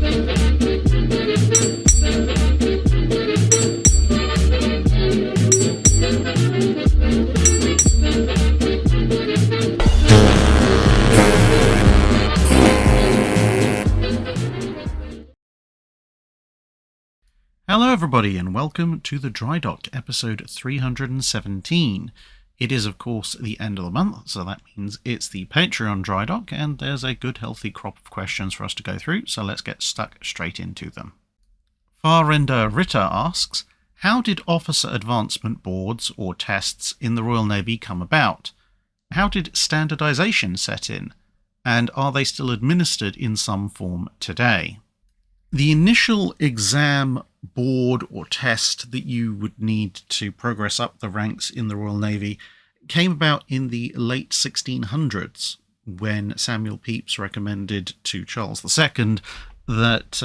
Hello everybody and welcome to the Drydock, episode 317. It is of course the end of the month, so that means it's the Patreon Drydock, and there's a good healthy crop of questions for us to go through, so let's get stuck straight into them. Farenda Ritter asks, how did officer advancement boards or tests in the Royal Navy come about? How did standardization set in? And are they still administered in some form today? The initial exam board or test that you would need to progress up the ranks in the Royal Navy came about in the late 1600s when Samuel Pepys recommended to Charles II that,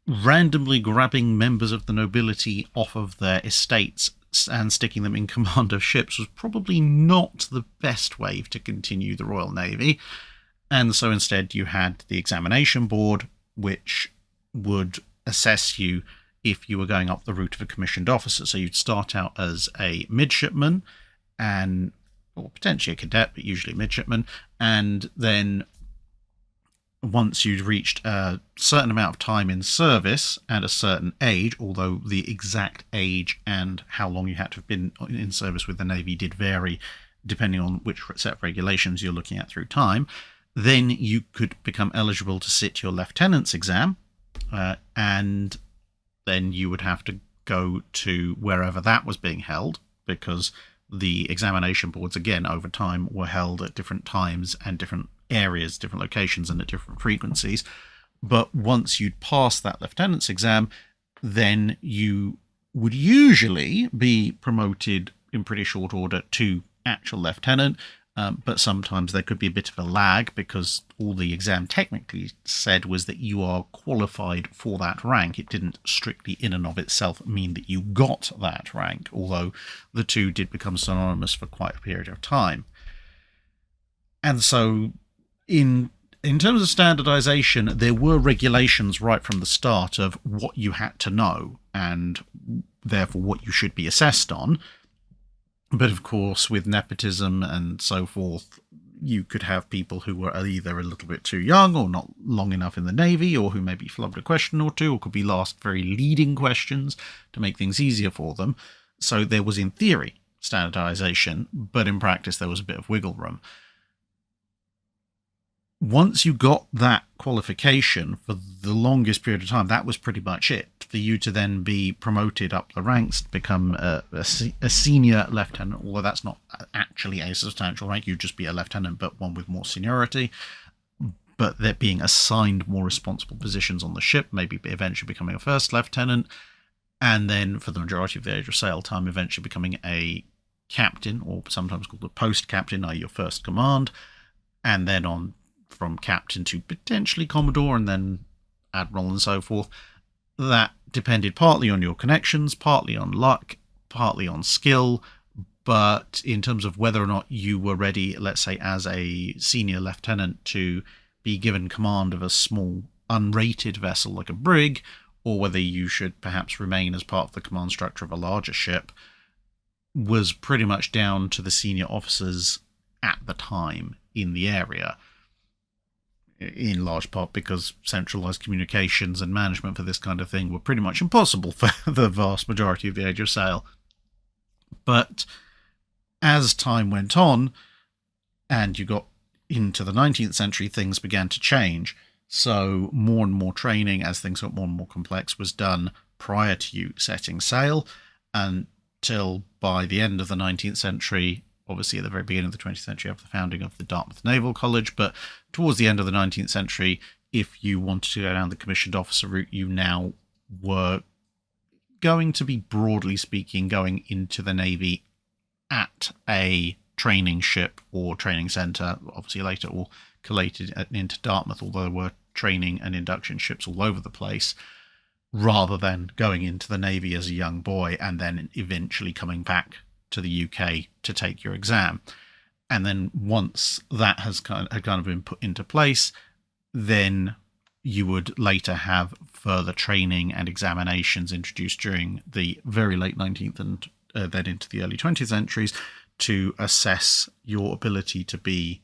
randomly grabbing members of the nobility off of their estates and sticking them in command of ships was probably not the best way to continue the Royal Navy. And so instead you had the examination board, which would assess you if you were going up the route of a commissioned officer. So you'd start out as a midshipman or potentially a cadet, but usually midshipman, and then once you'd reached a certain amount of time in service and a certain age, although the exact age and how long you had to have been in service with the Navy did vary depending on which set of regulations you're looking at through time, then you could become eligible to sit your lieutenant's exam, and then you would have to go to wherever that was being held, because the examination boards, again, over time were held at different times and different areas, different locations, and at different frequencies. But once you'd passed that lieutenant's exam, then you would usually be promoted in pretty short order to actual lieutenant. But sometimes there could be a bit of a lag, because all the exam technically said was that you are qualified for that rank. It didn't strictly in and of itself mean that you got that rank, although the two did become synonymous for quite a period of time. And so in terms of standardization, there were regulations right from the start of what you had to know and therefore what you should be assessed on. But of course, with nepotism and so forth, you could have people who were either a little bit too young or not long enough in the Navy, or who maybe flubbed a question or two, or could be asked very leading questions to make things easier for them. So there was, in theory, standardization, but in practice there was a bit of wiggle room. Once you got that qualification for the longest period of time, that was pretty much it. For you to then be promoted up the ranks, become a senior lieutenant, although that's not actually a substantial rank, you'd just be a lieutenant, but one with more seniority. But they're being assigned more responsible positions on the ship, maybe eventually becoming a first lieutenant, and then for the majority of the age of sail time, eventually becoming a captain, or sometimes called a post-captain, i.e. your first command, and then on from captain to potentially commodore and then admiral and so forth. That depended partly on your connections, partly on luck, partly on skill, but in terms of whether or not you were ready, let's say as a senior lieutenant, to be given command of a small unrated vessel like a brig, or whether you should perhaps remain as part of the command structure of a larger ship, was pretty much down to the senior officers at the time in the area, in large part because centralized communications and management for this kind of thing were pretty much impossible for the vast majority of the age of sail. But as time went on and you got into the 19th century, things began to change. So more and more training, as things got more and more complex, was done prior to you setting sail, until by the end of the 19th century, obviously at the very beginning of the 20th century, you have the founding of the Dartmouth Naval College, but towards the end of the 19th century, if you wanted to go down the commissioned officer route, you now were going to be, broadly speaking, going into the Navy at a training ship or training centre. Obviously later all collated into Dartmouth, although there were training and induction ships all over the place, rather than going into the Navy as a young boy and then eventually coming back to the UK to take your exam. And then once that had kind of been put into place, then you would later have further training and examinations introduced during the very late 19th and then into the early 20th centuries to assess your ability to be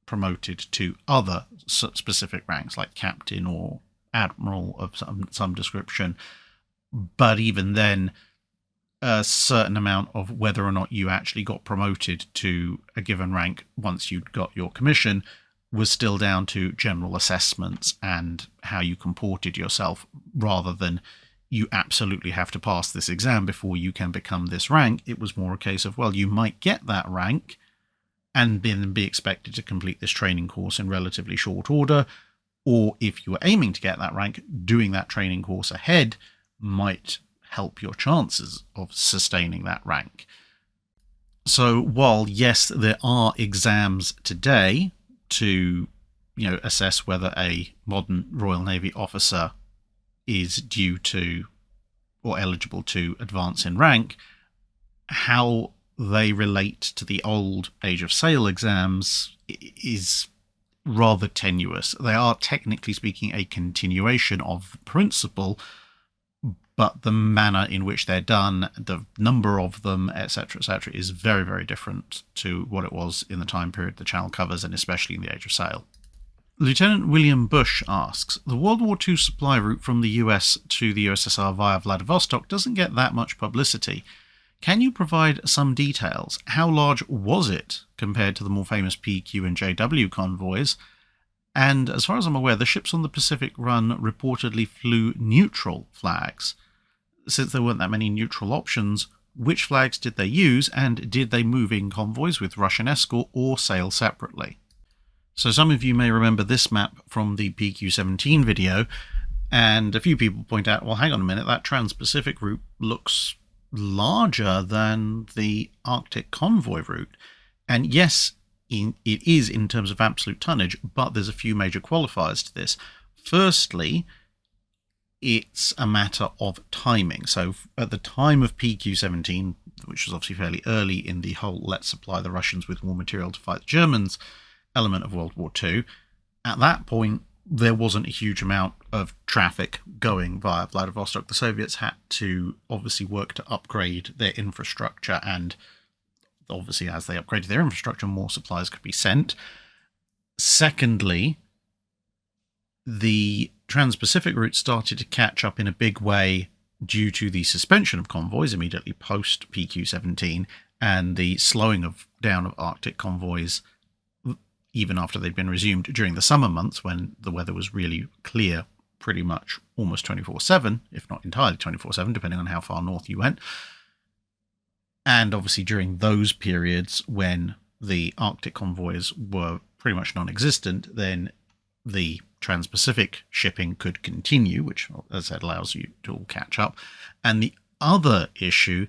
promoted to other specific ranks like captain or admiral of some description. But even then, a certain amount of whether or not you actually got promoted to a given rank once you'd got your commission was still down to general assessments and how you comported yourself, rather than you absolutely have to pass this exam before you can become this rank. It was more a case of, well, you might get that rank and then be expected to complete this training course in relatively short order, or if you were aiming to get that rank, doing that training course ahead might help your chances of sustaining that rank. So while, yes, there are exams today to, assess whether a modern Royal Navy officer is due to or eligible to advance in rank, how they relate to the old Age of Sail exams is rather tenuous. They are, technically speaking, a continuation of the principle, but the manner in which they're done, the number of them, etc., is very, very different to what it was in the time period the channel covers, and especially in the Age of Sail. Lieutenant William Bush asks, the World War II supply route from the US to the USSR via Vladivostok doesn't get that much publicity. Can you provide some details? How large was it compared to the more famous PQ and JW convoys? And as far as I'm aware, the ships on the Pacific Run reportedly flew neutral flags. Since there weren't that many neutral options, which flags did they use, and did they move in convoys with Russian escort or sail separately? So some of you may remember this map from the PQ-17 video, and a few people point out, well, hang on a minute, that Trans-Pacific route looks larger than the Arctic convoy route. And yes, it is in terms of absolute tonnage, but there's a few major qualifiers to this. Firstly, it's a matter of timing. So at the time of PQ-17, which was obviously fairly early in the whole let's supply the Russians with war material to fight the Germans element of World War II, at that point there wasn't a huge amount of traffic going via Vladivostok. The Soviets had to obviously work to upgrade their infrastructure, and obviously as they upgraded their infrastructure, more supplies could be sent. Secondly, the Trans-Pacific route started to catch up in a big way due to the suspension of convoys immediately post PQ-17 and the slowing down of Arctic convoys even after they'd been resumed during the summer months when the weather was really clear pretty much almost 24/7, if not entirely 24/7, depending on how far north you went. And obviously during those periods when the Arctic convoys were pretty much non-existent, then the Trans-Pacific shipping could continue, which, as I said, allows you to all catch up. And the other issue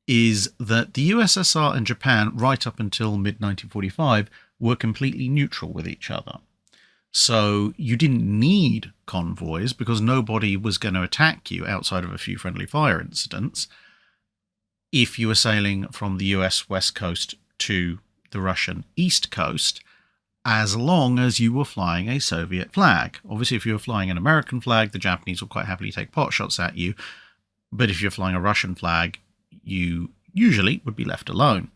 is that the USSR and Japan, right up until mid-1945, were completely neutral with each other. So you didn't need convoys because nobody was going to attack you outside of a few friendly fire incidents if you were sailing from the US West Coast to the Russian East Coast, as long as you were flying a Soviet flag. Obviously, if you were flying an American flag, the Japanese will quite happily take pot shots at you. But if you're flying a Russian flag, you usually would be left alone.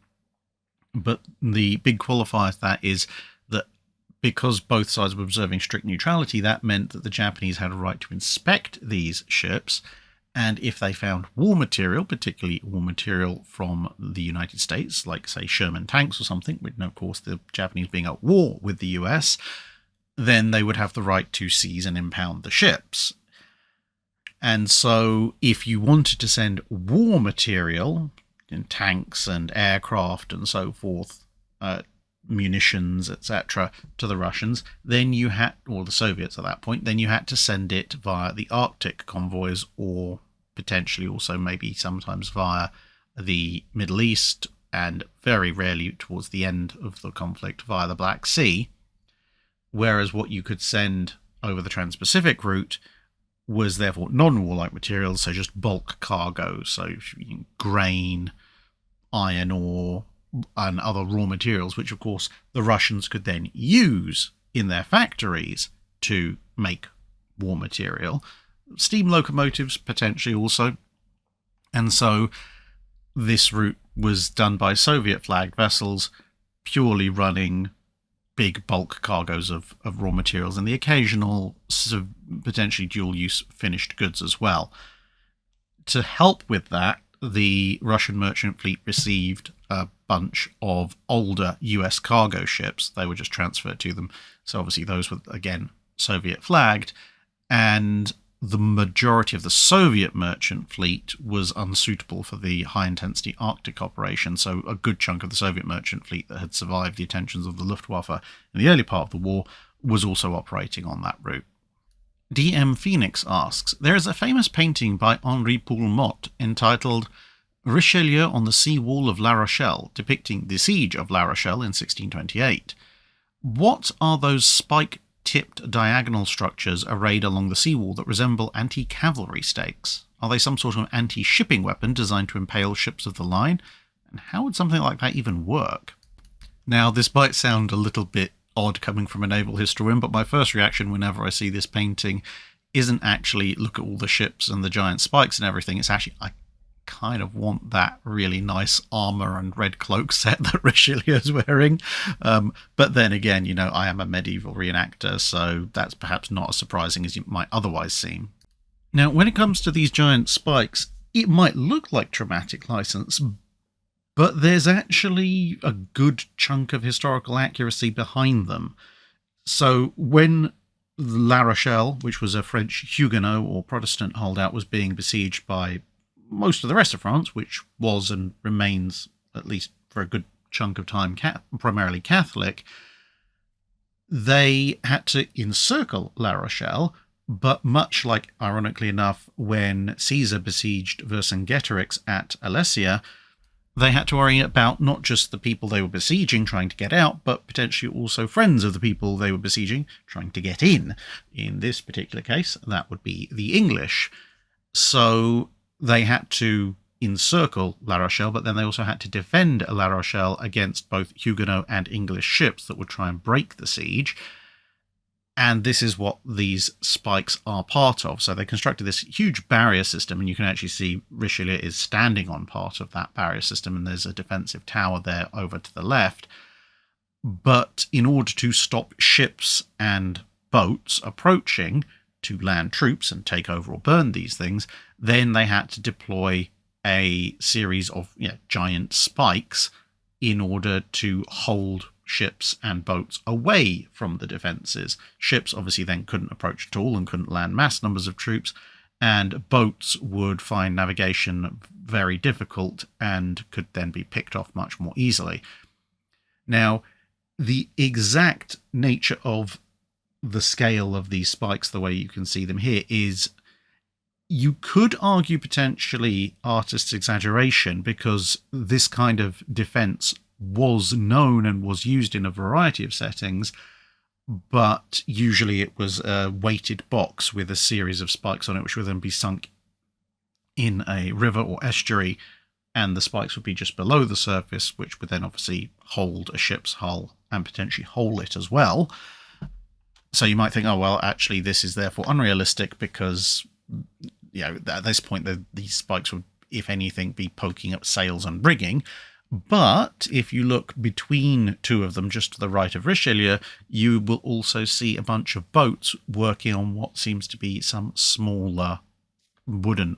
But the big qualifier to that is that because both sides were observing strict neutrality, that meant that the Japanese had a right to inspect these ships. And if they found war material, particularly war material from the United States, like, say, Sherman tanks or something, with, of course, the Japanese being at war with the US, then they would have the right to seize and impound the ships. And so if you wanted to send war material, in tanks and aircraft and so forth, munitions, etc., to the Russians, then you had, or the Soviets at that point, then you had to send it via the Arctic convoys, or potentially also maybe sometimes via the Middle East, and very rarely towards the end of the conflict via the Black Sea. Whereas what you could send over the Trans-Pacific route was therefore non-warlike materials, so just bulk cargo, so grain, iron ore, and other raw materials, which of course the Russians could then use in their factories to make war material. Steam locomotives, potentially also. And so this route was done by Soviet-flagged vessels, purely running big bulk cargoes of raw materials and the occasional sort of potentially dual-use finished goods as well. To help with that, the Russian merchant fleet received a bunch of older US cargo ships. They were just transferred to them. So obviously those were, again, Soviet-flagged, and the majority of the Soviet merchant fleet was unsuitable for the high-intensity Arctic operation, so a good chunk of the Soviet merchant fleet that had survived the attentions of the Luftwaffe in the early part of the war was also operating on that route. DM Phoenix asks, there is a famous painting by Henri Poulmot entitled Richelieu on the Sea Wall of La Rochelle, depicting the Siege of La Rochelle in 1628. What are those spike-tipped diagonal structures arrayed along the seawall that resemble anti-cavalry stakes? Are they some sort of anti-shipping weapon designed to impale ships of the line? And how would something like that even work? Now, this might sound a little bit odd coming from a naval historian, but my first reaction whenever I see this painting isn't actually look at all the ships and the giant spikes and everything. It's actually, I kind of want that really nice armor and red cloak set that Richelieu is wearing. But then again, you know, I am a medieval reenactor, so that's perhaps not as surprising as it might otherwise seem. Now, when it comes to these giant spikes, it might look like dramatic license, but there's actually a good chunk of historical accuracy behind them. So when La Rochelle, which was a French Huguenot or Protestant holdout, was being besieged by most of the rest of France, which was and remains, at least for a good chunk of time, primarily Catholic, they had to encircle La Rochelle, but much like, ironically enough, when Caesar besieged Vercingetorix at Alesia, they had to worry about not just the people they were besieging trying to get out, but potentially also friends of the people they were besieging trying to get in. In this particular case, that would be the English. So they had to encircle La Rochelle, but then they also had to defend La Rochelle against both Huguenot and English ships that would try and break the siege. And this is what these spikes are part of. So they constructed this huge barrier system, and you can actually see Richelieu is standing on part of that barrier system, and there's a defensive tower there over to the left. But in order to stop ships and boats approaching to land troops and take over or burn these things, then they had to deploy a series of giant spikes in order to hold ships and boats away from the defences. Ships obviously then couldn't approach at all and couldn't land mass numbers of troops, and boats would find navigation very difficult and could then be picked off much more easily. Now, the exact nature of the scale of these spikes, the way you can see them here, is you could argue potentially artist's exaggeration, because this kind of defence was known and was used in a variety of settings, but usually it was a weighted box with a series of spikes on it, which would then be sunk in a river or estuary, and the spikes would be just below the surface, which would then obviously hold a ship's hull and potentially hole it as well. So you might think, oh, well, actually this is therefore unrealistic because, at this point these spikes would, if anything, be poking up sails and rigging. But if you look between two of them, just to the right of Richelieu, you will also see a bunch of boats working on what seems to be some smaller wooden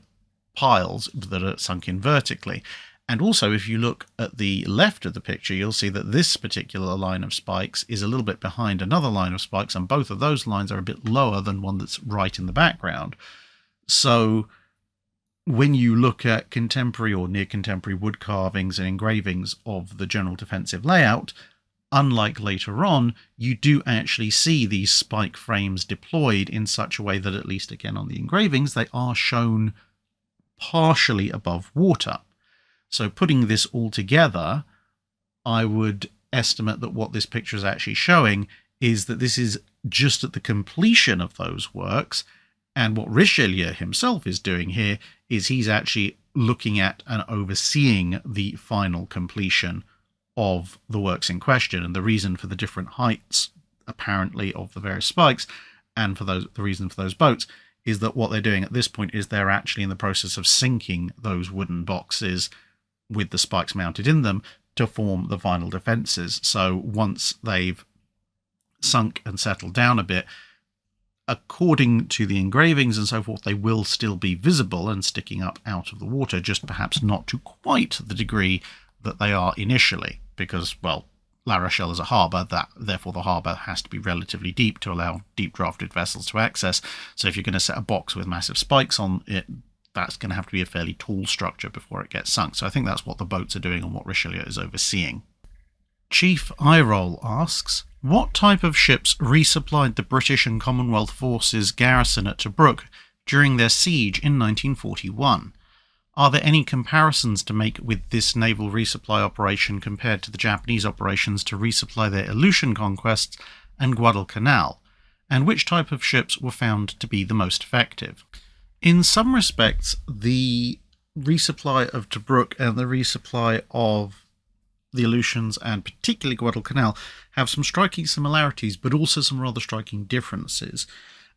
piles that are sunk in vertically. And also, if you look at the left of the picture, you'll see that this particular line of spikes is a little bit behind another line of spikes, and both of those lines are a bit lower than one that's right in the background. So when you look at contemporary or near-contemporary wood carvings and engravings of the general defensive layout, unlike later on, you do actually see these spike frames deployed in such a way that, at least again on the engravings, they are shown partially above water. So putting this all together, I would estimate that what this picture is actually showing is that this is just at the completion of those works. And what Richelieu himself is doing here is he's actually looking at and overseeing the final completion of the works in question. And the reason for the different heights, apparently, of the various spikes and the reason for those boats is that what they're doing at this point is they're actually in the process of sinking those wooden boxes with the spikes mounted in them to form the final defences. So once they've sunk and settled down a bit, according to the engravings and so forth, they will still be visible and sticking up out of the water, just perhaps not to quite the degree that they are initially, because, well, La Rochelle is a harbour, therefore the harbour has to be relatively deep to allow deep drafted vessels to access. So if you're going to set a box with massive spikes on it, that's going to have to be a fairly tall structure before it gets sunk. So I think that's what the boats are doing and what Richelieu is overseeing. Chief Eyeroll asks, what type of ships resupplied the British and Commonwealth forces garrison at Tobruk during their siege in 1941? Are there any comparisons to make with this naval resupply operation compared to the Japanese operations to resupply their Aleutian conquests and Guadalcanal? And which type of ships were found to be the most effective? In some respects, the resupply of Tobruk and the resupply of the Aleutians and particularly Guadalcanal have some striking similarities, but also some rather striking differences.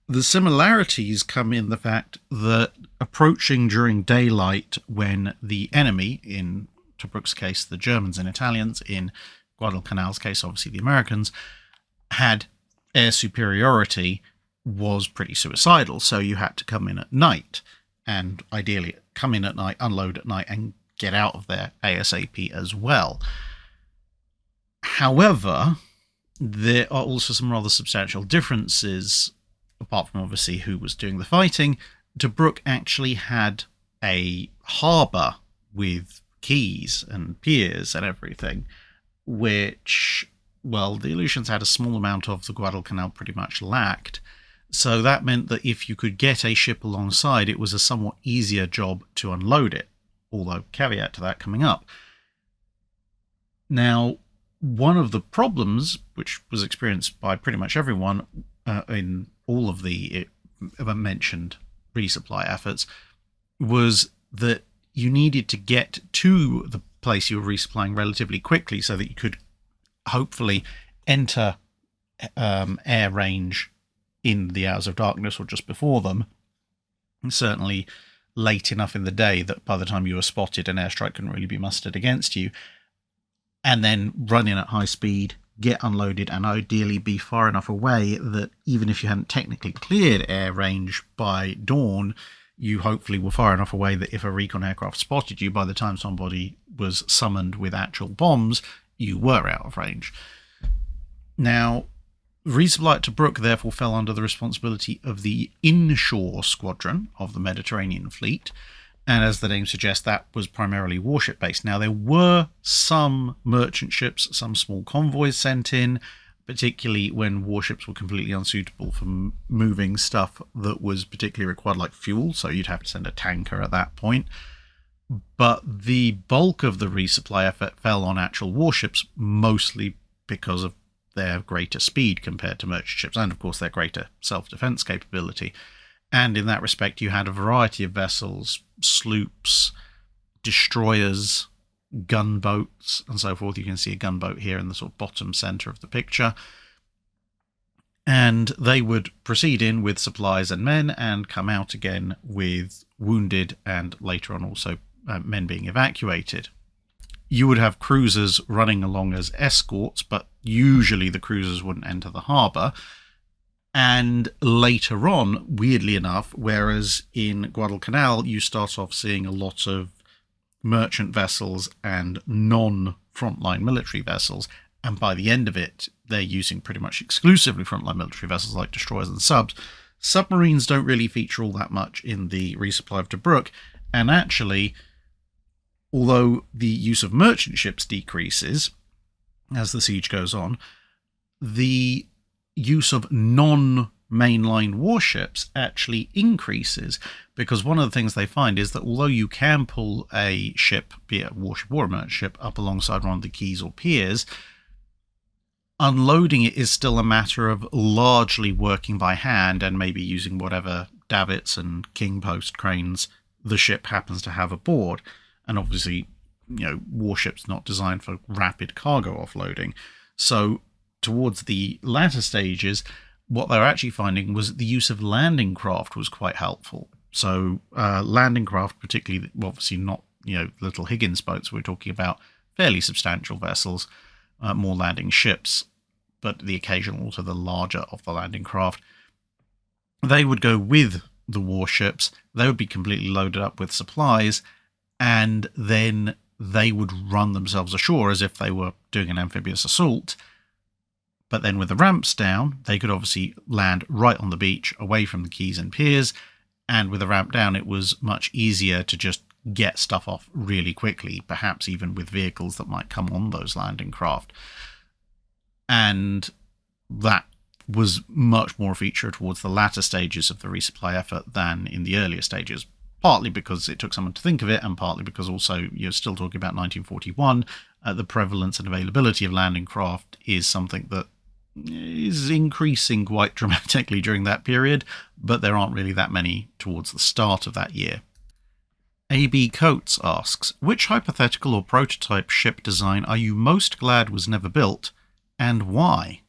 The similarities come in the fact that approaching during daylight when the enemy, in Tobruk's case the Germans and Italians, in Guadalcanal's case obviously the Americans, had air superiority, was pretty suicidal. So you had to come in at night, and ideally come in at night, unload at night, and get out of there ASAP as well. However, there are also some rather substantial differences. Apart from obviously who was doing the fighting, Tobruk actually had a harbour with quays and piers and everything, which, well, the Aleutians had a small amount of, the Guadalcanal pretty much lacked. So that meant that if you could get a ship alongside, it was a somewhat easier job to unload it, although caveat to that coming up. Now, one of the problems, which was experienced by pretty much everyone in all of the mentioned resupply efforts, was that you needed to get to the place you were resupplying relatively quickly so that you could hopefully enter air range in the hours of darkness or just before them, and certainly late enough in the day that by the time you were spotted, an airstrike couldn't really be mustered against you, and then run in at high speed, get unloaded, and ideally be far enough away that even if you hadn't technically cleared air range by dawn, you hopefully were far enough away that if a recon aircraft spotted you, by the time somebody was summoned with actual bombs, you were out of range. Now, resupply at Tobruk therefore fell under the responsibility of the inshore squadron of the Mediterranean fleet, and as the name suggests, that was primarily warship based. Now, there were some merchant ships, some small convoys sent in, particularly when warships were completely unsuitable for moving stuff that was particularly required, like fuel, so you'd have to send a tanker at that point. But the bulk of the resupply effort fell on actual warships, mostly because of their greater speed compared to merchant ships, and of course their greater self-defense capability. And in that respect, you had a variety of vessels, sloops, destroyers, gunboats, and so forth. You can see a gunboat here in the sort of bottom centre of the picture. And they would proceed in with supplies and men and come out again with wounded and later on also men being evacuated. You would have cruisers running along as escorts, but usually the cruisers wouldn't enter the harbour. And later on, weirdly enough, whereas in Guadalcanal you start off seeing a lot of merchant vessels and non-frontline military vessels, and by the end of it they're using pretty much exclusively frontline military vessels like destroyers and subs. Submarines don't really feature all that much in the resupply of Tobruk, and actually, although the use of merchant ships decreases as the siege goes on, the use of non-mainline warships actually increases, because one of the things they find is that although you can pull a ship, be it a warship or a merchant ship, up alongside one of the quays or piers, unloading it is still a matter of largely working by hand and maybe using whatever davits and king post cranes the ship happens to have aboard. And obviously, warships not designed for rapid cargo offloading. So towards the latter stages, what they were actually finding was that the use of landing craft was quite helpful. So landing craft, particularly, obviously not little Higgins boats, we're talking about fairly substantial vessels, more landing ships, but the occasional to the larger of the landing craft. They would go with the warships, they would be completely loaded up with supplies, and then they would run themselves ashore as if they were doing an amphibious assault. But then with the ramps down, they could obviously land right on the beach, away from the quays and piers, and with the ramp down, it was much easier to just get stuff off really quickly, perhaps even with vehicles that might come on those landing craft. And that was much more a feature towards the latter stages of the resupply effort than in the earlier stages, partly because it took someone to think of it, and partly because also you're still talking about 1941. The prevalence and availability of landing craft is something that is increasing quite dramatically during that period, but there aren't really that many towards the start of that year. A.B. Coates asks, which hypothetical or prototype ship design are you most glad was never built, and why?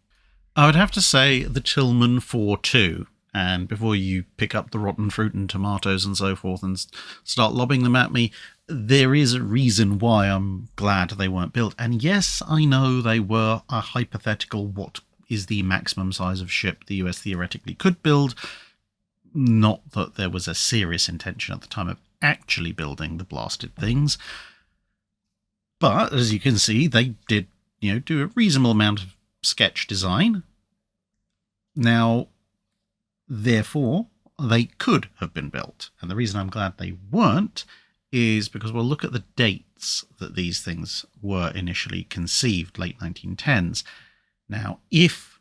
I would have to say the Tillman 4-2, and before you pick up the rotten fruit and tomatoes and so forth and start lobbing them at me, there is a reason why I'm glad they weren't built. And yes, I know they were a hypothetical what is the maximum size of ship the US theoretically could build. Not that there was a serious intention at the time of actually building the blasted things. But as you can see, they did, do a reasonable amount of sketch design. Now, therefore, they could have been built. And the reason I'm glad they weren't is because we'll look at the dates that these things were initially conceived, late 1910s. Now, if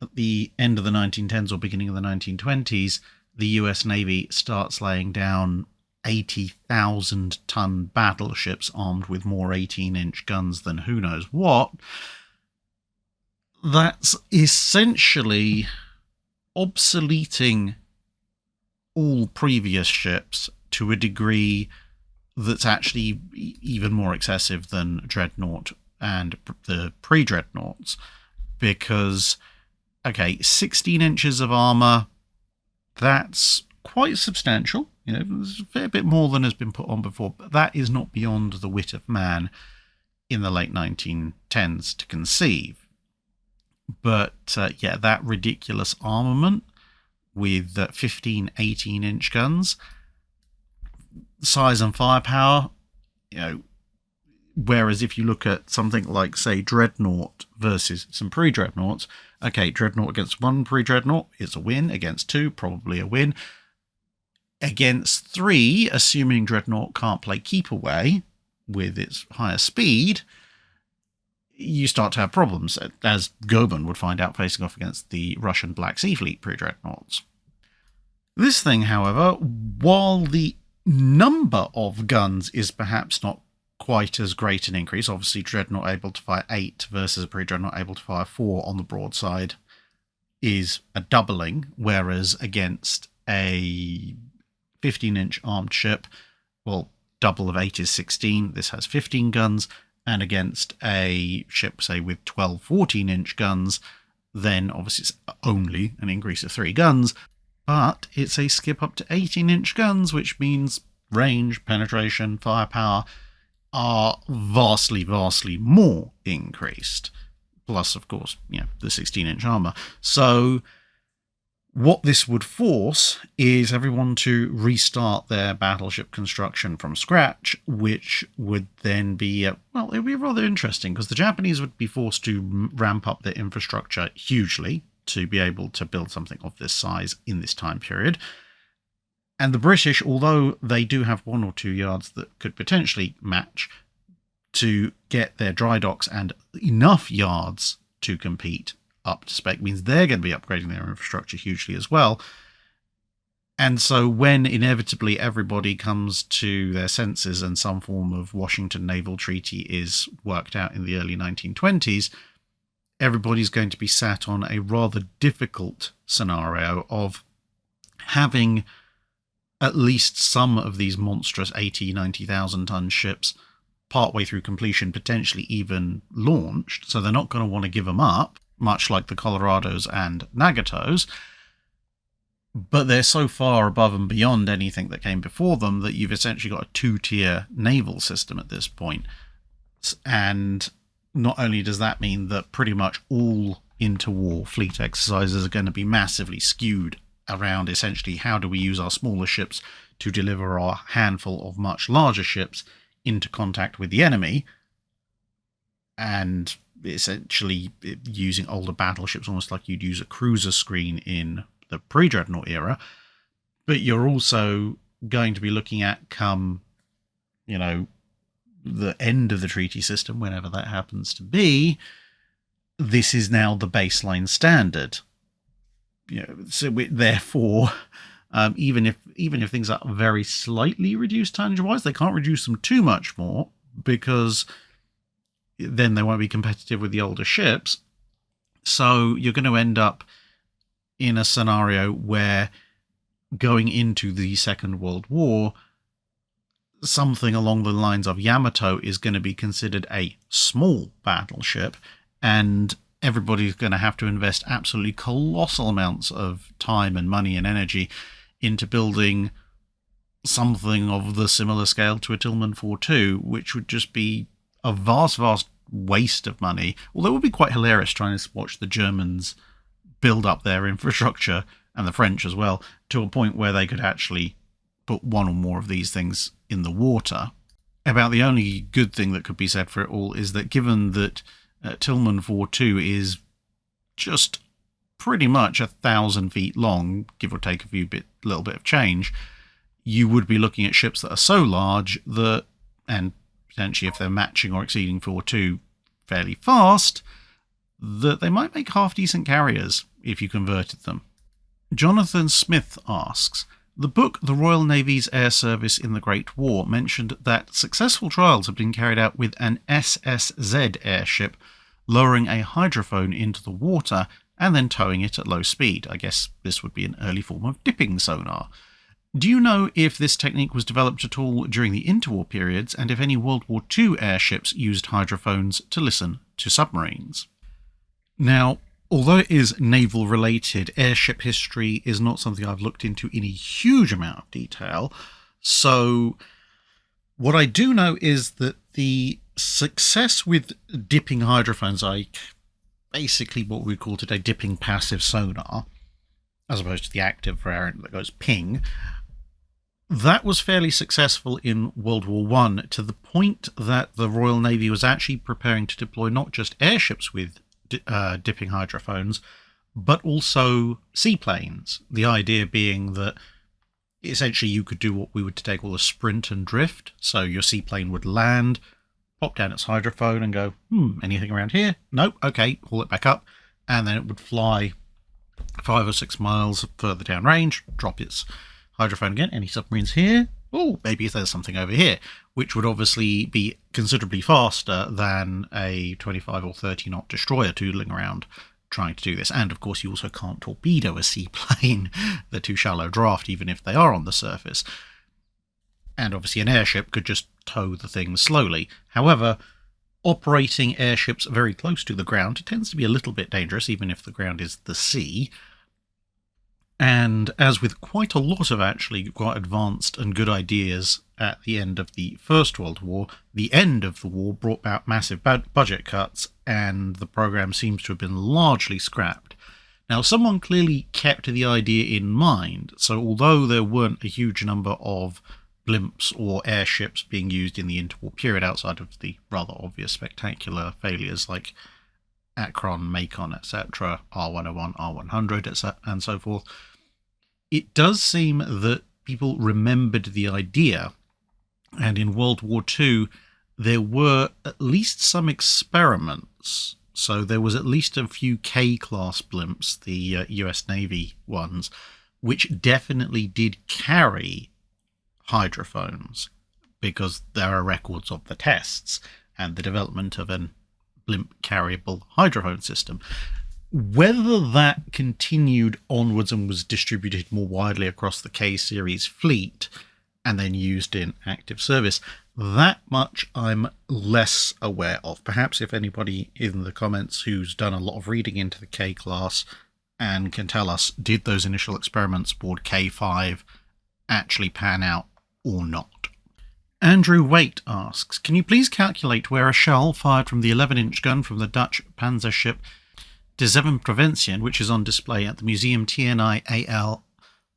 at the end of the 1910s or beginning of the 1920s, the US Navy starts laying down 80,000-ton battleships armed with more 18-inch guns than who knows what, that's essentially obsoleting all previous ships to a degree that's actually even more excessive than Dreadnought and the pre-Dreadnoughts. Because, 16 inches of armour, that's quite substantial. There's a fair bit more than has been put on before, but that is not beyond the wit of man in the late 1910s to conceive. But, that ridiculous armament with 15, 18-inch guns, size and firepower, whereas if you look at something like, say, Dreadnought versus some pre-Dreadnoughts, Dreadnought against one pre-Dreadnought, it's a win. Against two, probably a win. Against three, assuming Dreadnought can't play keep away with its higher speed, you start to have problems, as Goeben would find out facing off against the Russian Black Sea Fleet pre-Dreadnoughts. This thing, however, while the number of guns is perhaps not quite as great an increase, obviously Dreadnought able to fire 8 versus a pre-Dreadnought able to fire 4 on the broadside is a doubling, whereas against a 15-inch armed ship, double of 8 is 16, this has 15 guns, and against a ship, say, with 12, 14-inch guns, then obviously it's only an increase of 3 guns, but it's a skip up to 18-inch guns, which means range, penetration, firepower are vastly, vastly more increased. Plus, of course, the 16-inch armour. So what this would force is everyone to restart their battleship construction from scratch, which would then be, it would be rather interesting, because the Japanese would be forced to ramp up their infrastructure hugely to be able to build something of this size in this time period. And the British, although they do have 1 or 2 yards that could potentially match to get their dry docks and enough yards to compete up to spec, means they're going to be upgrading their infrastructure hugely as well. And so when inevitably everybody comes to their senses and some form of Washington Naval Treaty is worked out in the early 1920s, everybody's going to be sat on a rather difficult scenario of having at least some of these monstrous 80, 90,000 ton ships partway through completion, potentially even launched. So they're not going to want to give them up. much like the Colorados and Nagatos, but they're so far above and beyond anything that came before them that you've essentially got a two-tier naval system at this point. And not only does that mean that pretty much all interwar fleet exercises are going to be massively skewed around essentially how do we use our smaller ships to deliver our handful of much larger ships into contact with the enemy, and essentially using older battleships almost like you'd use a cruiser screen in the pre-dreadnought era. But you're also going to be looking at, come, you know, the end of the treaty system, whenever that happens to be, this is now the baseline standard. You know, so therefore, even if things are very slightly reduced tonnage-wise, they can't reduce them too much more, because then they won't be competitive with the older ships. So you're going to end up in a scenario where, going into the Second World War, something along the lines of Yamato is going to be considered a small battleship, and everybody's going to have to invest absolutely colossal amounts of time and money and energy into building something of the similar scale to a Tillman 4-2, which would just be a vast waste of money. Although it would be quite hilarious trying to watch the Germans build up their infrastructure, and the French as well, to a point where they could actually put one or more of these things in the water. About the only good thing that could be said for it all is that, given that Tillman 4-2 is just pretty much 1,000 feet long, give or take a little bit of change, you would be looking at ships that are so large that, and potentially if they're matching or exceeding 4-2 fairly fast, that they might make half-decent carriers if you converted them. Jonathan Smith asks, the book The Royal Navy's Air Service in the Great War mentioned that successful trials have been carried out with an SSZ airship lowering a hydrophone into the water and then towing it at low speed. I guess this would be an early form of dipping sonar. Do you know if this technique was developed at all during the interwar periods, and if any World War II airships used hydrophones to listen to submarines? Now, although it is naval related, airship history is not something I've looked into in a huge amount of detail. So what I do know is that the success with dipping hydrophones, like basically what we call today dipping passive sonar, as opposed to the active variant that goes ping, that was fairly successful in World War I, to the point that the Royal Navy was actually preparing to deploy not just airships with dipping hydrophones, but also seaplanes. The idea being that essentially you could do what we would today call a sprint and drift. So your seaplane would land, pop down its hydrophone and go, anything around here? Nope, okay, haul it back up. And then it would fly 5 or 6 miles further down range, drop its hydrophone again. Any submarines here? Oh, maybe there's something over here, which would obviously be considerably faster than a 25 or 30 knot destroyer tootling around trying to do this. And of course, you also can't torpedo a seaplane. They're too shallow draft, even if they are on the surface. And obviously an airship could just tow the thing slowly. However, operating airships very close to the ground tends to be a little bit dangerous, even if the ground is the sea. And as with quite a lot of actually quite advanced and good ideas at the end of the First World War, the end of the war brought about massive budget cuts, and the program seems to have been largely scrapped. Now, someone clearly kept the idea in mind, so although there weren't a huge number of blimps or airships being used in the interwar period outside of the rather obvious spectacular failures like Akron, Macon, etc., R101, R100, etc., and so forth, it does seem that people remembered the idea, and in World War II there were at least some experiments. So there was at least a few K-class blimps, the US Navy ones, which definitely did carry hydrophones, because there are records of the tests and the development of an blimp carryable hydrophone system. Whether that continued onwards and was distributed more widely across the K-series fleet and then used in active service. That much I'm less aware of. Perhaps if anybody in the comments who's done a lot of reading into the K class and can tell us, did those initial experiments aboard K5 actually pan out or not? Andrew Waite asks, can you please calculate where a shell fired from the 11-inch gun from the Dutch Pantserschip Zeven Provinciën, which is on display at the Museum TNI AL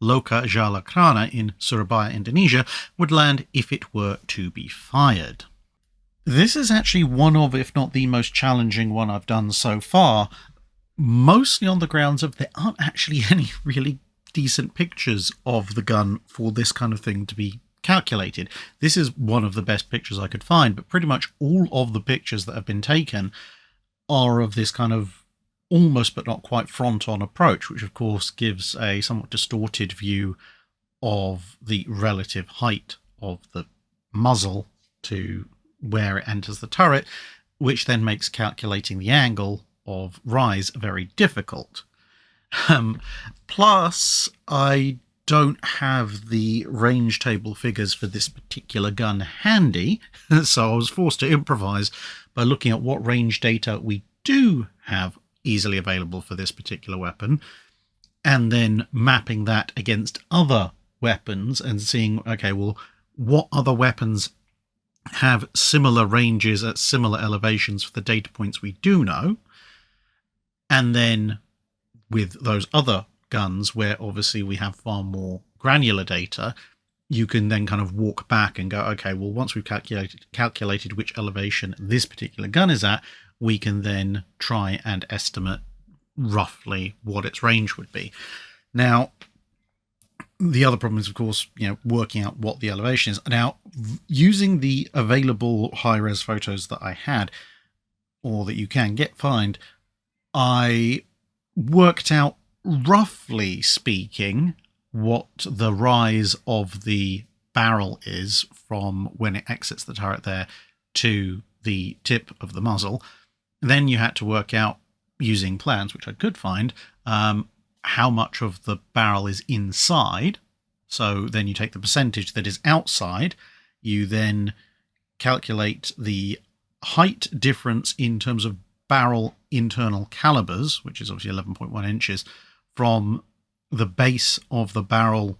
Loka Jala Crana in Surabaya, Indonesia, would land if it were to be fired? This is actually one of, if not the most challenging one I've done so far, mostly on the grounds of there aren't actually any really decent pictures of the gun for this kind of thing to be calculated. This is one of the best pictures I could find, but pretty much all of the pictures that have been taken are of this kind of almost but not quite front-on approach, which of course gives a somewhat distorted view of the relative height of the muzzle to where it enters the turret, which then makes calculating the angle of rise very difficult. Plus, I don't have the range table figures for this particular gun handy, so I was forced to improvise by looking at what range data we do have easily available for this particular weapon, and then mapping that against other weapons and seeing, okay, well, what other weapons have similar ranges at similar elevations for the data points we do know, and then with those other guns where obviously we have far more granular data, you can then kind of walk back and go, okay, well, once we've calculated which elevation this particular gun is at, we can then try and estimate roughly what its range would be. Now, the other problem is, of course, working out what the elevation is. Now, using the available high-res photos that I had, or that you can find, I worked out, roughly speaking, what the rise of the barrel is from when it exits the turret there to the tip of the muzzle. Then you had to work out, using plans, which I could find, how much of the barrel is inside. So then you take the percentage that is outside. You then calculate the height difference in terms of barrel internal calibers, which is obviously 11.1 inches, from the base of the barrel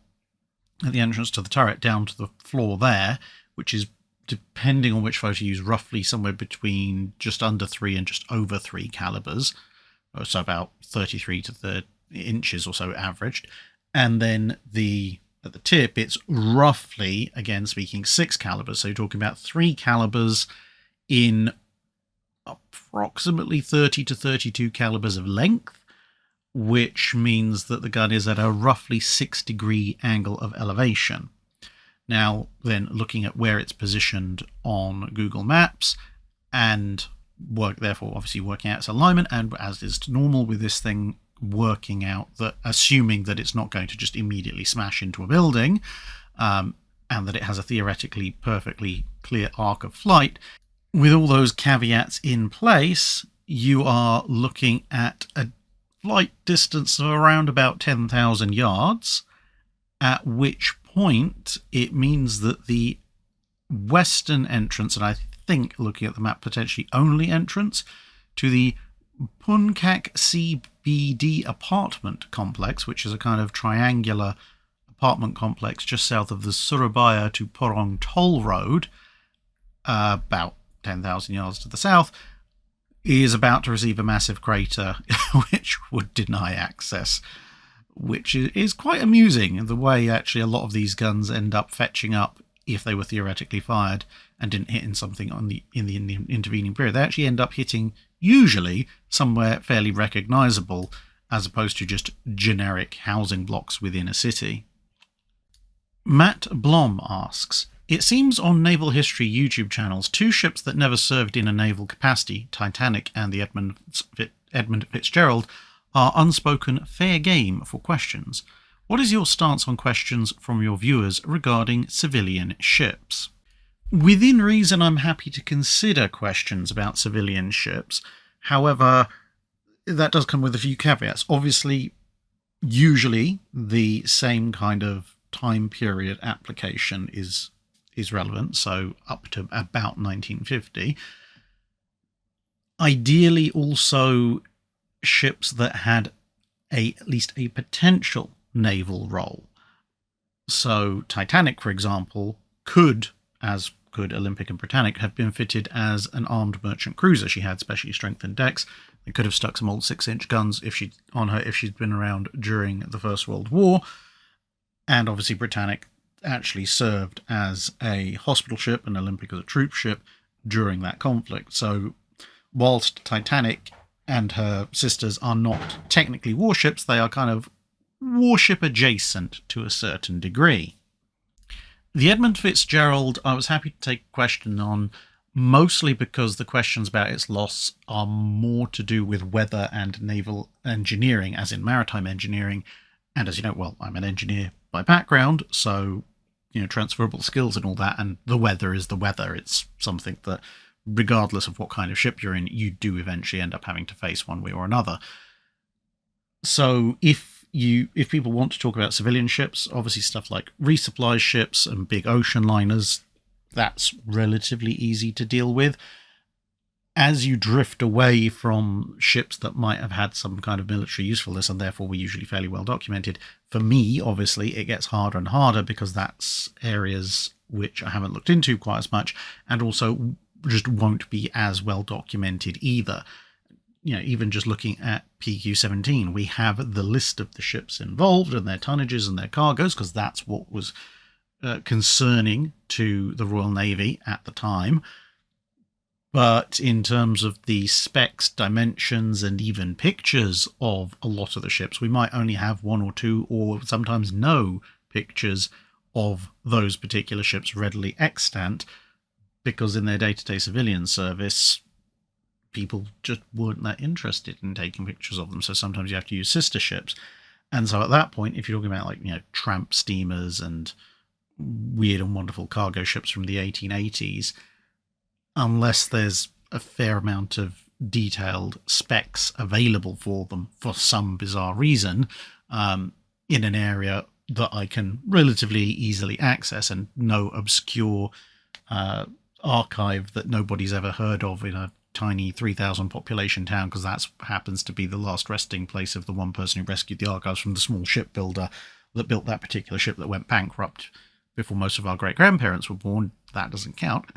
at the entrance to the turret down to the floor there, which is, depending on which photo you use, roughly somewhere between just under 3 and just over 3 calibers, so about 33 to 30 inches or so averaged. And then at the tip, it's roughly, again speaking, 6 calibers. So you're talking about 3 calibers in approximately 30 to 32 calibers of length, which means that the gun is at a roughly 6-degree angle of elevation. Now, then looking at where it's positioned on Google Maps and therefore obviously working out its alignment, and as is normal with this thing, working out that, assuming that it's not going to just immediately smash into a building, and that it has a theoretically perfectly clear arc of flight, with all those caveats in place, you are looking at a flight distance of around about 10,000 yards, at which point it means that the western entrance, and I think, looking at the map, potentially only entrance to the Puncak CBD apartment complex, which is a kind of triangular apartment complex just south of the Surabaya to Porong toll road, about 10,000 yards to the south, is about to receive a massive crater which would deny access, which is quite amusing, the way actually a lot of these guns end up fetching up if they were theoretically fired and didn't hit in something in the intervening period. They actually end up hitting usually somewhere fairly recognizable, as opposed to just generic housing blocks within a city. Matt Blom asks, it seems on naval history YouTube channels, 2 ships that never served in a naval capacity, Titanic and the Edmund Fitzgerald, are unspoken fair game for questions. What is your stance on questions from your viewers regarding civilian ships? Within reason, I'm happy to consider questions about civilian ships. However, that does come with a few caveats. Obviously, usually the same kind of time period application is relevant, so up to about 1950. Ideally, also ships that had at least a potential naval role. So Titanic, for example, could, as could Olympic and Britannic, have been fitted as an armed merchant cruiser. She had specially strengthened decks. They could have stuck some old 6-inch guns if she'd been around during the First World War. And obviously Britannic actually served as a hospital ship and Olympic as a troop ship during that conflict. So whilst Titanic and her sisters are not technically warships, they are kind of warship adjacent to a certain degree. The Edmund Fitzgerald, I was happy to take a question on, mostly because the questions about its loss are more to do with weather and naval engineering, as in maritime engineering. And as you know, well, I'm an engineer by background, so, transferable skills and all that, and the weather is the weather. It's something that, regardless of what kind of ship you're in, you do eventually end up having to face one way or another. So if people want to talk about civilian ships, obviously stuff like resupply ships and big ocean liners, that's relatively easy to deal with. As you drift away from ships that might have had some kind of military usefulness and therefore were usually fairly well documented, for me, obviously, it gets harder and harder because that's areas which I haven't looked into quite as much and also just won't be as well documented either. Even just looking at PQ-17, we have the list of the ships involved and their tonnages and their cargoes, because that's what was concerning to the Royal Navy at the time. But in terms of the specs, dimensions, and even pictures of a lot of the ships, we might only have one or two, or sometimes no pictures of those particular ships readily extant, because in their day-to-day civilian service, people just weren't that interested in taking pictures of them. So sometimes you have to use sister ships. And so at that point, if you're talking about tramp steamers and weird and wonderful cargo ships from the 1880s, unless there's a fair amount of detailed specs available for them for some bizarre reason, in an area that I can relatively easily access and no obscure archive that nobody's ever heard of in a tiny 3,000 population town, because that happens to be the last resting place of the one person who rescued the archives from the small shipbuilder that built that particular ship that went bankrupt before most of our great-grandparents were born. That doesn't count.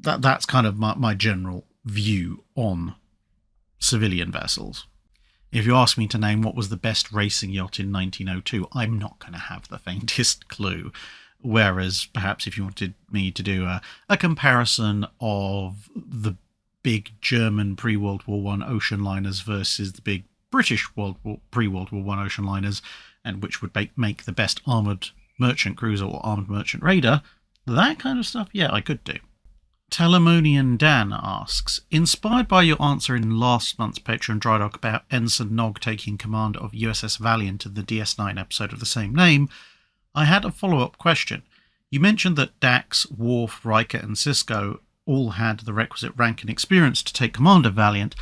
That's kind of my general view on civilian vessels. If you ask me to name what was the best racing yacht in 1902, I'm not going to have the faintest clue. Whereas perhaps if you wanted me to do a comparison of the big German pre-World War I ocean liners versus the big British pre-World War I ocean liners, and which would make the best armoured merchant cruiser or armoured merchant raider, that kind of stuff, I could do. Telemonian Dan asks, inspired by your answer in last month's Patreon Drydock about Ensign Nog taking command of USS Valiant in the DS9 episode of the same name, I had a follow-up question. You mentioned that Dax, Worf, Riker and Sisko all had the requisite rank and experience to take command of Valiant,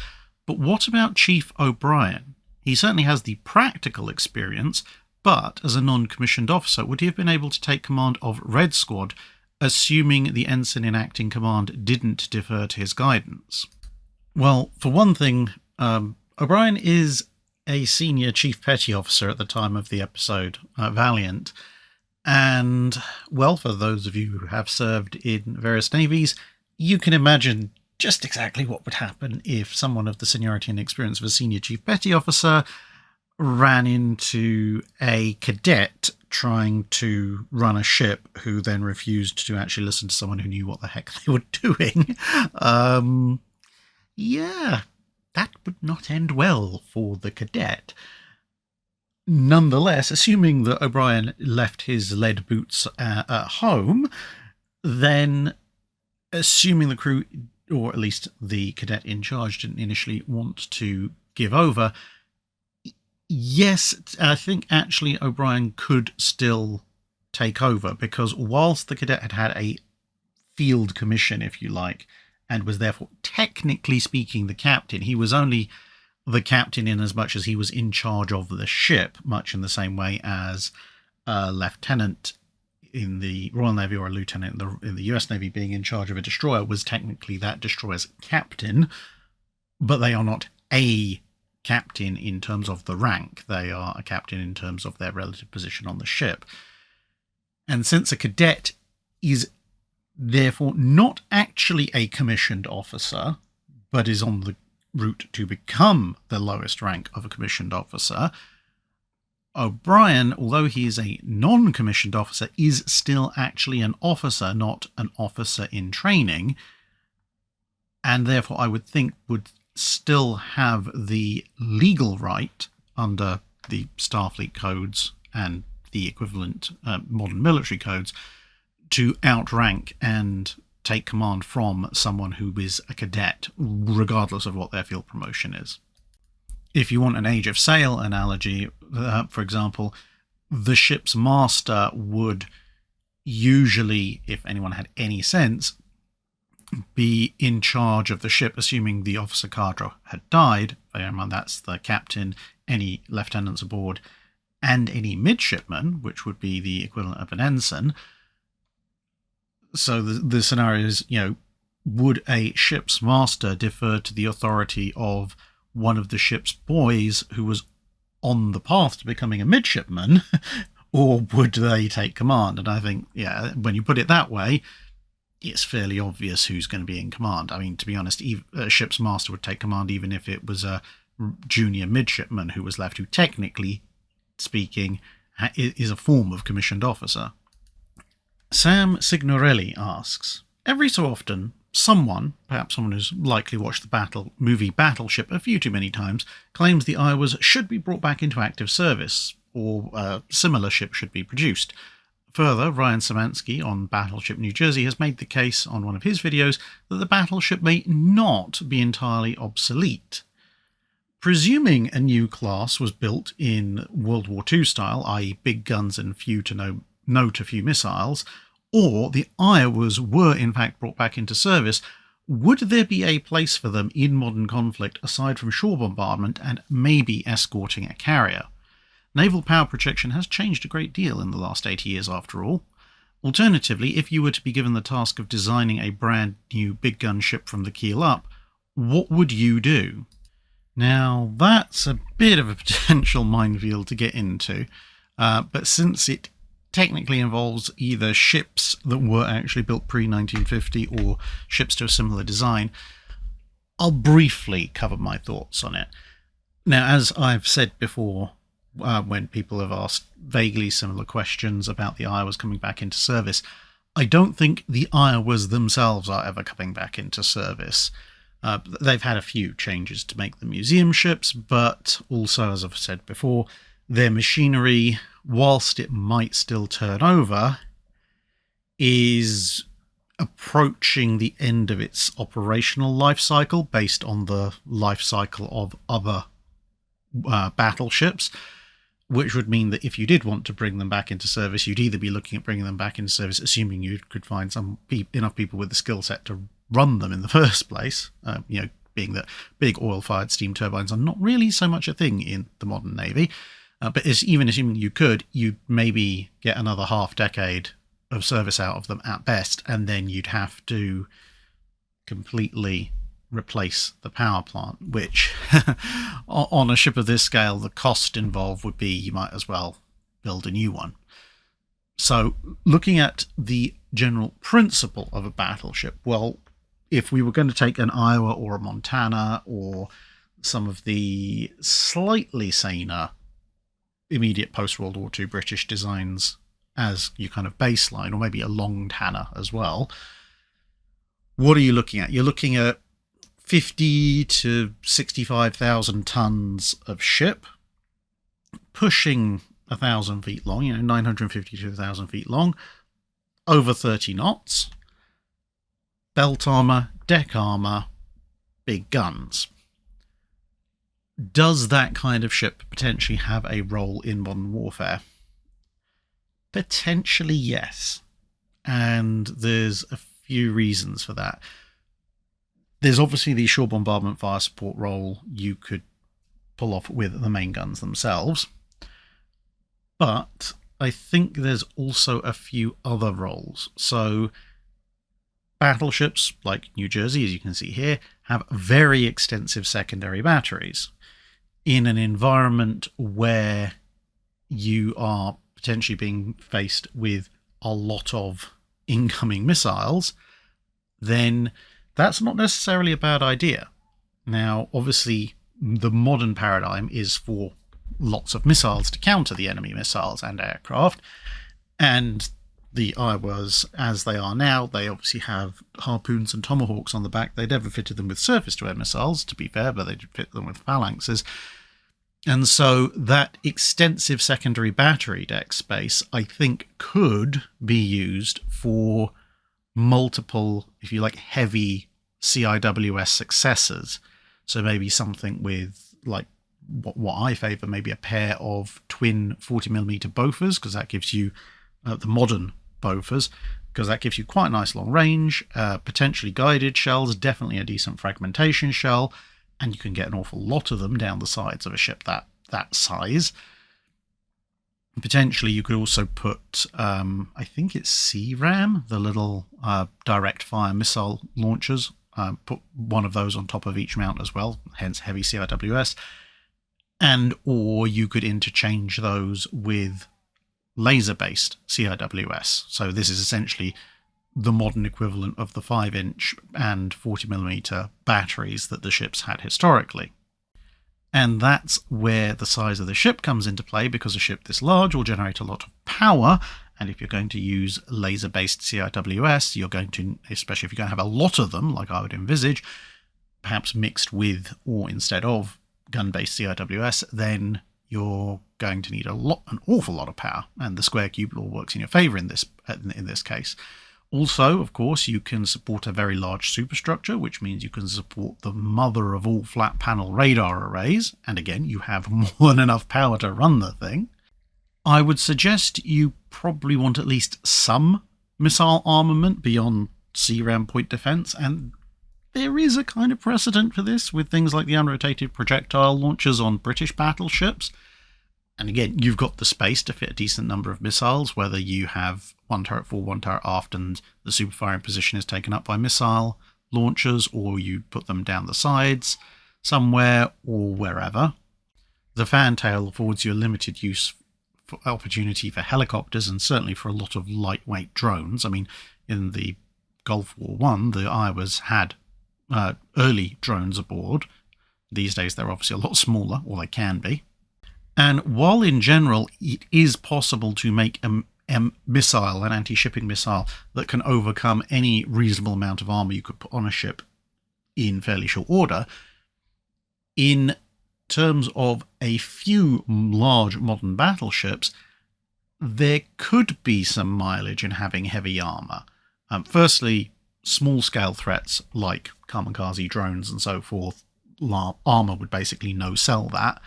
but what about Chief O'Brien? He certainly has the practical experience, but as a non-commissioned officer, would he have been able to take command of Red Squad, assuming the ensign in acting command didn't defer to his guidance? Well, for one thing, O'Brien is a senior Chief Petty Officer at the time of the episode Valiant. And, well, for those of you who have served in various navies, you can imagine just exactly what would happen if someone of the seniority and experience of a senior Chief Petty Officer ran into a cadet trying to run a ship who then refused to actually listen to someone who knew what the heck they were doing. That would not end well for the cadet. Nonetheless, assuming that O'Brien left his lead boots at home, then assuming the crew, or at least the cadet in charge, didn't initially want to give over, yes, I think actually O'Brien could still take over, because whilst the cadet had a field commission, if you like, and was therefore technically speaking the captain, he was only the captain in as much as he was in charge of the ship, much in the same way as a lieutenant in the Royal Navy or a lieutenant in the US Navy being in charge of a destroyer was technically that destroyer's captain, but they are not a captain in terms of the rank. They are a captain in terms of their relative position on the ship. And since a cadet is therefore not actually a commissioned officer, but is on the route to become the lowest rank of a commissioned officer, O'Brien, although he is a non-commissioned officer, is still actually an officer, not an officer in training, and therefore I would think would still have the legal right under the Starfleet codes and the equivalent modern military codes to outrank and take command from someone who is a cadet, regardless of what their field promotion is. If you want an age of sail analogy, for example, the ship's master would usually, if anyone had any sense, be in charge of the ship, assuming the officer cadre had died. Bear in mind that's the captain, any lieutenants aboard, and any midshipman, which would be the equivalent of an ensign. So the scenario is, would a ship's master defer to the authority of one of the ship's boys who was on the path to becoming a midshipman, or would they take command? And I think, when you put it that way, it's fairly obvious who's going to be in command. I mean, to be honest, a ship's master would take command even if it was a junior midshipman who was left, who technically speaking is a form of commissioned officer. Sam Signorelli asks, every so often, perhaps someone who's likely watched the movie Battleship a few too many times, claims the Iowas should be brought back into active service, or a similar ship should be produced. Further, Ryan Samansky on Battleship New Jersey has made the case on one of his videos that the battleship may not be entirely obsolete. Presuming a new class was built in World War II style, i.e. big guns and no to few missiles, or the Iowas were in fact brought back into service, would there be a place for them in modern conflict aside from shore bombardment and maybe escorting a carrier? Naval power projection has changed a great deal in the last 80 years after all. Alternatively, if you were to be given the task of designing a brand new big gun ship from the keel up, what would you do? Now, that's a bit of a potential minefield to get into, but since it technically involves either ships that were actually built pre-1950 or ships to a similar design, I'll briefly cover my thoughts on it. Now, as I've said before, when people have asked vaguely similar questions about the Iowas coming back into service, I don't think the Iowas themselves are ever coming back into service. They've had a few changes to make them museum ships, but also, as I've said before, their machinery, whilst it might still turn over, is approaching the end of its operational life cycle based on the life cycle of other battleships, which would mean that if you did want to bring them back into service, you'd either be looking at bringing them back into service, assuming you could find enough people with the skill set to run them in the first place, being that big oil-fired steam turbines are not really so much a thing in the modern Navy. But even assuming you could, you'd maybe get another half-decade of service out of them at best, and then you'd have to completely replace the power plant, which on a ship of this scale, the cost involved would be you might as well build a new one. So looking at the general principle of a battleship, well, if we were going to take an Iowa or a Montana or some of the slightly saner immediate post-World War II British designs as your kind of baseline, or maybe a long Tanner as well, what are you looking at? You're looking at 50 to 65,000 tons of ship, pushing 1,000 feet long, 950 to 1,000 feet long, over 30 knots, belt armor, deck armor, big guns. Does that kind of ship potentially have a role in modern warfare? Potentially, yes. And there's a few reasons for that. There's obviously the shore bombardment fire support role you could pull off with the main guns themselves. But I think there's also a few other roles. So battleships like New Jersey, as you can see here, have very extensive secondary batteries. In an environment where you are potentially being faced with a lot of incoming missiles, then that's not necessarily a bad idea. Now, obviously, the modern paradigm is for lots of missiles to counter the enemy missiles and aircraft, and the Iowas, as they are now, they obviously have harpoons and tomahawks on the back. They never fitted them with surface-to-air missiles, to be fair, but they did fit them with phalanxes. And so that extensive secondary battery deck space, I think, could be used for multiple, if you like, heavy CIWS successors. So maybe something with, like, what I favour, maybe a pair of twin 40mm Bofors, because that gives you the modern Bofors, because that gives you quite a nice long range, potentially guided shells, definitely a decent fragmentation shell, and you can get an awful lot of them down the sides of a ship that size. Potentially you could also put, I think it's CRAM, the little direct fire missile launchers, put one of those on top of each mount as well, hence heavy CIWS. And or you could interchange those with laser-based CIWS. So this is essentially the modern equivalent of the 5-inch and 40mm batteries that the ships had historically. And that's where the size of the ship comes into play, because a ship this large will generate a lot of power, and if you're going to use laser-based CIWS, you're going to, especially if you're going to have a lot of them, like I would envisage, perhaps mixed with or instead of gun-based CIWS, then you're going to need an awful lot of power, and the square cube law works in your favour in this case. Also, of course, you can support a very large superstructure, which means you can support the mother of all flat panel radar arrays, and again, you have more than enough power to run the thing. I would suggest you probably want at least some missile armament beyond CRAM point defense, and there is a kind of precedent for this with things like the unrotated projectile launchers on British battleships. And again, you've got the space to fit a decent number of missiles, whether you have one turret fore, one turret aft, and the super firing position is taken up by missile launchers, or you put them down the sides somewhere or wherever. The fantail affords you a limited use opportunity for helicopters, and certainly for a lot of lightweight drones. I mean, in the Gulf War I, the Iowas had early drones aboard. These days they're obviously a lot smaller, or they can be. And while in general it is possible to make a missile, an anti-shipping missile, that can overcome any reasonable amount of armour you could put on a ship in fairly short order, in terms of a few large modern battleships, there could be some mileage in having heavy armour. Firstly, small-scale threats like kamikaze drones and so forth, armour would basically no-sell that.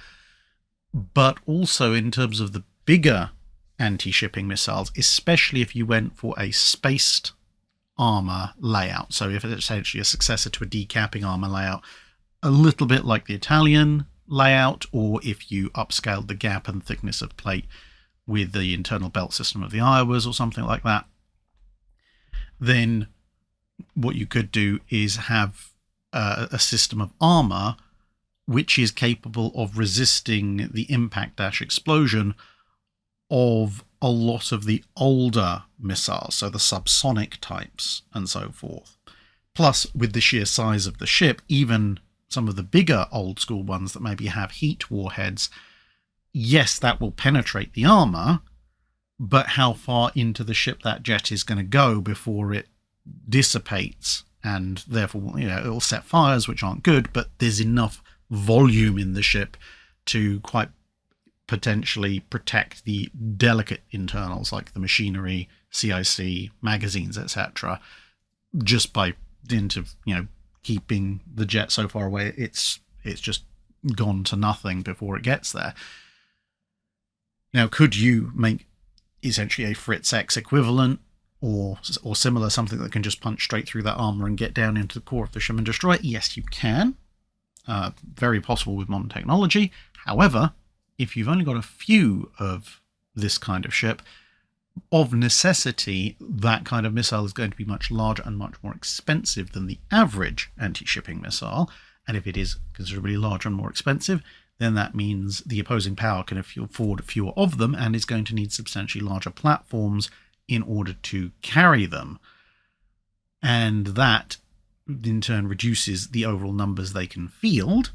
But also in terms of the bigger anti-shipping missiles, especially if you went for a spaced armour layout. So if it's essentially a successor to a decapping armour layout, a little bit like the Italian layout, or if you upscaled the gap and thickness of plate with the internal belt system of the Iowas or something like that, then what you could do is have a system of armour which is capable of resisting the impact dash explosion of a lot of the older missiles, so the subsonic types and so forth. Plus, with the sheer size of the ship, even some of the bigger old school ones that maybe have heat warheads, yes, that will penetrate the armour, but how far into the ship that jet is going to go before it dissipates, and therefore, it will set fires, which aren't good, but there's enough volume in the ship to quite potentially protect the delicate internals like the machinery, CIC, magazines, etc. just by dint of keeping the jet so far away, it's just gone to nothing before it gets there. Now, could you make essentially a Fritz X equivalent or similar, something that can just punch straight through that armour and get down into the core of the ship and destroy it? Yes, you can. very possible with modern technology. However, if you've only got a few of this kind of ship, of necessity, that kind of missile is going to be much larger and much more expensive than the average anti-shipping missile. And if it is considerably larger and more expensive, then that means the opposing power can afford fewer of them and is going to need substantially larger platforms in order to carry them. And that, in turn, reduces the overall numbers they can field.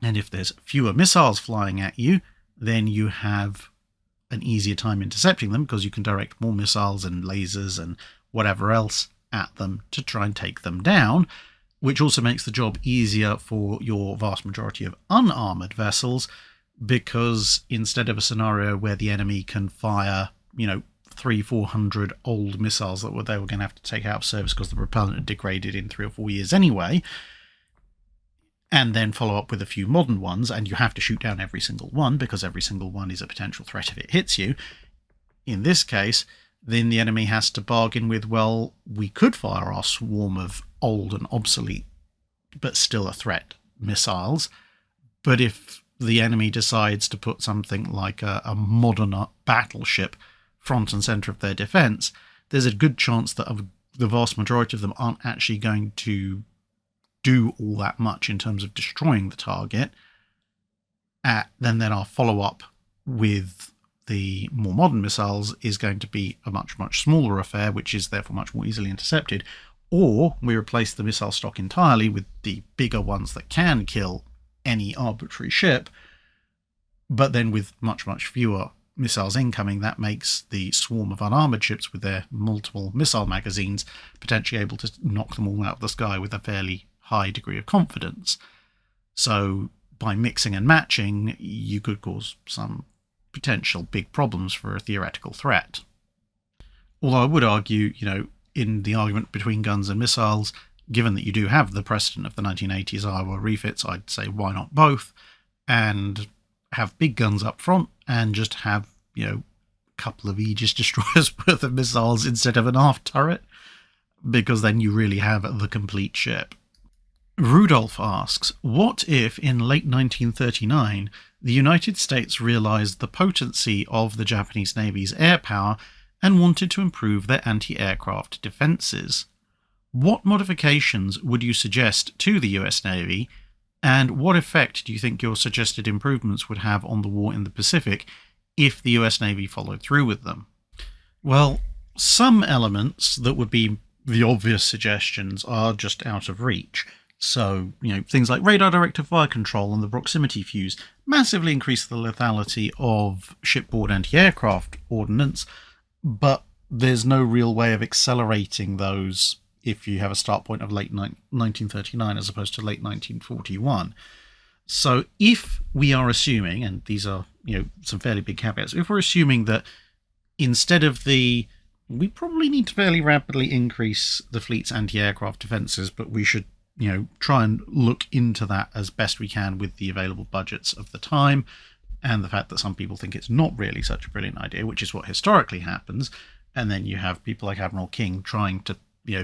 And if there's fewer missiles flying at you, then you have an easier time intercepting them because you can direct more missiles and lasers and whatever else at them to try and take them down, which also makes the job easier for your vast majority of unarmored vessels, because instead of a scenario where the enemy can fire, 300-400 old missiles that they were going to have to take out of service because the propellant had degraded in 3 or 4 years anyway, and then follow up with a few modern ones, and you have to shoot down every single one because every single one is a potential threat if it hits you. In this case, then the enemy has to bargain with, well, we could fire our swarm of old and obsolete, but still a threat, missiles. But if the enemy decides to put something like a modern battleship front and center of their defense, there's a good chance that the vast majority of them aren't actually going to do all that much in terms of destroying the target. Then our follow-up with the more modern missiles is going to be a much, much smaller affair, which is therefore much more easily intercepted. Or we replace the missile stock entirely with the bigger ones that can kill any arbitrary ship, but then with much, much fewer missiles incoming, that makes the swarm of unarmored ships with their multiple missile magazines potentially able to knock them all out of the sky with a fairly high degree of confidence. So by mixing and matching, you could cause some potential big problems for a theoretical threat. Although I would argue, in the argument between guns and missiles, given that you do have the precedent of the 1980s Iowa refits, I'd say why not both, and have big guns up front and just have, a couple of Aegis destroyers worth of missiles instead of an aft turret, because then you really have the complete ship. Rudolph asks, what if in late 1939 the United States realized the potency of the Japanese Navy's air power and wanted to improve their anti-aircraft defenses? What modifications would you suggest to the US Navy, and what effect do you think your suggested improvements would have on the war in the Pacific if the US Navy followed through with them? Well, some elements that would be the obvious suggestions are just out of reach. So, things like radar-directed fire control and the proximity fuse massively increase the lethality of shipboard anti-aircraft ordnance, but there's no real way of accelerating those if you have a start point of late 1939 as opposed to late 1941. So if we are assuming, and these are some fairly big caveats, if we're assuming that instead of we probably need to fairly rapidly increase the fleet's anti-aircraft defences, but we should try and look into that as best we can with the available budgets of the time, and the fact that some people think it's not really such a brilliant idea, which is what historically happens. And then you have people like Admiral King trying to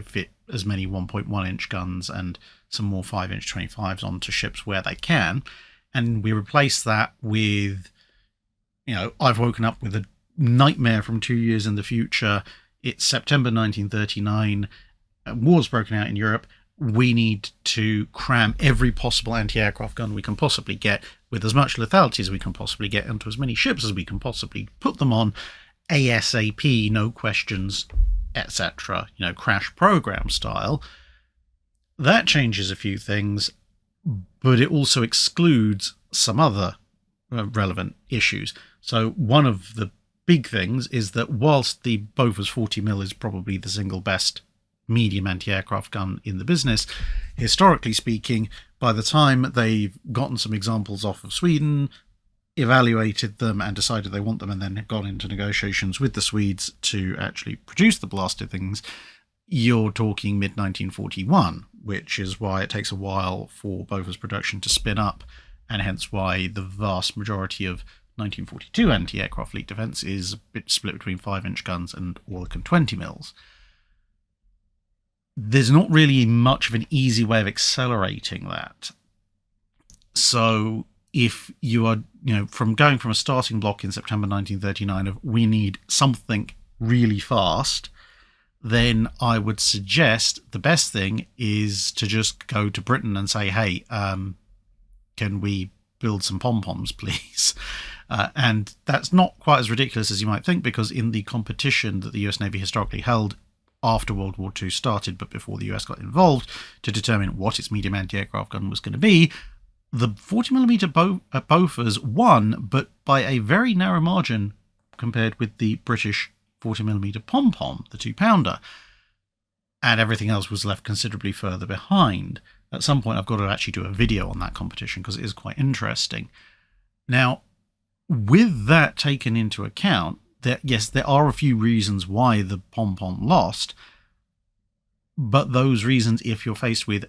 fit as many 1.1 inch guns and some more 5-inch 25s onto ships where they can. And we replace that with, I've woken up with a nightmare from 2 years in the future. It's September 1939. War's broken out in Europe. We need to cram every possible anti-aircraft gun we can possibly get with as much lethality as we can possibly get onto as many ships as we can possibly put them on ASAP, no questions, etc., crash program style. That changes a few things, but it also excludes some other relevant issues. So one of the big things is that whilst the Bofors 40mm is probably the single best medium anti-aircraft gun in the business, historically speaking, by the time they've gotten some examples off of Sweden, evaluated them and decided they want them, and then gone into negotiations with the Swedes to actually produce the blasted things, you're talking mid-1941, which is why it takes a while for Bofors production to spin up, and hence why the vast majority of 1942 anti-aircraft fleet defence is a bit split between 5-inch guns and Oerlikon 20mm. There's not really much of an easy way of accelerating that. So if you are, from going from a starting block in September 1939 of we need something really fast, then I would suggest the best thing is to just go to Britain and say, hey, can we build some pom-poms, please? And that's not quite as ridiculous as you might think, because in the competition that the US Navy historically held after World War II started, but before the US got involved to determine what its medium anti-aircraft gun was going to be, the 40mm Bofors won, but by a very narrow margin compared with the British 40mm pom-pom, the 2-pounder, and everything else was left considerably further behind. At some point, I've got to actually do a video on that competition because it is quite interesting. Now, with that taken into account, yes, there are a few reasons why the pom-pom lost, but those reasons, if you're faced with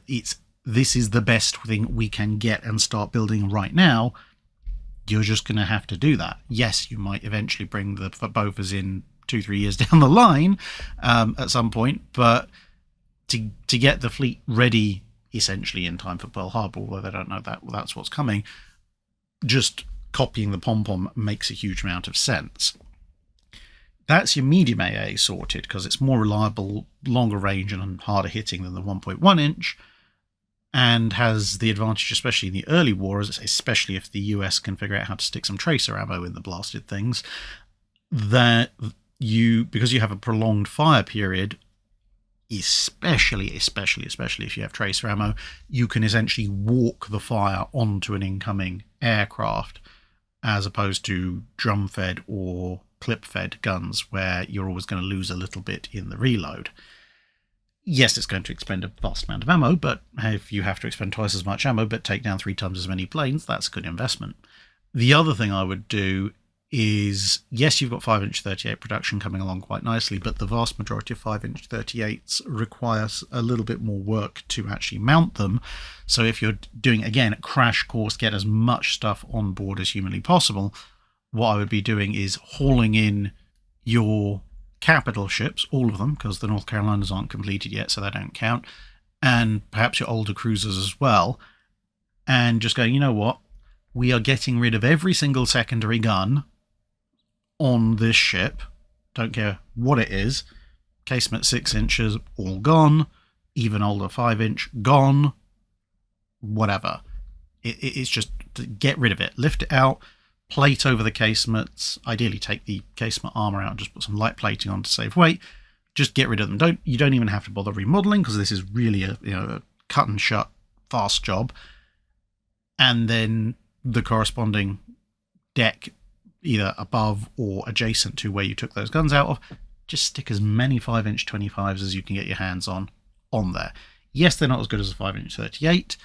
this is the best thing we can get and start building right now, you're just going to have to do that. Yes, you might eventually bring the Bofors in 2-3 years down the line at some point, but to get the fleet ready essentially in time for Pearl Harbor, although they don't know that's what's coming, just copying the pom-pom makes a huge amount of sense. That's your medium AA sorted because it's more reliable, longer range and harder hitting than the 1.1 inch, and has the advantage, especially in the early wars, especially if the US can figure out how to stick some tracer ammo in the blasted things, that because you have a prolonged fire period, especially if you have tracer ammo, you can essentially walk the fire onto an incoming aircraft, as opposed to drum-fed or clip-fed guns where you're always going to lose a little bit in the reload. Yes, it's going to expend a vast amount of ammo, but if you have to expend twice as much ammo but take down 3 times as many planes, that's a good investment. The other thing I would do is, yes, you've got 5-inch 38 production coming along quite nicely, but the vast majority of 5-inch 38s requires a little bit more work to actually mount them. So if you're doing, again, a crash course, get as much stuff on board as humanly possible, what I would be doing is hauling in your capital ships, all of them, because the North Carolinas aren't completed yet, so they don't count, and perhaps your older cruisers as well, and just going, you know what, we are getting rid of every single secondary gun on this ship, don't care what it is, casement 6 inches, all gone, even older 5-inch, gone, whatever. It's just to get rid of it, lift it out, plate over the casements, ideally take the casement armor out and just put some light plating on to save weight, just get rid of them. You don't even have to bother remodeling, because this is really a cut and shut fast job. And then the corresponding deck, either above or adjacent to where you took those guns out of, just stick as many 5-inch 25s as you can get your hands on there. Yes, they're not as good as a 5-inch 38,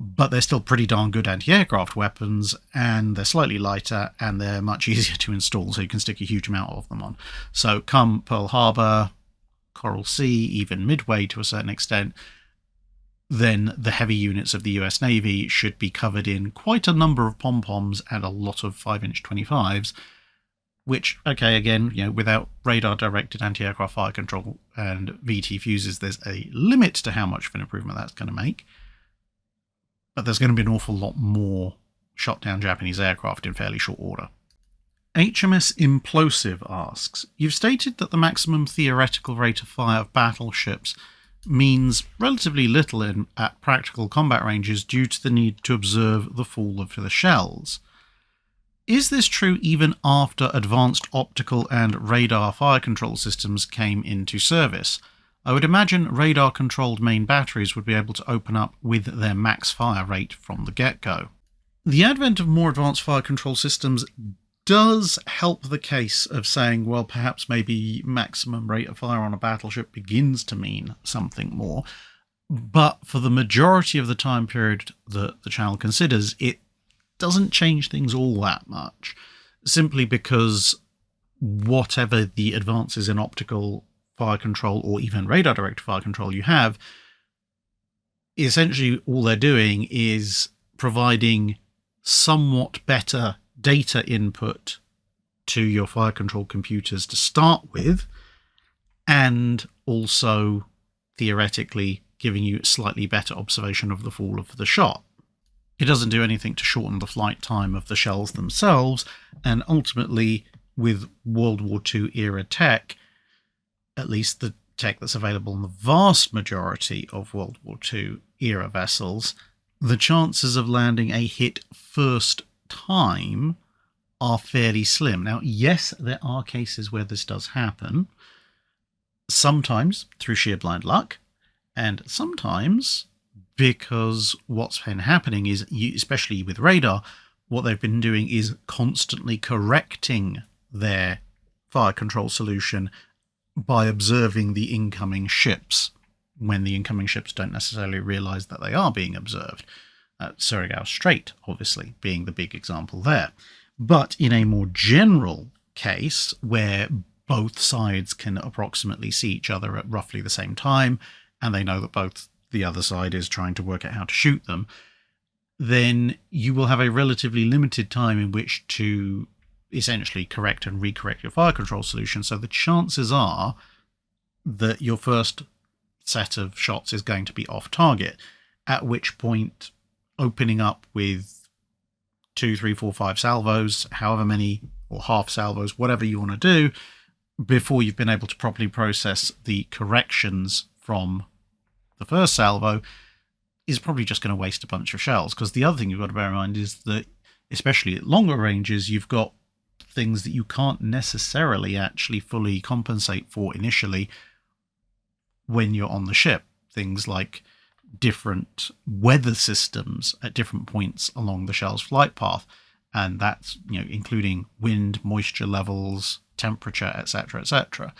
but they're still pretty darn good anti-aircraft weapons, and they're slightly lighter, and they're much easier to install, so you can stick a huge amount of them on. So come Pearl Harbor, Coral Sea, even Midway to a certain extent, then the heavy units of the US Navy should be covered in quite a number of pom-poms and a lot of 5-inch 25s, which, okay, again, without radar-directed anti-aircraft fire control and VT fuses, there's a limit to how much of an improvement that's going to make. But there's going to be an awful lot more shot down Japanese aircraft in fairly short order. HMS Implosive asks, you've stated that the maximum theoretical rate of fire of battleships means relatively little at practical combat ranges due to the need to observe the fall of the shells. Is this true even after advanced optical and radar fire control systems came into service? I would imagine radar-controlled main batteries would be able to open up with their max fire rate from the get-go. The advent of more advanced fire control systems does help the case of saying, well, perhaps maybe maximum rate of fire on a battleship begins to mean something more. But for the majority of the time period that the channel considers, it doesn't change things all that much, simply because whatever the advances in optical fire control or even radar directed fire control you have, essentially all they're doing is providing somewhat better data input to your fire control computers to start with, and also theoretically giving you slightly better observation of the fall of the shot. It doesn't do anything to shorten the flight time of the shells themselves, and ultimately, with World War II era tech, at least the tech that's available in the vast majority of World War II era vessels, the chances of landing a hit first time are fairly slim. Now, yes, there are cases where this does happen, sometimes through sheer blind luck, and sometimes because what's been happening is, especially with radar, what they've been doing is constantly correcting their fire control solution by observing the incoming ships when the incoming ships don't necessarily realize that they are being observed. Surigao Strait, obviously, being the big example there. But in a more general case, where both sides can approximately see each other at roughly the same time, and they know that both the other side is trying to work out how to shoot them, then you will have a relatively limited time in which to essentially correct and recorrect your fire control solution. So the chances are that your first set of shots is going to be off target, at which point opening up with 2, 3, 4, 5 salvos, however many, or half salvos, whatever you want to do, before you've been able to properly process the corrections from the first salvo, is probably just going to waste a bunch of shells. Because the other thing you've got to bear in mind is that, especially at longer ranges, you've got things that you can't necessarily actually fully compensate for initially when you're on the ship. Things like different weather systems at different points along the shell's flight path, and that's, you know, including wind, moisture levels, temperature, etc., etc.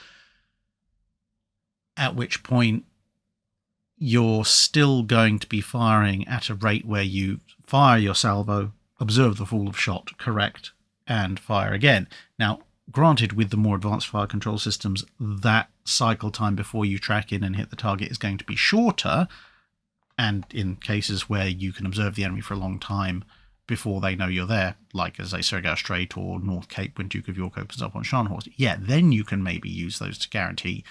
At which point you're still going to be firing at a rate where you fire your salvo, observe the fall of shot, correct, and fire again. Now, granted, with the more advanced fire control systems, that cycle time before you track in and hit the target is going to be shorter, and in cases where you can observe the enemy for a long time before they know you're there, like, as I say, Surigao Strait or North Cape when Duke of York opens up on Scharnhorst, yeah, then you can maybe use those to guarantee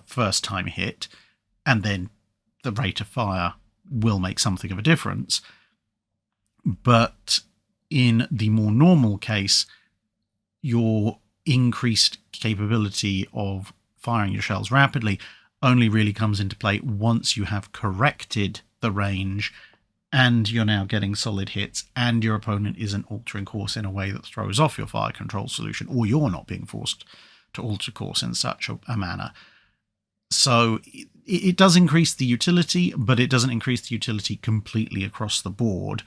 first time hit, and then the rate of fire will make something of a difference. But in the more normal case, your increased capability of firing your shells rapidly only really comes into play once you have corrected the range and you're now getting solid hits and your opponent isn't altering course in a way that throws off your fire control solution, or you're not being forced to alter course in such a manner. So it does increase the utility, but it doesn't increase the utility completely across the board.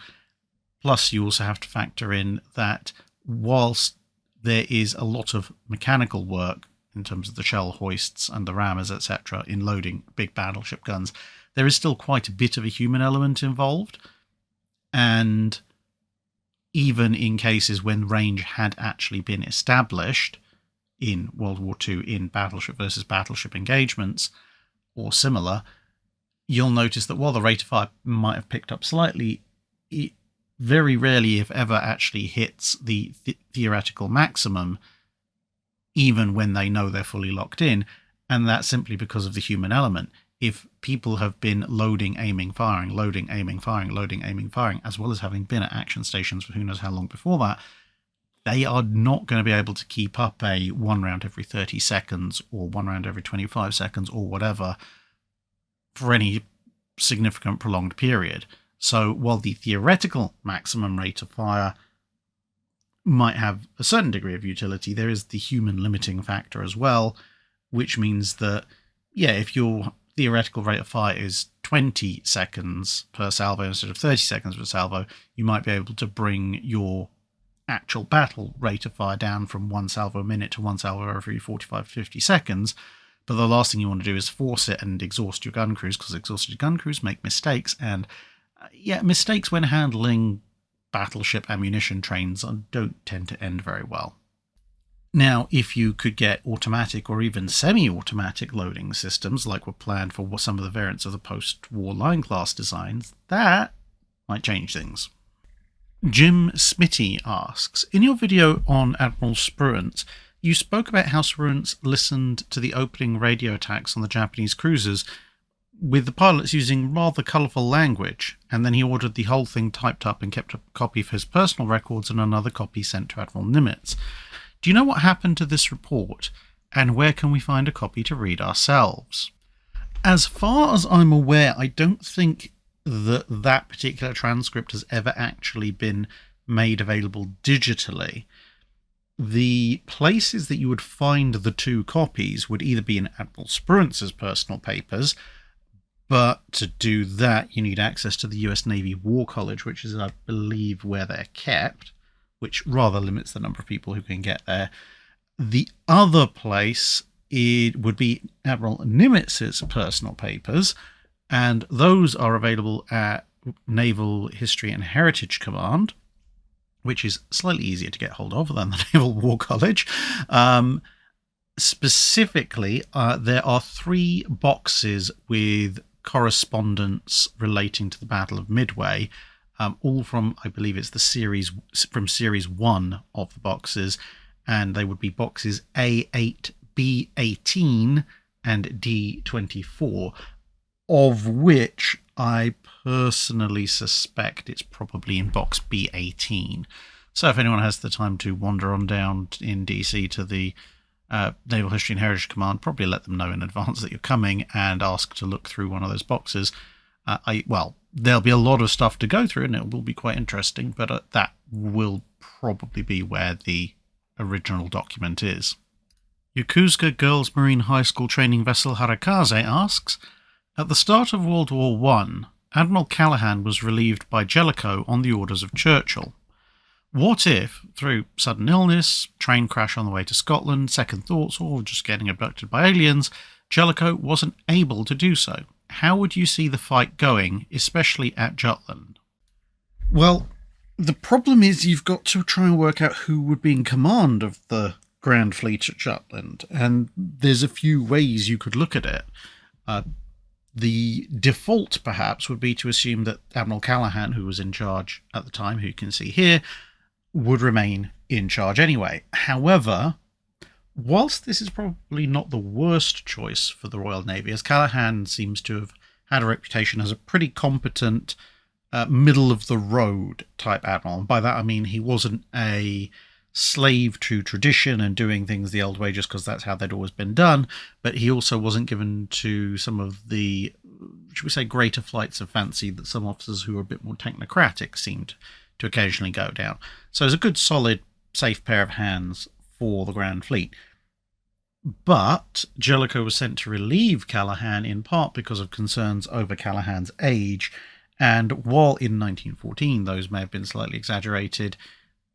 Plus, you also have to factor in that whilst there is a lot of mechanical work in terms of the shell hoists and the rammers, etc., in loading big battleship guns, there is still quite a bit of a human element involved. And even in cases when range had actually been established in World War II in battleship versus battleship engagements or similar, you'll notice that while the rate of fire might have picked up slightly, it very rarely, if ever, actually hits the theoretical maximum, even when they know they're fully locked in. And that's simply because of the human element. If people have been loading, aiming, firing, loading, aiming, firing, loading, aiming, firing, as well as having been at action stations for who knows how long before that, they are not going to be able to keep up a 1 round every 30 seconds or 1 round every 25 seconds or whatever for any significant prolonged period. So while the theoretical maximum rate of fire might have a certain degree of utility, there is the human limiting factor as well, which means that, yeah, if your theoretical rate of fire is 20 seconds per salvo instead of 30 seconds per salvo, you might be able to bring your actual battle rate of fire down from 1 salvo a minute to 1 salvo every 45-50 seconds. But the last thing you want to do is force it and exhaust your gun crews, because exhausted gun crews make mistakes, and mistakes when handling battleship ammunition trains don't tend to end very well. Now, if you could get automatic or even semi-automatic loading systems, like were planned for some of the variants of the post-war line class designs, that might change things. Jim Smitty asks, in your video on Admiral Spruance, you spoke about how Spruance listened to the opening radio attacks on the Japanese cruisers, with the pilots using rather colourful language, and then he ordered the whole thing typed up and kept a copy for his personal records and another copy sent to Admiral Nimitz. Do you know what happened to this report, and where can we find a copy to read ourselves? As far as I'm aware, I don't think that particular transcript has ever actually been made available digitally. The places that you would find the two copies would either be in Admiral Spruance's personal papers, but to do that you need access to the US Navy War College, which is, I believe, where they're kept, which rather limits the number of people who can get there. The other place it would be Admiral Nimitz's personal papers, and those are available at Naval History and Heritage Command, which is slightly easier to get hold of than the Naval War College. Specifically, there are 3 boxes with correspondence relating to the Battle of Midway, all from, I believe it's series 1 of the boxes, and they would be boxes A8, B18, and D24, of which I personally suspect it's probably in box B18. So if anyone has the time to wander on down in DC to the Naval History and Heritage Command, probably let them know in advance that you're coming and ask to look through one of those boxes. There'll be a lot of stuff to go through and it will be quite interesting, but that will probably be where the original document is. Yokosuka Girls Marine High School training vessel Harakaze asks, at the start of World War I, Admiral Callahan was relieved by Jellicoe on the orders of Churchill. What if, through sudden illness, train crash on the way to Scotland, second thoughts, or just getting abducted by aliens, Jellicoe wasn't able to do so? How would you see the fight going, especially at Jutland? Well, the problem is you've got to try and work out who would be in command of the Grand Fleet at Jutland, and there's a few ways you could look at it. The default, perhaps, would be to assume that Admiral Callahan, who was in charge at the time, who you can see here, would remain in charge anyway. However, whilst this is probably not the worst choice for the Royal Navy, as Callahan seems to have had a reputation as a pretty competent, middle-of-the-road type admiral. And by that I mean he wasn't a slave to tradition and doing things the old way just because that's how they'd always been done, but he also wasn't given to some of the, should we say, greater flights of fancy that some officers who were a bit more technocratic seemed to occasionally go down. So it's a good, solid, safe pair of hands for the Grand Fleet. But Jellicoe was sent to relieve Callahan in part because of concerns over Callahan's age, and while in 1914 those may have been slightly exaggerated,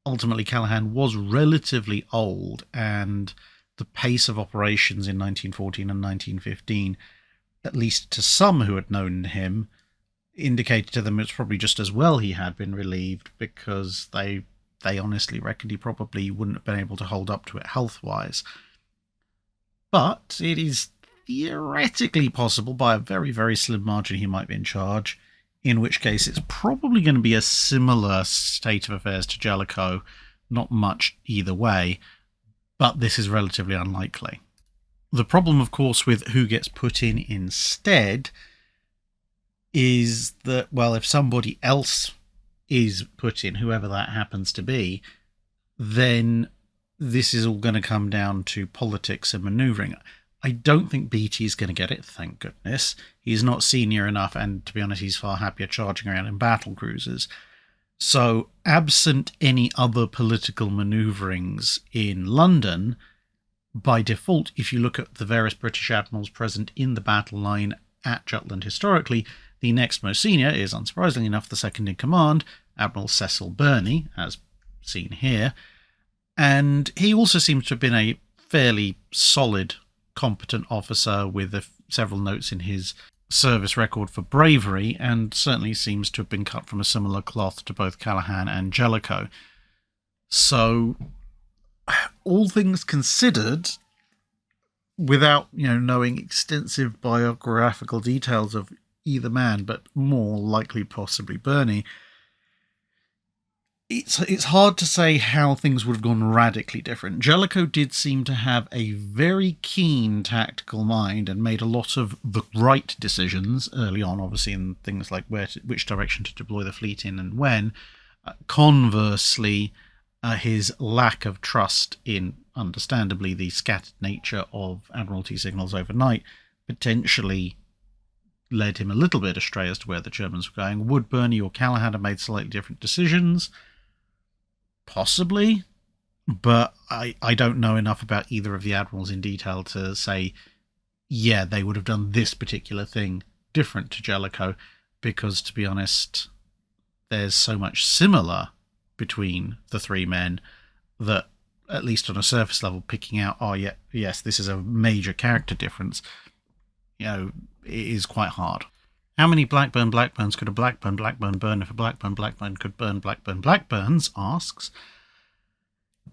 ultimately Callahan was relatively old, and the pace of operations in 1914 and 1915, at least to some who had known him, indicated to them it was probably just as well he had been relieved, because they honestly reckoned he probably wouldn't have been able to hold up to it health-wise. But it is theoretically possible, by a very, very slim margin, he might be in charge, in which case it's probably going to be a similar state of affairs to Jellicoe, not much either way, but this is relatively unlikely. The problem, of course, with who gets put in instead is that, well, if somebody else is put in, whoever that happens to be, then this is all going to come down to politics and manoeuvring. I don't think BT is going to get it, thank goodness. He's not senior enough, and to be honest, he's far happier charging around in battle cruisers. So, absent any other political manoeuvrings in London, by default, if you look at the various British admirals present in the battle line at Jutland historically, the next most senior is, unsurprisingly enough, the second in command, Admiral Cecil Burney, as seen here. And he also seems to have been a fairly solid, competent officer with several notes in his service record for bravery, and certainly seems to have been cut from a similar cloth to both Callahan and Jellicoe. So, all things considered, without knowing extensive biographical details of either man, but more likely possibly Burney, It's hard to say how things would have gone radically different. Jellicoe did seem to have a very keen tactical mind and made a lot of the right decisions early on, obviously, in things like which direction to deploy the fleet in and when. Conversely, his lack of trust in, understandably, the scattered nature of Admiralty signals overnight potentially led him a little bit astray as to where the Germans were going. Would Burney or Callahan have made slightly different decisions? Possibly, but I don't know enough about either of the admirals in detail to say, yeah, they would have done this particular thing different to Jellicoe, because, to be honest, there's so much similar between the three men that, at least on a surface level, picking out, yes, this is a major character difference, it is quite hard. How many Blackburns could a Blackburn burn if a Blackburn could burn Blackburns, asks.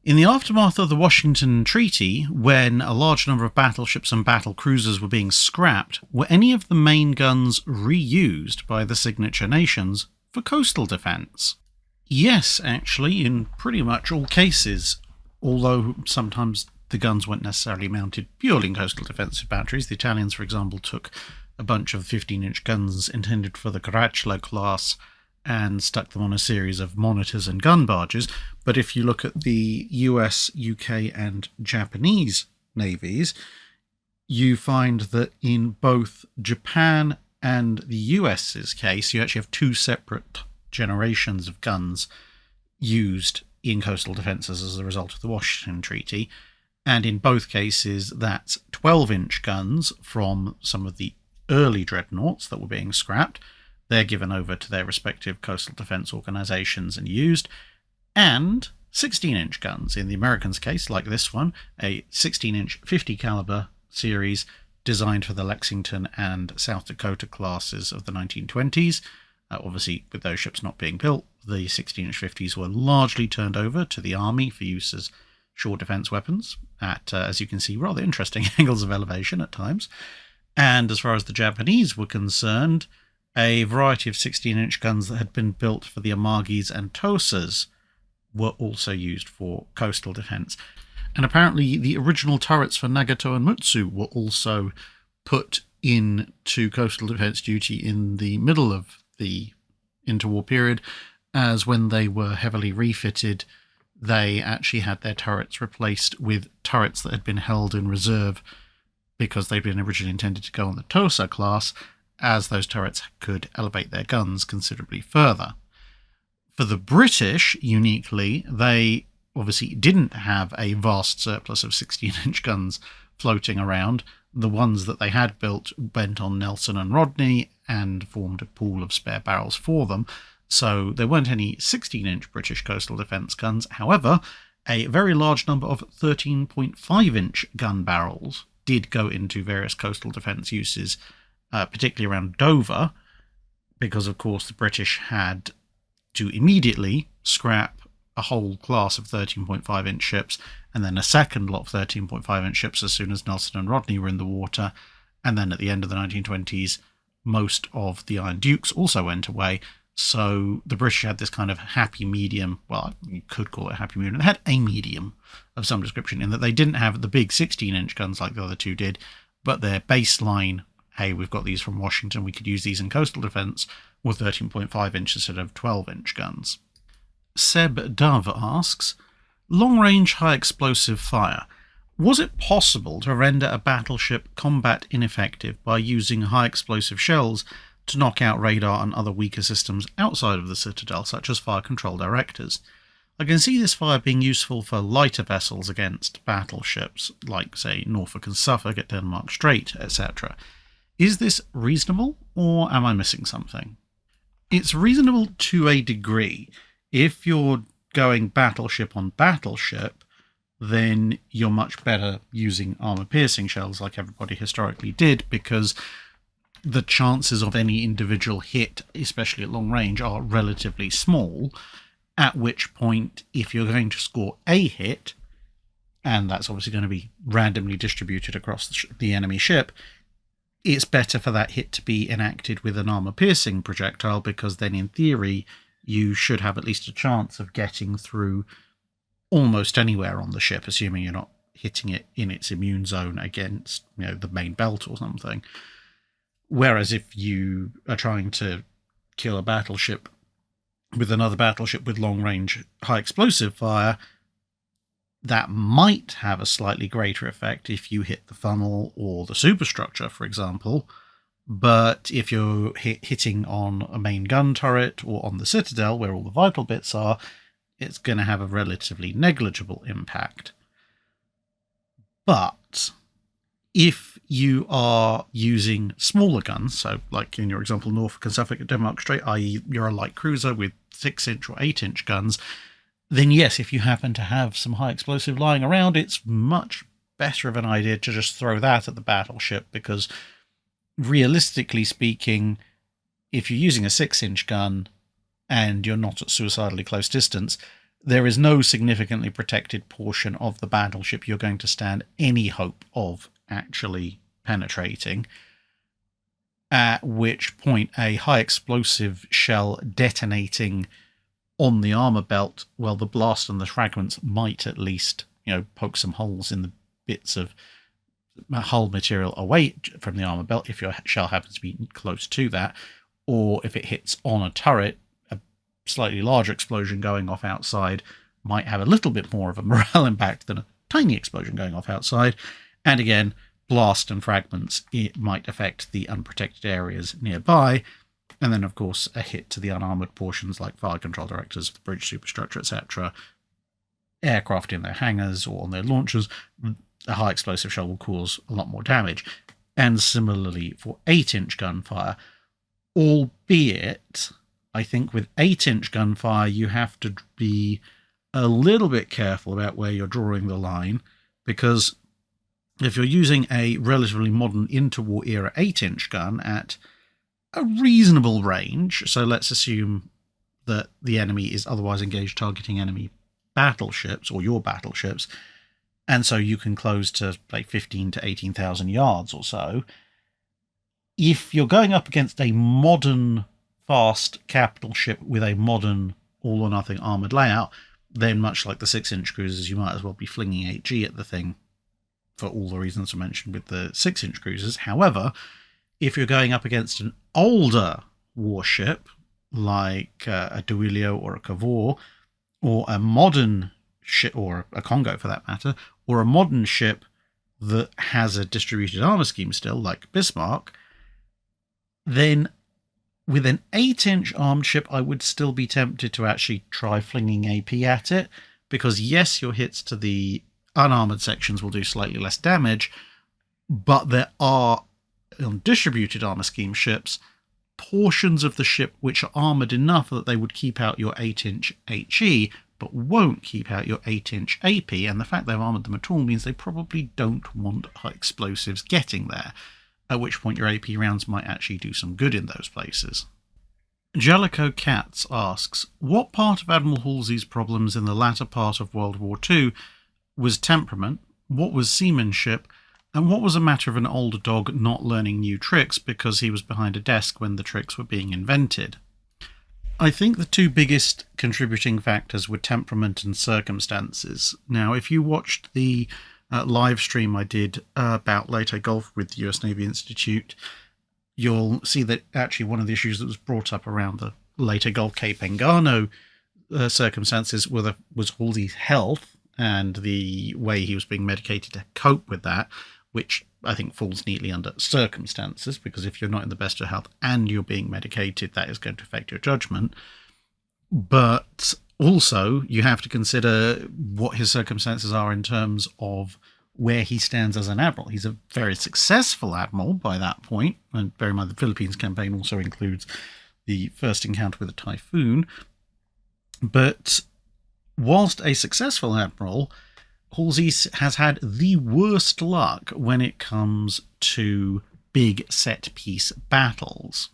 In the aftermath of the Washington Treaty, when a large number of battleships and battle cruisers were being scrapped, were any of the main guns reused by the signature nations for coastal defence? Yes, actually, in pretty much all cases, although sometimes the guns weren't necessarily mounted purely in coastal defensive batteries. The Italians, for example, took a bunch of 15-inch guns intended for the Caracciolo class and stuck them on a series of monitors and gun barges. But if you look at the US, UK and Japanese navies, you find that in both Japan and the US's case, you actually have two separate generations of guns used in coastal defences as a result of the Washington Treaty. And in both cases, that's 12-inch guns from some of the early dreadnoughts that were being scrapped. They're given over to their respective coastal defence organisations and used. And 16-inch guns, in the Americans' case, like this one, a 16-inch 50 caliber series designed for the Lexington and South Dakota classes of the 1920s. Obviously, with those ships not being built, the 16-inch 50s were largely turned over to the Army for use as shore defence weapons at, as you can see, rather interesting angles of elevation at times. And as far as the Japanese were concerned, a variety of 16-inch guns that had been built for the Amagis and Tosas were also used for coastal defence. And apparently the original turrets for Nagato and Mutsu were also put into coastal defence duty in the middle of the interwar period, as when they were heavily refitted, they actually had their turrets replaced with turrets that had been held in reserve because they'd been originally intended to go on the Tosa class, as those turrets could elevate their guns considerably further. For the British, uniquely, they obviously didn't have a vast surplus of 16-inch guns floating around. The ones that they had built went on Nelson and Rodney and formed a pool of spare barrels for them, so there weren't any 16-inch British coastal defence guns. However, a very large number of 13.5-inch gun barrels did go into various coastal defence uses, particularly around Dover, because of course the British had to immediately scrap a whole class of 13.5-inch ships, and then a second lot of 13.5-inch ships as soon as Nelson and Rodney were in the water, and then at the end of the 1920s, most of the Iron Dukes also went away. So the British had this kind of happy medium, well, you could call it a happy medium, they had a medium of some description, in that they didn't have the big 16-inch guns like the other two did, but their baseline, hey, we've got these from Washington, we could use these in coastal defence, were 13.5-inch instead of 12-inch guns. Seb Dove asks, long-range high-explosive fire. Was it possible to render a battleship combat ineffective by using high-explosive shells to knock out radar and other weaker systems outside of the Citadel, such as fire control directors? I can see this fire being useful for lighter vessels against battleships, like, say, Norfolk and Suffolk at Denmark Strait, etc. Is this reasonable, or am I missing something? It's reasonable to a degree. If you're going battleship on battleship, then you're much better using armour-piercing shells like everybody historically did, because the chances of any individual hit, especially at long range, are relatively small, at which point, if you're going to score a hit, and that's obviously going to be randomly distributed across the enemy ship, it's better for that hit to be enacted with an armour-piercing projectile, because then in theory you should have at least a chance of getting through almost anywhere on the ship, assuming you're not hitting it in its immune zone against, the main belt or something. Whereas if you are trying to kill a battleship with another battleship with long-range high-explosive fire, that might have a slightly greater effect if you hit the funnel or the superstructure, for example. But if you're hitting on a main gun turret or on the citadel, where all the vital bits are, it's going to have a relatively negligible impact. But if you are using smaller guns, so like in your example, Norfolk and Suffolk at Denmark Strait, i.e. you're a light cruiser with 6-inch or 8-inch guns, then yes, if you happen to have some high explosive lying around, it's much better of an idea to just throw that at the battleship, because realistically speaking, if you're using a 6-inch gun and you're not at suicidally close distance, there is no significantly protected portion of the battleship you're going to stand any hope of actually penetrating, at which point a high explosive shell detonating on the armor belt, well, the blast and the fragments might at least, poke some holes in the bits of hull material away from the armor belt if your shell happens to be close to that, or if it hits on a turret, a slightly larger explosion going off outside might have a little bit more of a morale impact than a tiny explosion going off outside. And again, blast and fragments, it might affect the unprotected areas nearby. And then, of course, a hit to the unarmoured portions like fire control directors, the bridge superstructure, etc. Aircraft in their hangars or on their launchers, a high explosive shell will cause a lot more damage. And similarly for 8-inch gunfire, albeit I think with 8-inch gunfire you have to be a little bit careful about where you're drawing the line, because if you're using a relatively modern interwar era 8-inch gun at a reasonable range, so let's assume that the enemy is otherwise engaged targeting enemy battleships or your battleships, and so you can close to like 15 to 18,000 yards or so. If you're going up against a modern fast capital ship with a modern all or nothing armoured layout, then much like the 6-inch cruisers, you might as well be flinging 8G at the thing for all the reasons I mentioned with the 6-inch cruisers. However, if you're going up against an older warship like a Duilio or a Cavour, or a modern ship, or a Congo for that matter, or a modern ship that has a distributed armour scheme still, like Bismarck, then with an 8-inch armed ship, I would still be tempted to actually try flinging AP at it, because yes, your hits to the unarmoured sections will do slightly less damage, but there are, on distributed armour scheme ships, portions of the ship which are armoured enough that they would keep out your 8-inch HE, but won't keep out your 8-inch AP, and the fact they've armoured them at all means they probably don't want high explosives getting there, at which point your AP rounds might actually do some good in those places. Jellicoe Katz asks, what part of Admiral Halsey's problems in the latter part of World War II was temperament, what was seamanship, and what was a matter of an older dog not learning new tricks because he was behind a desk when the tricks were being invented? I think the two biggest contributing factors were temperament and circumstances. Now, if you watched the live stream I did about Leyte Gulf with the US Navy Institute, you'll see that actually one of the issues that was brought up around the Leyte Gulf Cape Engano circumstances was Halsey's health and the way he was being medicated to cope with that, which I think falls neatly under circumstances, because if you're not in the best of health and you're being medicated, that is going to affect your judgment. But also, you have to consider what his circumstances are in terms of where he stands as an admiral. He's a very successful admiral by that point, and bear in mind the Philippines campaign also includes the first encounter with a typhoon. But whilst a successful admiral, Halsey has had the worst luck when it comes to big set-piece battles.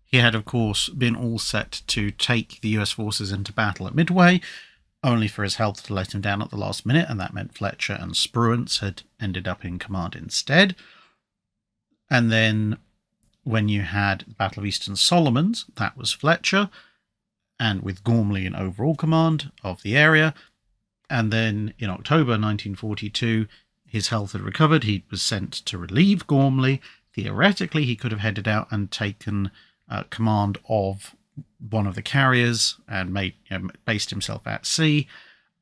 He had, of course, been all set to take the US forces into battle at Midway, only for his health to let him down at the last minute, and that meant Fletcher and Spruance had ended up in command instead. And then when you had the Battle of Eastern Solomons, that was Fletcher. and with Gormley in overall command of the area. And then in October 1942, his health had recovered. He was sent to relieve Gormley. Theoretically, he could have headed out and taken command of one of the carriers and based himself at sea.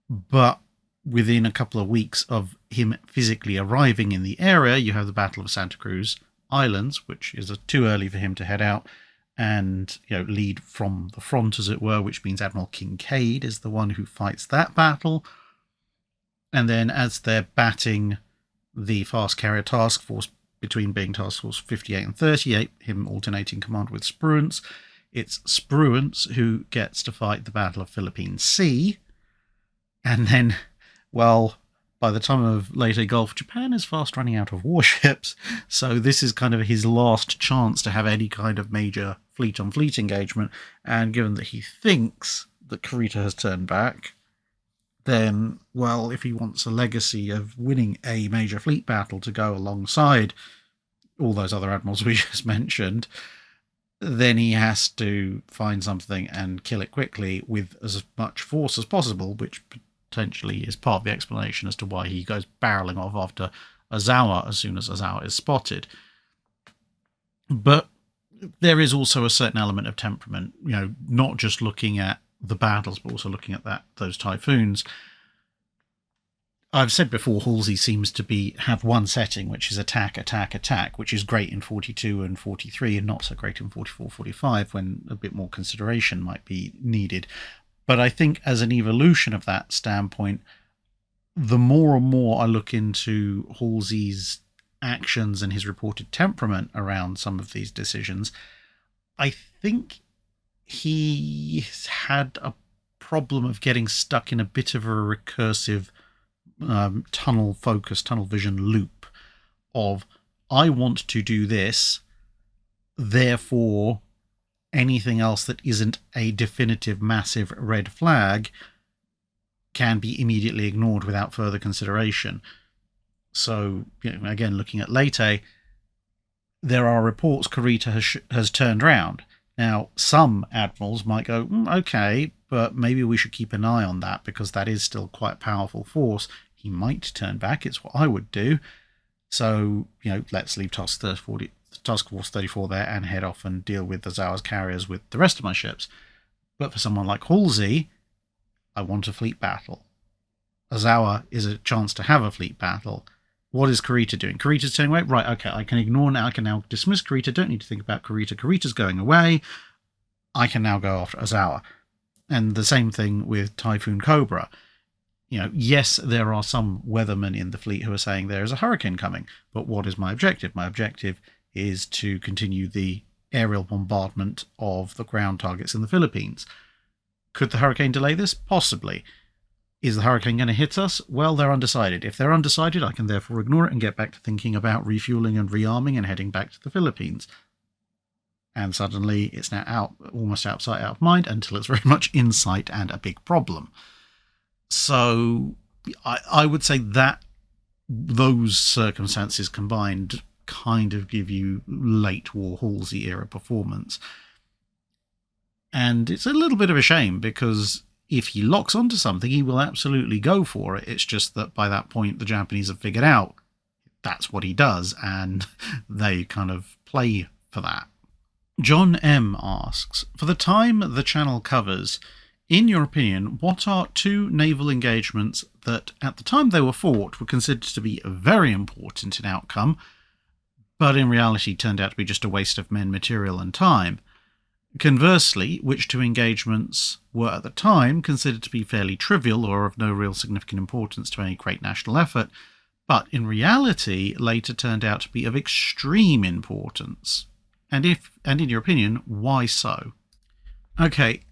But within a couple of weeks of him physically arriving in the area, you have the Battle of Santa Cruz Islands, which is too early for him to head out and lead from the front, as it were, which means Admiral Kincaid is the one who fights that battle. And then as they're batting the fast carrier task force, between being task force 58 and 38, him alternating command with Spruance, it's Spruance who gets to fight the Battle of Philippine Sea. And then, well, by the time of later Gulf, Japan is fast running out of warships, so this is kind of his last chance to have any kind of major fleet-on-fleet engagement, and given that he thinks that Kurita has turned back, then, well, if he wants a legacy of winning a major fleet battle to go alongside all those other admirals we just mentioned, then he has to find something and kill it quickly with as much force as possible, which potentially is part of the explanation as to why he goes barreling off after Ozawa as soon as Ozawa is spotted. But there is also a certain element of temperament, not just looking at the battles, but also looking at those typhoons. I've said before, Halsey seems to have one setting, which is attack, attack, attack, which is great in 42 and 43 and not so great in 44, 45, when a bit more consideration might be needed. But I think as an evolution of that standpoint, the more and more I look into Halsey's actions and his reported temperament around some of these decisions, I think he's had a problem of getting stuck in a bit of a recursive tunnel vision loop of, I want to do this, therefore anything else that isn't a definitive massive red flag can be immediately ignored without further consideration. So, again, looking at Leyte, there are reports Kurita has turned around. Now, some admirals might go, okay, but maybe we should keep an eye on that because that is still quite a powerful force. He might turn back. It's what I would do. So, let's leave Task Force 34 there and head off and deal with Ozawa's carriers with the rest of my ships. But for someone like Halsey, I want a fleet battle. Ozawa is a chance to have a fleet battle. What is Kurita doing? Kurita's turning away? Right, okay, I can ignore now. I can now dismiss Kurita. Don't need to think about Kurita. Kurita's going away. I can now go after Ozawa. And the same thing with Typhoon Cobra. Yes, there are some weathermen in the fleet who are saying there is a hurricane coming, but what is my objective? My objective is to continue the aerial bombardment of the ground targets in the Philippines. Could the hurricane delay this? Possibly. Is the hurricane going to hit us? Well, they're undecided. If they're undecided, I can therefore ignore it and get back to thinking about refueling and rearming and heading back to the Philippines. And suddenly it's now almost out of sight, out of mind, until it's very much in sight and a big problem. So I would say that those circumstances combined kind of give you late war Halsey era performance. And it's a little bit of a shame because if he locks onto something, he will absolutely go for it. It's just that by that point, the Japanese have figured out that's what he does, and they kind of play for that. John M. asks, for the time the channel covers, in your opinion, what are two naval engagements that, at the time they were fought, were considered to be very important in outcome, but in reality turned out to be just a waste of men, material, and time? Conversely, which two engagements were at the time considered to be fairly trivial or of no real significant importance to any great national effort, but in reality later turned out to be of extreme importance? And in your opinion, why so? Okay,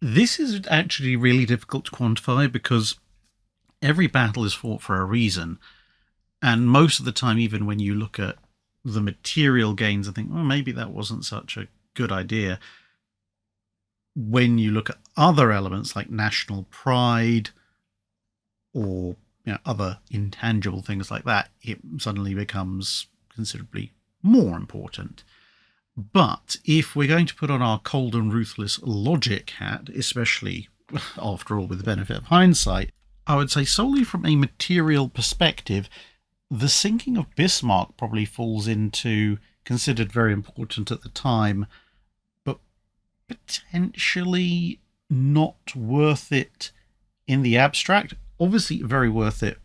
this is actually really difficult to quantify because every battle is fought for a reason, and most of the time, even when you look at the material gains and think, well, maybe that wasn't such a good idea, when you look at other elements like national pride or other intangible things like that, it suddenly becomes considerably more important. But if we're going to put on our cold and ruthless logic hat, especially, after all, with the benefit of hindsight, I would say solely from a material perspective, the sinking of Bismarck probably falls into considered very important at the time, but potentially not worth it in the abstract. Obviously, very worth it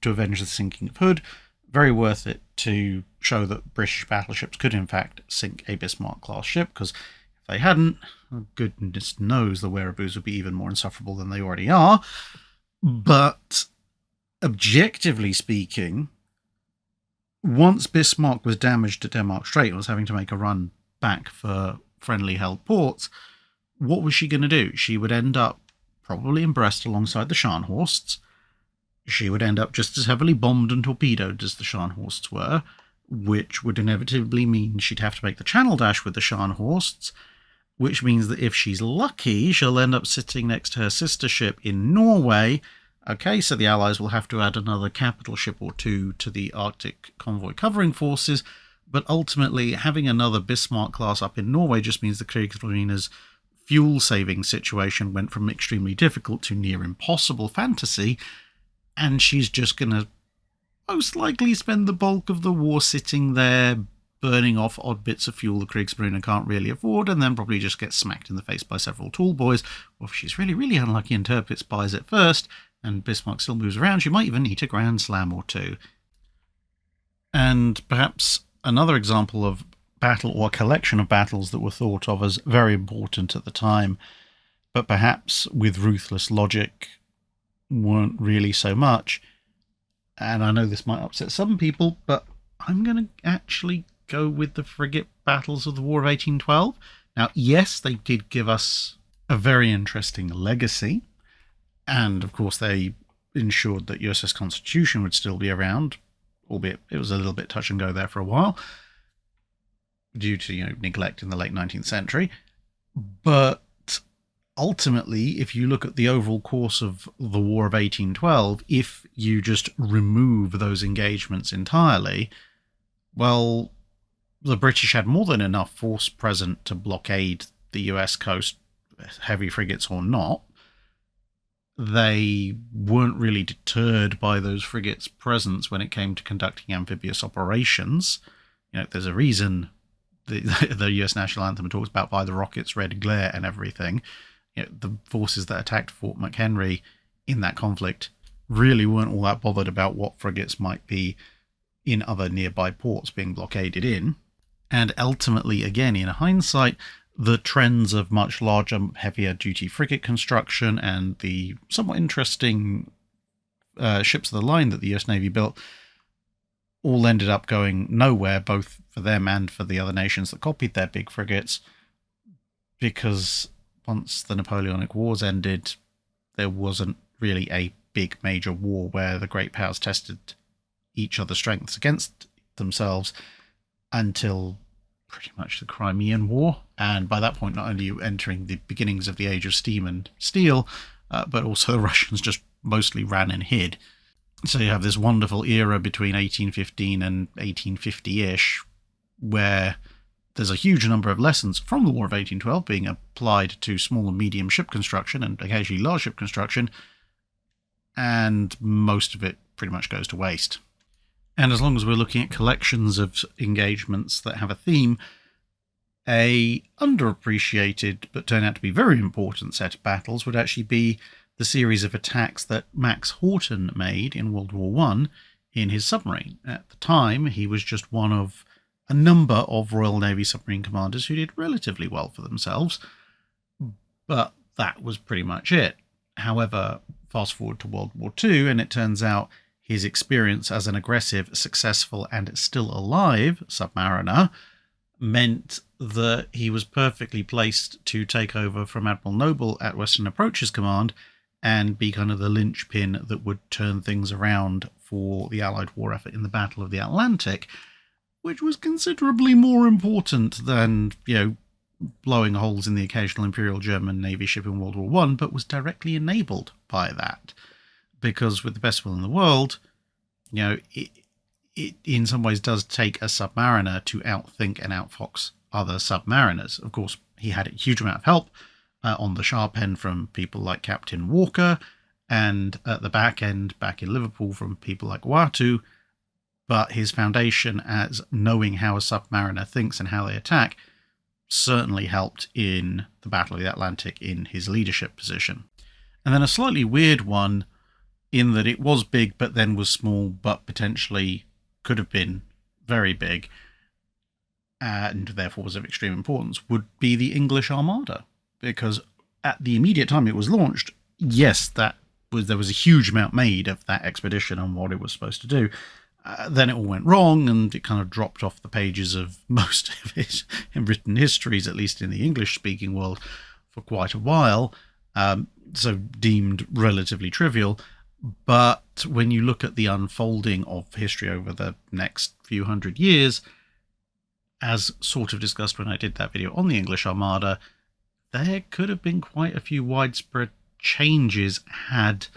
to avenge the sinking of Hood, very worth it to show that British battleships could in fact sink a Bismarck-class ship, because if they hadn't, goodness knows the Wereaboos would be even more insufferable than they already are. But objectively speaking, once Bismarck was damaged at Denmark Strait and was having to make a run back for friendly held ports, what was she going to do? She would end up probably in Brest alongside the Scharnhorsts. She would end up just as heavily bombed and torpedoed as the Scharnhorsts were, which would inevitably mean she'd have to make the Channel dash with the Scharnhorsts, which means that if she's lucky, she'll end up sitting next to her sister ship in Norway. Okay, so the Allies will have to add another capital ship or two to the Arctic convoy covering forces, but ultimately having another Bismarck class up in Norway just means the Kriegsmarine's fuel-saving situation went from extremely difficult to near impossible fantasy, and she's just going to most likely spend the bulk of the war sitting there, burning off odd bits of fuel the Kriegsmarine can't really afford, and then probably just get smacked in the face by several tall boys. Or if she's really, really unlucky and Tirpitz spies it first, and Bismarck still moves around, she might even eat a Grand Slam or two. And perhaps another example of battle or collection of battles that were thought of as very important at the time, but perhaps with ruthless logic weren't really so much. And I know this might upset some people, but I'm going to actually go with the frigate battles of the War of 1812. Now, yes, they did give us a very interesting legacy, and of course they ensured that USS Constitution would still be around, albeit it was a little bit touch and go there for a while due to neglect in the late 19th century. But ultimately, if you look at the overall course of the War of 1812, if you just remove those engagements entirely, well, the British had more than enough force present to blockade the US coast, heavy frigates or not. They weren't really deterred by those frigates' presence when it came to conducting amphibious operations. There's a reason the US national anthem talks about "by the rockets' red glare" and everything. The forces that attacked Fort McHenry in that conflict really weren't all that bothered about what frigates might be in other nearby ports being blockaded in. And ultimately, again, in hindsight, the trends of much larger, heavier duty frigate construction and the somewhat interesting ships of the line that the US Navy built all ended up going nowhere, both for them and for the other nations that copied their big frigates, because once the Napoleonic Wars ended, there wasn't really a big major war where the great powers tested each other's strengths against themselves until pretty much the Crimean War. And by that point, not only are you entering the beginnings of the age of steam and steel, but also the Russians just mostly ran and hid. So you have this wonderful era between 1815 and 1850-ish, where there's a huge number of lessons from the War of 1812 being applied to small and medium ship construction and occasionally large ship construction, and most of it pretty much goes to waste. And as long as we're looking at collections of engagements that have a theme, a underappreciated but turned out to be very important set of battles would actually be the series of attacks that Max Houghton made in World War I in his submarine. At the time, he was just one of a number of Royal Navy submarine commanders who did relatively well for themselves, but that was pretty much it. However, fast forward to World War II, and it turns out his experience as an aggressive, successful, and still alive submariner meant that he was perfectly placed to take over from Admiral Noble at Western Approaches Command and be kind of the linchpin that would turn things around for the Allied war effort in the Battle of the Atlantic, which was considerably more important than, blowing holes in the occasional Imperial German Navy ship in World War I, but was directly enabled by that. Because with the best will in the world, it in some ways does take a submariner to outthink and outfox other submariners. Of course, he had a huge amount of help on the sharp end from people like Captain Walker, and at the back end, back in Liverpool, from people like Watu. But his foundation as knowing how a submariner thinks and how they attack certainly helped in the Battle of the Atlantic in his leadership position. And then a slightly weird one, in that it was big but then was small, but potentially could have been very big, and therefore was of extreme importance, would be the English Armada. Because at the immediate time it was launched, yes, there was a huge amount made of that expedition and what it was supposed to do. Then it all went wrong, and it kind of dropped off the pages of most of it in written histories, at least in the English-speaking world, for quite a while, so deemed relatively trivial. But when you look at the unfolding of history over the next few hundred years, as sort of discussed when I did that video on the English Armada, there could have been quite a few widespread changes had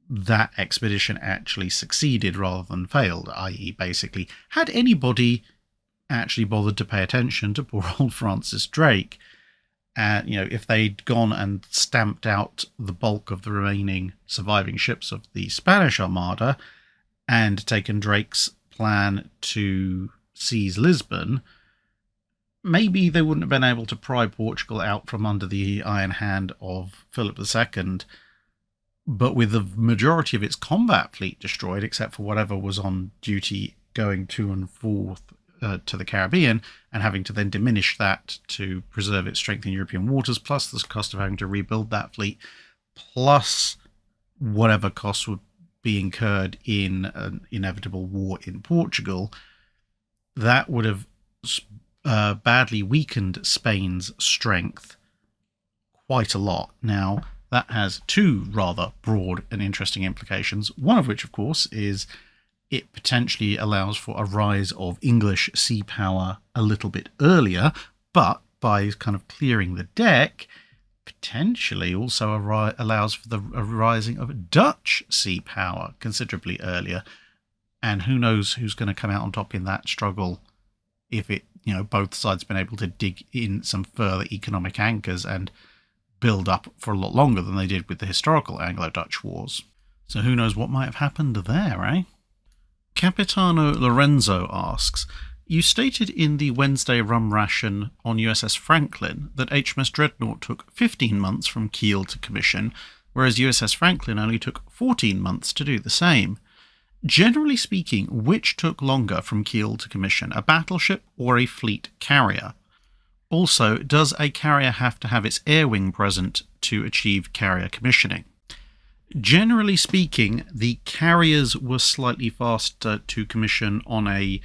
that expedition actually succeeded rather than failed, i.e. basically, had anybody actually bothered to pay attention to poor old Francis Drake, if they'd gone and stamped out the bulk of the remaining surviving ships of the Spanish Armada and taken Drake's plan to seize Lisbon, maybe they wouldn't have been able to pry Portugal out from under the iron hand of Philip II. But with the majority of its combat fleet destroyed, except for whatever was on duty going to and forth to the Caribbean, and having to then diminish that to preserve its strength in European waters, plus the cost of having to rebuild that fleet, plus whatever costs would be incurred in an inevitable war in Portugal, that would have badly weakened Spain's strength quite a lot. Now, that has two rather broad and interesting implications, one of which, of course, is it potentially allows for a rise of English sea power a little bit earlier, but by kind of clearing the deck, potentially also allows for the rising of Dutch sea power considerably earlier. And who knows who's going to come out on top in that struggle if both sides have been able to dig in some further economic anchors and build up for a lot longer than they did with the historical Anglo-Dutch wars. So who knows what might have happened there, eh? Capitano Lorenzo asks, you stated in the Wednesday rum ration on USS Franklin that HMS Dreadnought took 15 months from keel to commission, whereas USS Franklin only took 14 months to do the same. Generally speaking, which took longer from keel to commission, a battleship or a fleet carrier? Also, does a carrier have to have its air wing present to achieve carrier commissioning? Generally speaking, the carriers were slightly faster to commission on a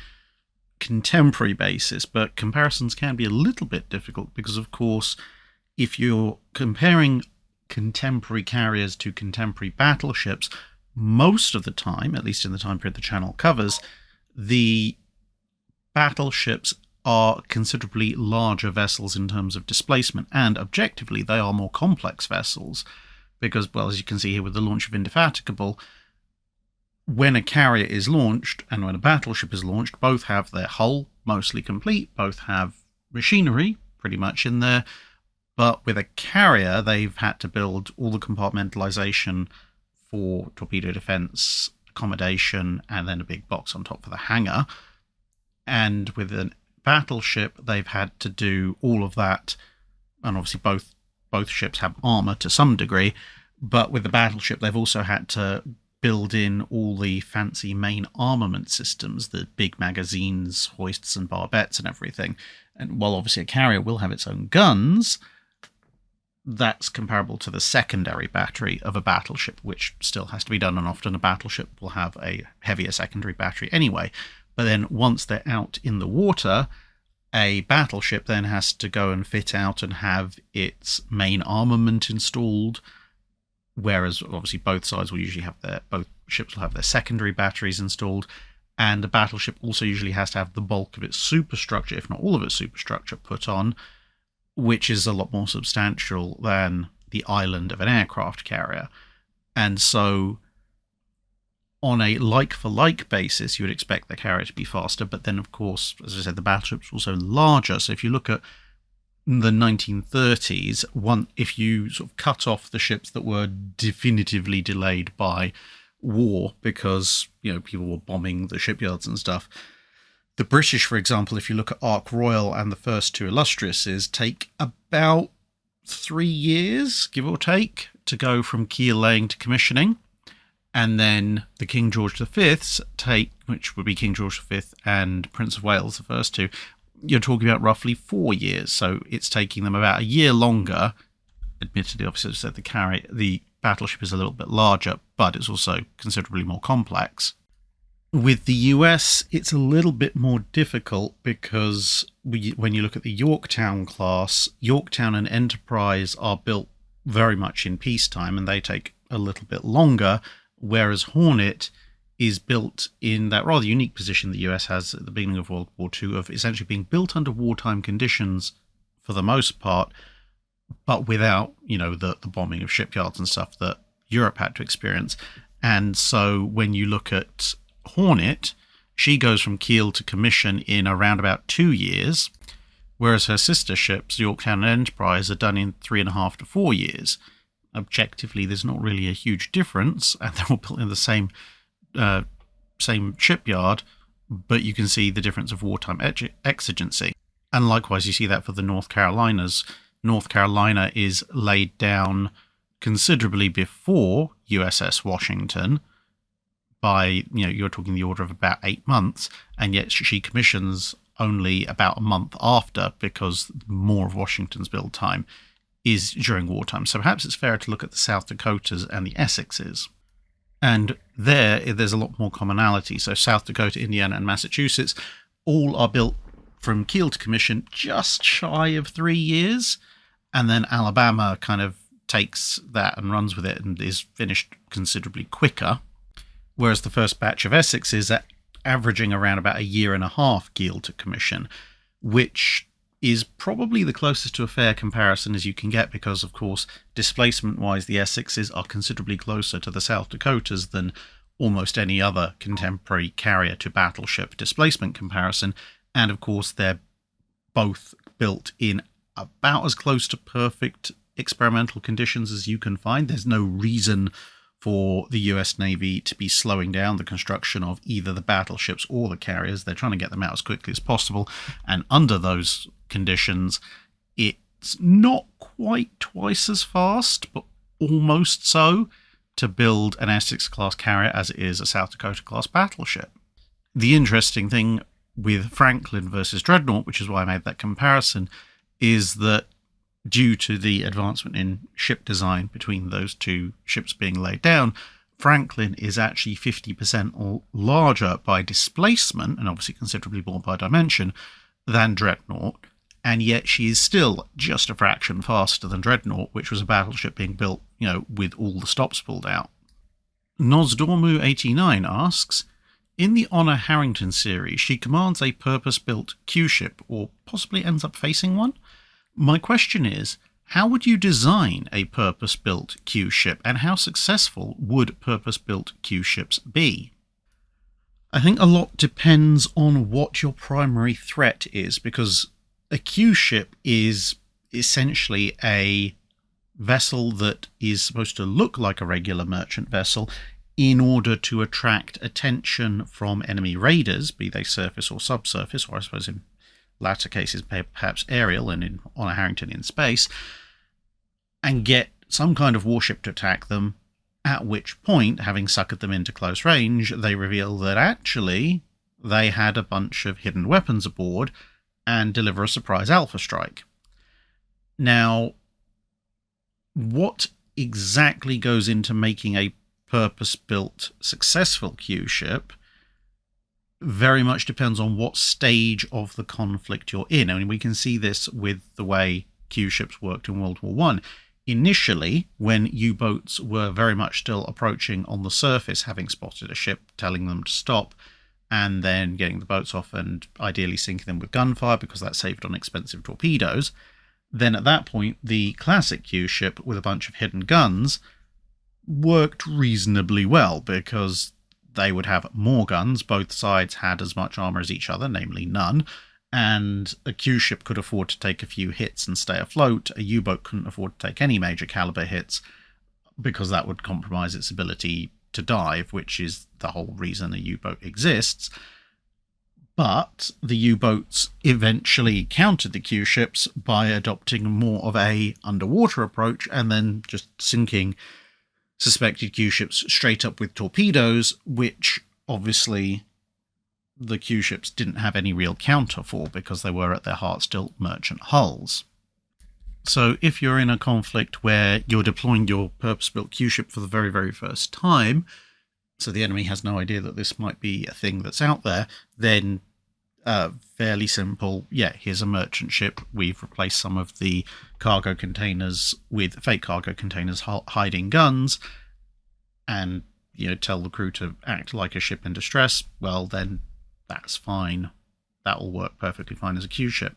contemporary basis, but comparisons can be a little bit difficult because, of course, if you're comparing contemporary carriers to contemporary battleships, most of the time, at least in the time period the channel covers, the battleships are considerably larger vessels in terms of displacement, and objectively they are more complex vessels because, well, as you can see here with the launch of Indefatigable, when a carrier is launched and when a battleship is launched, both have their hull mostly complete, both have machinery pretty much in there, but with a carrier they've had to build all the compartmentalization for torpedo defense, accommodation, and then a big box on top for the hangar. And with a battleship they've had to do all of that, and obviously both ships have armor to some degree, but with the battleship they've also had to build in all the fancy main armament systems, the big magazines, hoists and barbettes and everything. And while obviously a carrier will have its own guns, that's comparable to the secondary battery of a battleship, which still has to be done, and often a battleship will have a heavier secondary battery anyway. But then once they're out in the water, a battleship then has to go and fit out and have its main armament installed, whereas obviously both sides will usually have both ships will have their secondary batteries installed, and a battleship also usually has to have the bulk of its superstructure, if not all of its superstructure, put on, which is a lot more substantial than the island of an aircraft carrier. And so on a like-for-like basis, you would expect the carrier to be faster, but then, of course, as I said, the battleships were also larger. So if you look at the 1930s, if you sort of cut off the ships that were definitively delayed by war because, people were bombing the shipyards and stuff, the British, for example, if you look at Ark Royal and the first two Illustriouses, take about 3 years, give or take, to go from keel laying to commissioning. And then the King George V's which would be King George V and Prince of Wales, the first two, you're talking about roughly 4 years. So it's taking them about a year longer. Admittedly, obviously, as I said, the battleship is a little bit larger, but it's also considerably more complex. With the US, it's a little bit more difficult because when you look at the Yorktown class, Yorktown and Enterprise are built very much in peacetime, and they take a little bit longer, whereas Hornet is built in that rather unique position the US has at the beginning of World War II of essentially being built under wartime conditions for the most part, but without, the bombing of shipyards and stuff that Europe had to experience. And so when you look at Hornet, she goes from keel to commission in around about 2 years, whereas her sister ships, Yorktown and Enterprise, are done in 3.5 to 4 years. Objectively, there's not really a huge difference, and they're all built in the same shipyard, but you can see the difference of wartime exigency. And likewise, you see that for the North Carolinas. North Carolina is laid down considerably before USS Washington by, you're talking the order of about 8 months, and yet she commissions only about a month after because more of Washington's build time is during wartime. So perhaps it's fair to look at the South Dakotas and the Essexes. And there's a lot more commonality. So South Dakota, Indiana, and Massachusetts all are built from keel to commission just shy of 3 years. And then Alabama kind of takes that and runs with it and is finished considerably quicker. Whereas the first batch of Essex is averaging around about 1.5 years keel to commission, which is probably the closest to a fair comparison as you can get because, of course, displacement-wise, the Essexes are considerably closer to the South Dakotas than almost any other contemporary carrier-to-battleship displacement comparison. And, of course, they're both built in about as close to perfect experimental conditions as you can find. There's no reason for the US Navy to be slowing down the construction of either the battleships or the carriers. They're trying to get them out as quickly as possible. And under those conditions, it's not quite twice as fast, but almost so, to build an Essex-class carrier as it is a South Dakota-class battleship. The interesting thing with Franklin versus Dreadnought, which is why I made that comparison, is that due to the advancement in ship design between those two ships being laid down, Franklin is actually 50% larger by displacement, and obviously considerably more by dimension, than Dreadnought, and yet she is still just a fraction faster than Dreadnought, which was a battleship being built, with all the stops pulled out. Nosdormu89 asks, in the Honor Harrington series, she commands a purpose-built Q-ship, or possibly ends up facing one? My question is, how would you design a purpose-built Q-ship, and how successful would purpose-built Q-ships be? I think a lot depends on what your primary threat is, because a Q-ship is essentially a vessel that is supposed to look like a regular merchant vessel in order to attract attention from enemy raiders, be they surface or subsurface, or I suppose in latter cases perhaps aerial, and in Honor Harrington in space, and get some kind of warship to attack them, at which point, having suckered them into close range, they reveal that actually they had a bunch of hidden weapons aboard and deliver a surprise alpha strike. Now, what exactly goes into making a purpose-built successful Q-ship very much depends on what stage of the conflict you're in. I mean, we can see this with the way Q-ships worked in World War I. Initially, when U-boats were very much still approaching on the surface, having spotted a ship, telling them to stop, and then getting the boats off and ideally sinking them with gunfire because that saved on expensive torpedoes, then at that point, the classic Q-ship with a bunch of hidden guns worked reasonably well because they would have more guns. Both sides had as much armor as each other, namely none. And a Q ship could afford to take a few hits and stay afloat. A U-boat couldn't afford to take any major caliber hits because that would compromise its ability to dive, which is the whole reason a U-boat exists. But the U-boats eventually countered the Q-ships by adopting more of a underwater approach and then just sinking suspected Q-ships straight up with torpedoes, which obviously the Q-ships didn't have any real counter for because they were at their heart still merchant hulls. So if you're in a conflict where you're deploying your purpose-built Q-ship for the very, very first time, so the enemy has no idea that this might be a thing that's out there, then fairly simple, yeah, here's a merchant ship. We've replaced some of the cargo containers with fake cargo containers hiding guns, and tell the crew to act like a ship in distress. Well, then that's fine. That will work perfectly fine as a Q ship.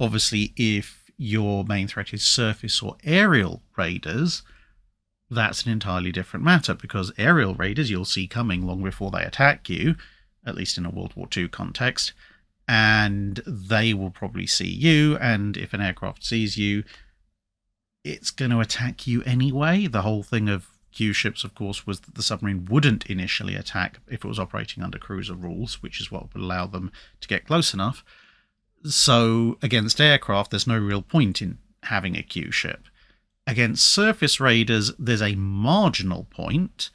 Obviously, if your main threat is surface or aerial raiders, that's an entirely different matter, because aerial raiders you'll see coming long before they attack you, at least in a World War II context, and they will probably see you, and if an aircraft sees you, it's going to attack you anyway. The whole thing of Q ships, of course, was that the submarine wouldn't initially attack if it was operating under cruiser rules, which is what would allow them to get close enough. So against aircraft, there's no real point in having a Q ship. Against surface raiders, there's a marginal point,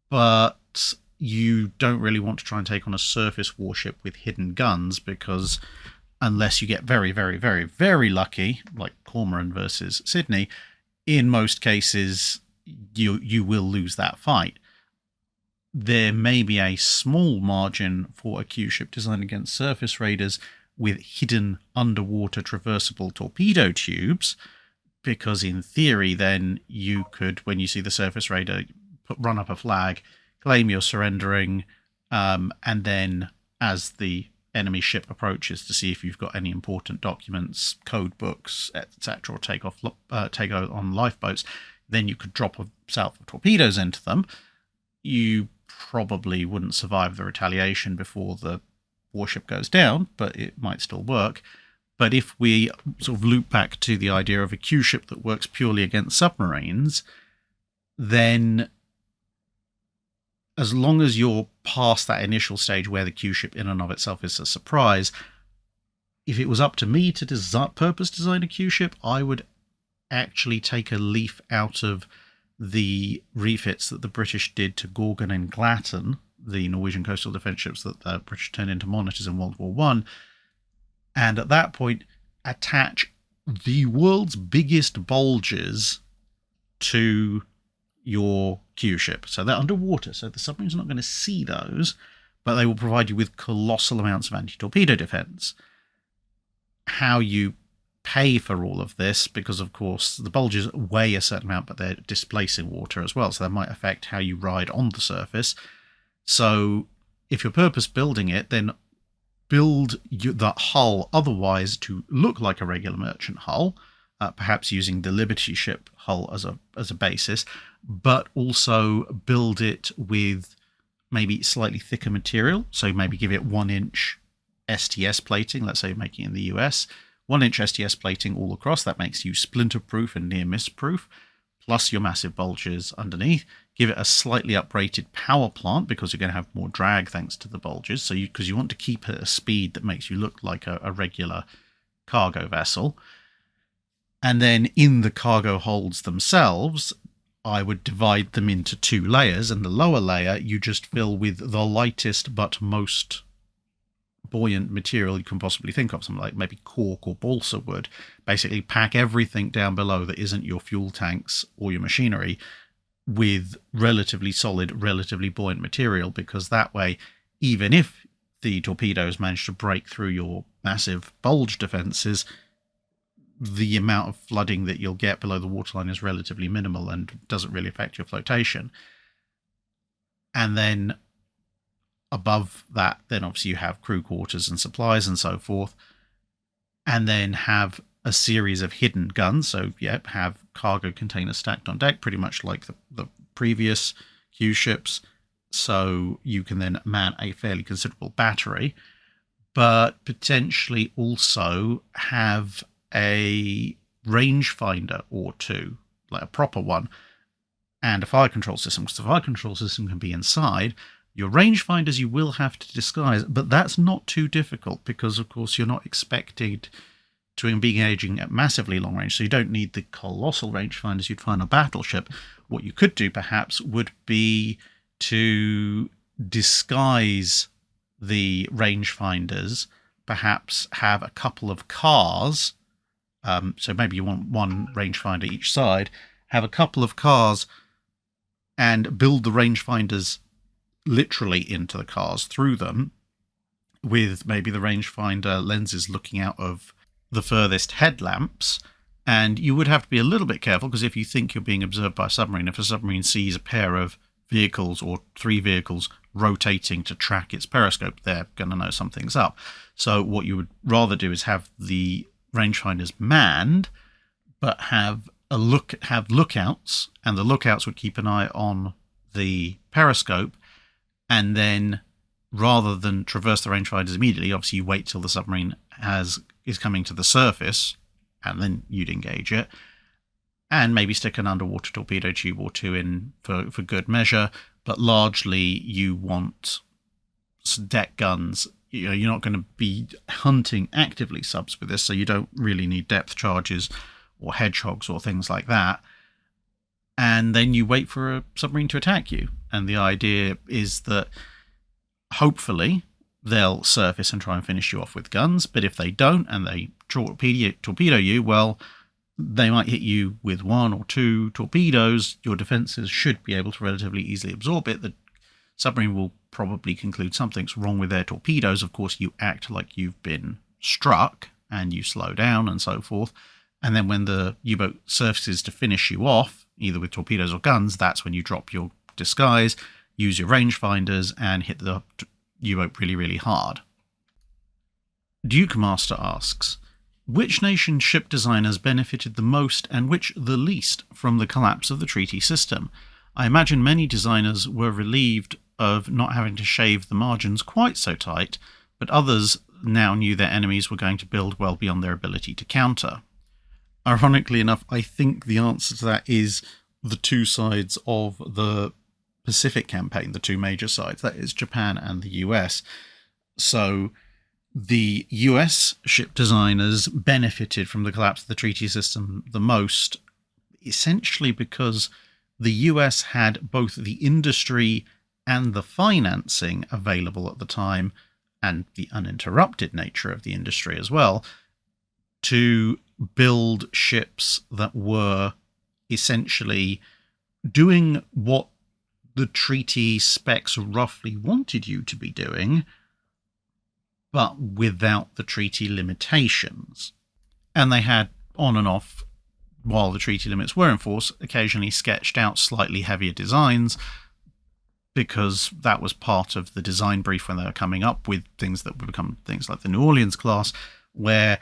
but you don't really want to try and take on a surface warship with hidden guns, because unless you get very, very, very, very lucky, like Cormoran versus Sydney, in most cases you will lose that fight. There may be a small margin for a Q ship designed against surface raiders with hidden underwater traversable torpedo tubes, because in theory then you could, when you see the surface raider, run up a flag, claim you're surrendering, and then as the enemy ship approaches to see if you've got any important documents, code books, etc., or take on lifeboats, then you could drop a salve of torpedoes into them. You probably wouldn't survive the retaliation before the warship goes down, but it might still work. But if we sort of loop back to the idea of a Q ship that works purely against submarines, then as long as you're past that initial stage where the Q ship in and of itself is a surprise, if it was up to me to purpose design a Q ship, I would actually take a leaf out of the refits that the British did to Gorgon and Glaton, the Norwegian coastal defence ships that the British turned into monitors in World War I, and at that point attach the world's biggest bulges to your Q ship. So they're underwater, so the submarine's not going to see those, but they will provide you with colossal amounts of anti-torpedo defence. How you pay for all of this, because of course the bulges weigh a certain amount, but they're displacing water as well, so that might affect how you ride on the surface. So if you're purpose building it, then build the hull otherwise to look like a regular merchant hull, perhaps using the Liberty ship hull as a basis, but also build it with maybe slightly thicker material. So maybe give it 1-inch STS plating. Let's say you're making it in the US, 1-inch STS plating all across. That makes you splinter proof and near miss proof, plus your massive bulges underneath. Give it a slightly uprated power plant, because you're going to have more drag thanks to the bulges. So because you want to keep it at a speed that makes you look like a regular cargo vessel. And then in the cargo holds themselves, I would divide them into 2 layers, and the lower layer you just fill with the lightest but most buoyant material you can possibly think of, something like maybe cork or balsa wood. Basically pack everything down below that isn't your fuel tanks or your machinery with relatively solid, relatively buoyant material, because that way, even if the torpedoes manage to break through your massive bulge defences, the amount of flooding that you'll get below the waterline is relatively minimal and doesn't really affect your flotation. And then above that, then obviously you have crew quarters and supplies and so forth, and then have a series of hidden guns. So yeah, have cargo containers stacked on deck, pretty much like the previous Q ships. so you can then man a fairly considerable battery, but potentially also have a rangefinder or two, like a proper one, and a fire control system, because the fire control system can be inside. Your rangefinders you will have to disguise, but that's not too difficult because, of course, you're not expected to be engaging at massively long range, so you don't need the colossal rangefinders you'd find on a battleship. What you could do, perhaps, would be to disguise the rangefinders, perhaps have a couple of cars, so maybe you want one rangefinder each side, have a couple of cars and build the rangefinders literally into the cars through them, with maybe the rangefinder lenses looking out of the furthest headlamps. And you would have to be a little bit careful, because if you think you're being observed by a submarine, if a submarine sees a pair of vehicles or 3 vehicles rotating to track its periscope, they're going to know something's up. So what you would rather do is have the rangefinders manned, but have lookouts, and the lookouts would keep an eye on the periscope, and then rather than traverse the rangefinders immediately, obviously you wait till the submarine is coming to the surface, and then you'd engage it, and maybe stick an underwater torpedo tube or two in for good measure. But largely you want deck guns. You're not going to be hunting actively subs with this, so you don't really need depth charges or hedgehogs or things like that. And then you wait for a submarine to attack you. And the idea is that hopefully they'll surface and try and finish you off with guns, but if they don't and they torpedo you, well, they might hit you with 1 or 2 torpedoes. Your defenses should be able to relatively easily absorb it. The submarine will probably conclude something's wrong with their torpedoes. Of course, you act like you've been struck and you slow down and so forth. And then when the U-boat surfaces to finish you off, either with torpedoes or guns, that's when you drop your disguise, use your rangefinders, and hit the U-boat really, really hard. Duke Master asks, which nation's ship designers benefited the most and which the least from the collapse of the treaty system? I imagine many designers were relieved of not having to shave the margins quite so tight, but others now knew their enemies were going to build well beyond their ability to counter. Ironically enough, I think the answer to that is the two sides of the Pacific campaign, the two major sides, that is Japan and the US. So the US ship designers benefited from the collapse of the treaty system the most, essentially because the US had both the industry and the financing available at the time, and the uninterrupted nature of the industry as well, to build ships that were essentially doing what the treaty specs roughly wanted you to be doing, but without the treaty limitations. And they had, on and off, while the treaty limits were in force, occasionally sketched out slightly heavier designs, because that was part of the design brief when they were coming up with things that would become things like the New Orleans class, where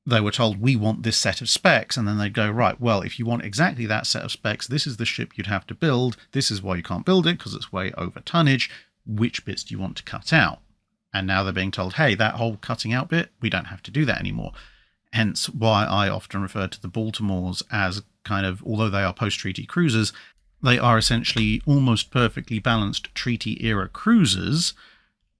they were told, we want this set of specs, and then they'd go, right, well, if you want exactly that set of specs, this is the ship you'd have to build, this is why you can't build it, because it's way over tonnage, which bits do you want to cut out? And now they're being told, hey, that whole cutting out bit, we don't have to do that anymore. Hence why I often refer to the Baltimores as kind of, although they are post-treaty cruisers, they are essentially almost perfectly balanced treaty-era cruisers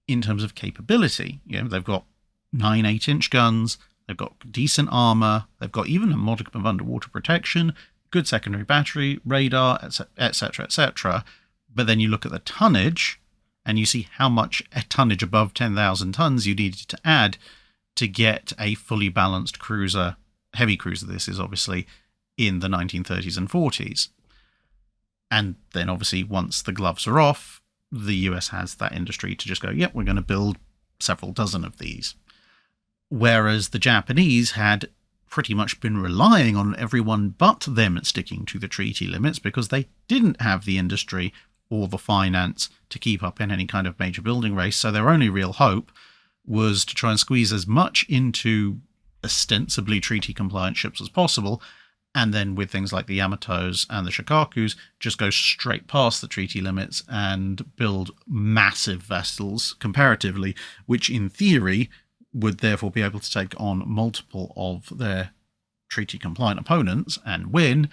in terms of capability. You know, they've got 9 8-inch guns, they've got decent armour, they've got even a modicum of underwater protection, good secondary battery, radar, etc., etc. But then you look at the tonnage, and you see how much a tonnage above 10,000 tons you needed to add to get a fully balanced cruiser, heavy cruiser this is obviously, in the 1930s and 40s. And then obviously once the gloves are off, the US has that industry to just go, yep, we're going to build several dozen of these. Whereas the Japanese had pretty much been relying on everyone but them sticking to the treaty limits, because they didn't have the industry or the finance to keep up in any kind of major building race. So their only real hope was to try and squeeze as much into ostensibly treaty compliant ships as possible, And then with things like the Yamatos and the Shikakus, just go straight past the treaty limits and build massive vessels comparatively, which in theory would therefore be able to take on multiple of their treaty-compliant opponents and win,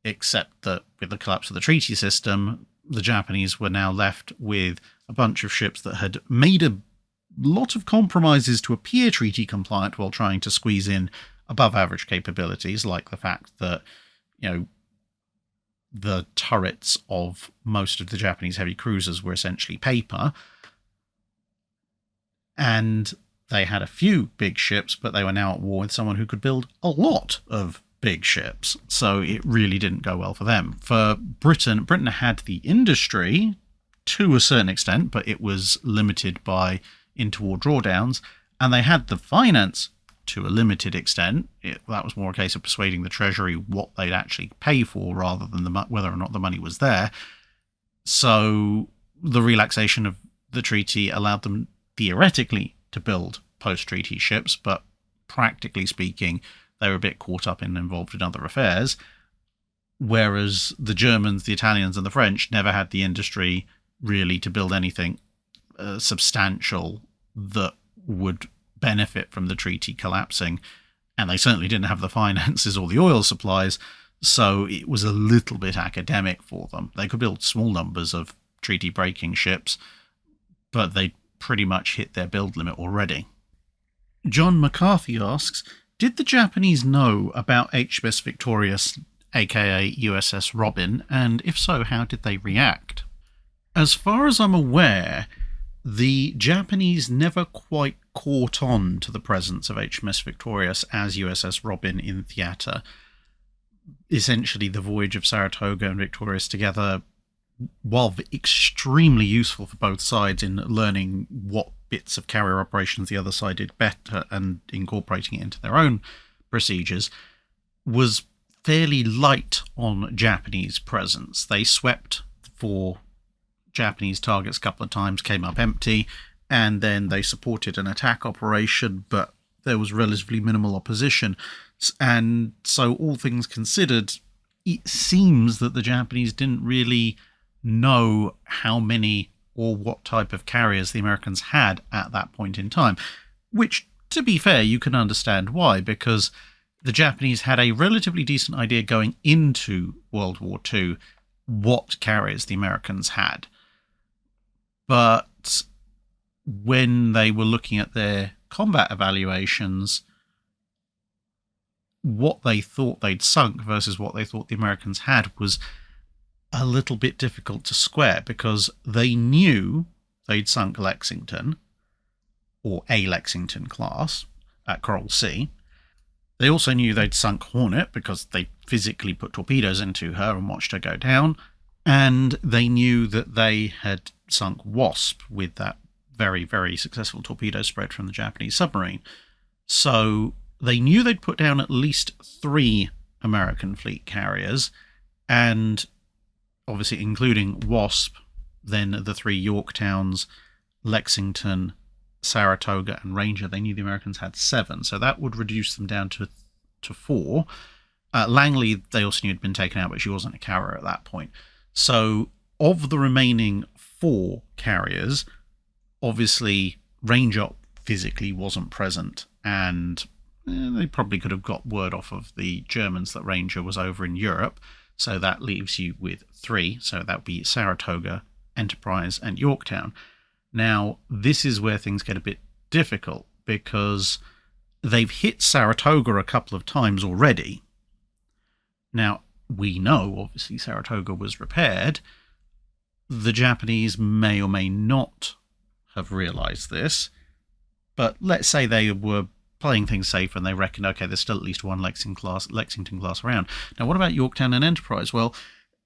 except that with the collapse of the treaty system, the Japanese were now left with a bunch of ships that had made a lot of compromises to appear treaty-compliant while trying to squeeze in above average capabilities, like the fact that, the turrets of most of the Japanese heavy cruisers were essentially paper. And they had a few big ships, but they were now at war with someone who could build a lot of big ships. So it really didn't go well for them. For Britain had the industry to a certain extent, but it was limited by interwar drawdowns, and they had the finance to a limited extent. That was more a case of persuading the Treasury what they'd actually pay for rather than whether or not the money was there. So the relaxation of the treaty allowed them theoretically to build post-treaty ships, but practically speaking, they were a bit caught up and involved in other affairs, whereas the Germans, the Italians, and the French never had the industry really to build anything substantial that would benefit from the treaty collapsing, and they certainly didn't have the finances or the oil supplies, so it was a little bit academic for them. They could build small numbers of treaty-breaking ships, but they pretty much hit their build limit already. John McCarthy asks, did the Japanese know about HMS Victorious, aka USS Robin, and if so, how did they react? As far as I'm aware, the Japanese never quite caught on to the presence of HMS Victorious as USS Robin in theatre. Essentially, the voyage of Saratoga and Victorious together, while extremely useful for both sides in learning what bits of carrier operations the other side did better and incorporating it into their own procedures, was fairly light on Japanese presence. They swept for Japanese targets a couple of times, came up empty, and then they supported an attack operation, but there was relatively minimal opposition. And so, all things considered, it seems that the Japanese didn't really know how many or what type of carriers the Americans had at that point in time, which, to be fair, you can understand why, because the Japanese had a relatively decent idea going into World War II what carriers the Americans had. But when they were looking at their combat evaluations, what they thought they'd sunk versus what they thought the Americans had was a little bit difficult to square, because they knew they'd sunk Lexington, or a Lexington class, at Coral Sea. They also knew they'd sunk Hornet because they physically put torpedoes into her and watched her go down. And they knew that they had sunk Wasp with that very, very successful torpedo spread from the Japanese submarine. So they knew they'd put down at least 3 American fleet carriers, and obviously including Wasp, then the 3 Yorktowns, Lexington, Saratoga, and Ranger. They knew the Americans had 7, so that would reduce them down to 4. Langley, they also knew had been taken out, but she wasn't a carrier at that point. So, of the remaining 4 carriers, obviously Ranger physically wasn't present, and they probably could have got word off of the Germans that Ranger was over in Europe, so that leaves you with 3, so that would be Saratoga, Enterprise, and Yorktown. Now, this is where things get a bit difficult, because they've hit Saratoga a couple of times already. Now, we know, obviously, Saratoga was repaired. The Japanese may or may not have realised this, but let's say they were playing things safe and they reckoned, okay, there's still at least 1 Lexington class around. Now, what about Yorktown and Enterprise? Well,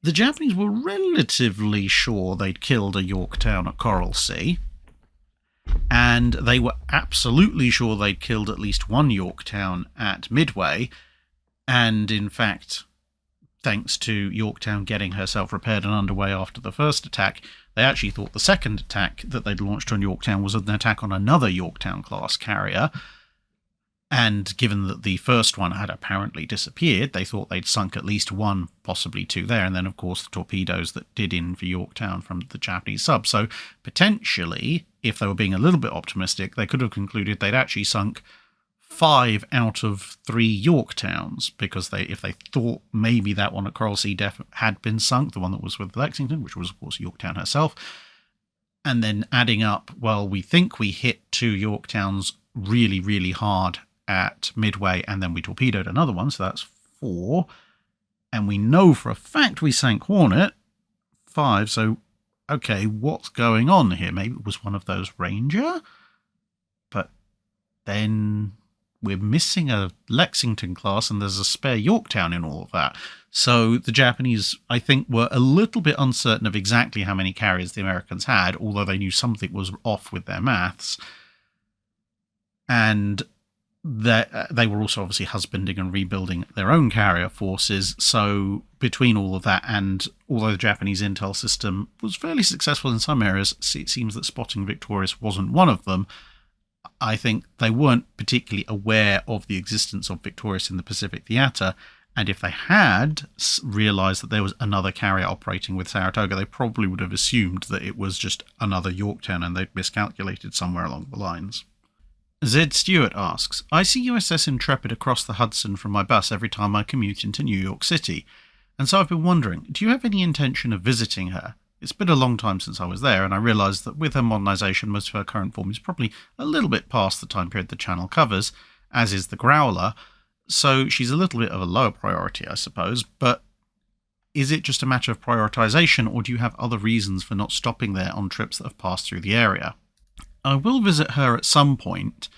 the Japanese were relatively sure they'd killed a Yorktown at Coral Sea, and they were absolutely sure they'd killed at least 1 Yorktown at Midway, and in fact, thanks to Yorktown getting herself repaired and underway after the first attack, they actually thought the second attack that they'd launched on Yorktown was an attack on another Yorktown-class carrier. And given that the first one had apparently disappeared, they thought they'd sunk at least one, possibly two there. And then, of course, the torpedoes that did in for Yorktown from the Japanese sub. So potentially, if they were being a little bit optimistic, they could have concluded they'd actually sunk 5 out of 3 Yorktowns, because if they thought maybe that one at Coral Sea had been sunk, the one that was with Lexington, which was, of course, Yorktown herself, and then adding up, well, we think we hit 2 Yorktowns really, really hard at Midway, and then we torpedoed another one, so that's 4. And we know for a fact we sank Hornet, 5. So, okay, what's going on here? Maybe it was one of those Ranger? But then we're missing a Lexington class, and there's a spare Yorktown in all of that. So the Japanese, I think, were a little bit uncertain of exactly how many carriers the Americans had, although they knew something was off with their maths. And they were also obviously husbanding and rebuilding their own carrier forces. So between all of that, and although the Japanese intel system was fairly successful in some areas, it seems that spotting Victorious wasn't one of them. I think they weren't particularly aware of the existence of Victorious in the Pacific theatre. And if they had realised that there was another carrier operating with Saratoga, they probably would have assumed that it was just another Yorktown and they'd miscalculated somewhere along the lines. Zed Stewart asks, I see USS Intrepid across the Hudson from my bus every time I commute into New York City, and so I've been wondering, do you have any intention of visiting her? It's been a long time since I was there, and I realise that with her modernisation, most of her current form is probably a little bit past the time period the channel covers, as is the Growler, so she's a little bit of a lower priority, I suppose, but is it just a matter of prioritisation, or do you have other reasons for not stopping there on trips that have passed through the area? I will visit her at some point,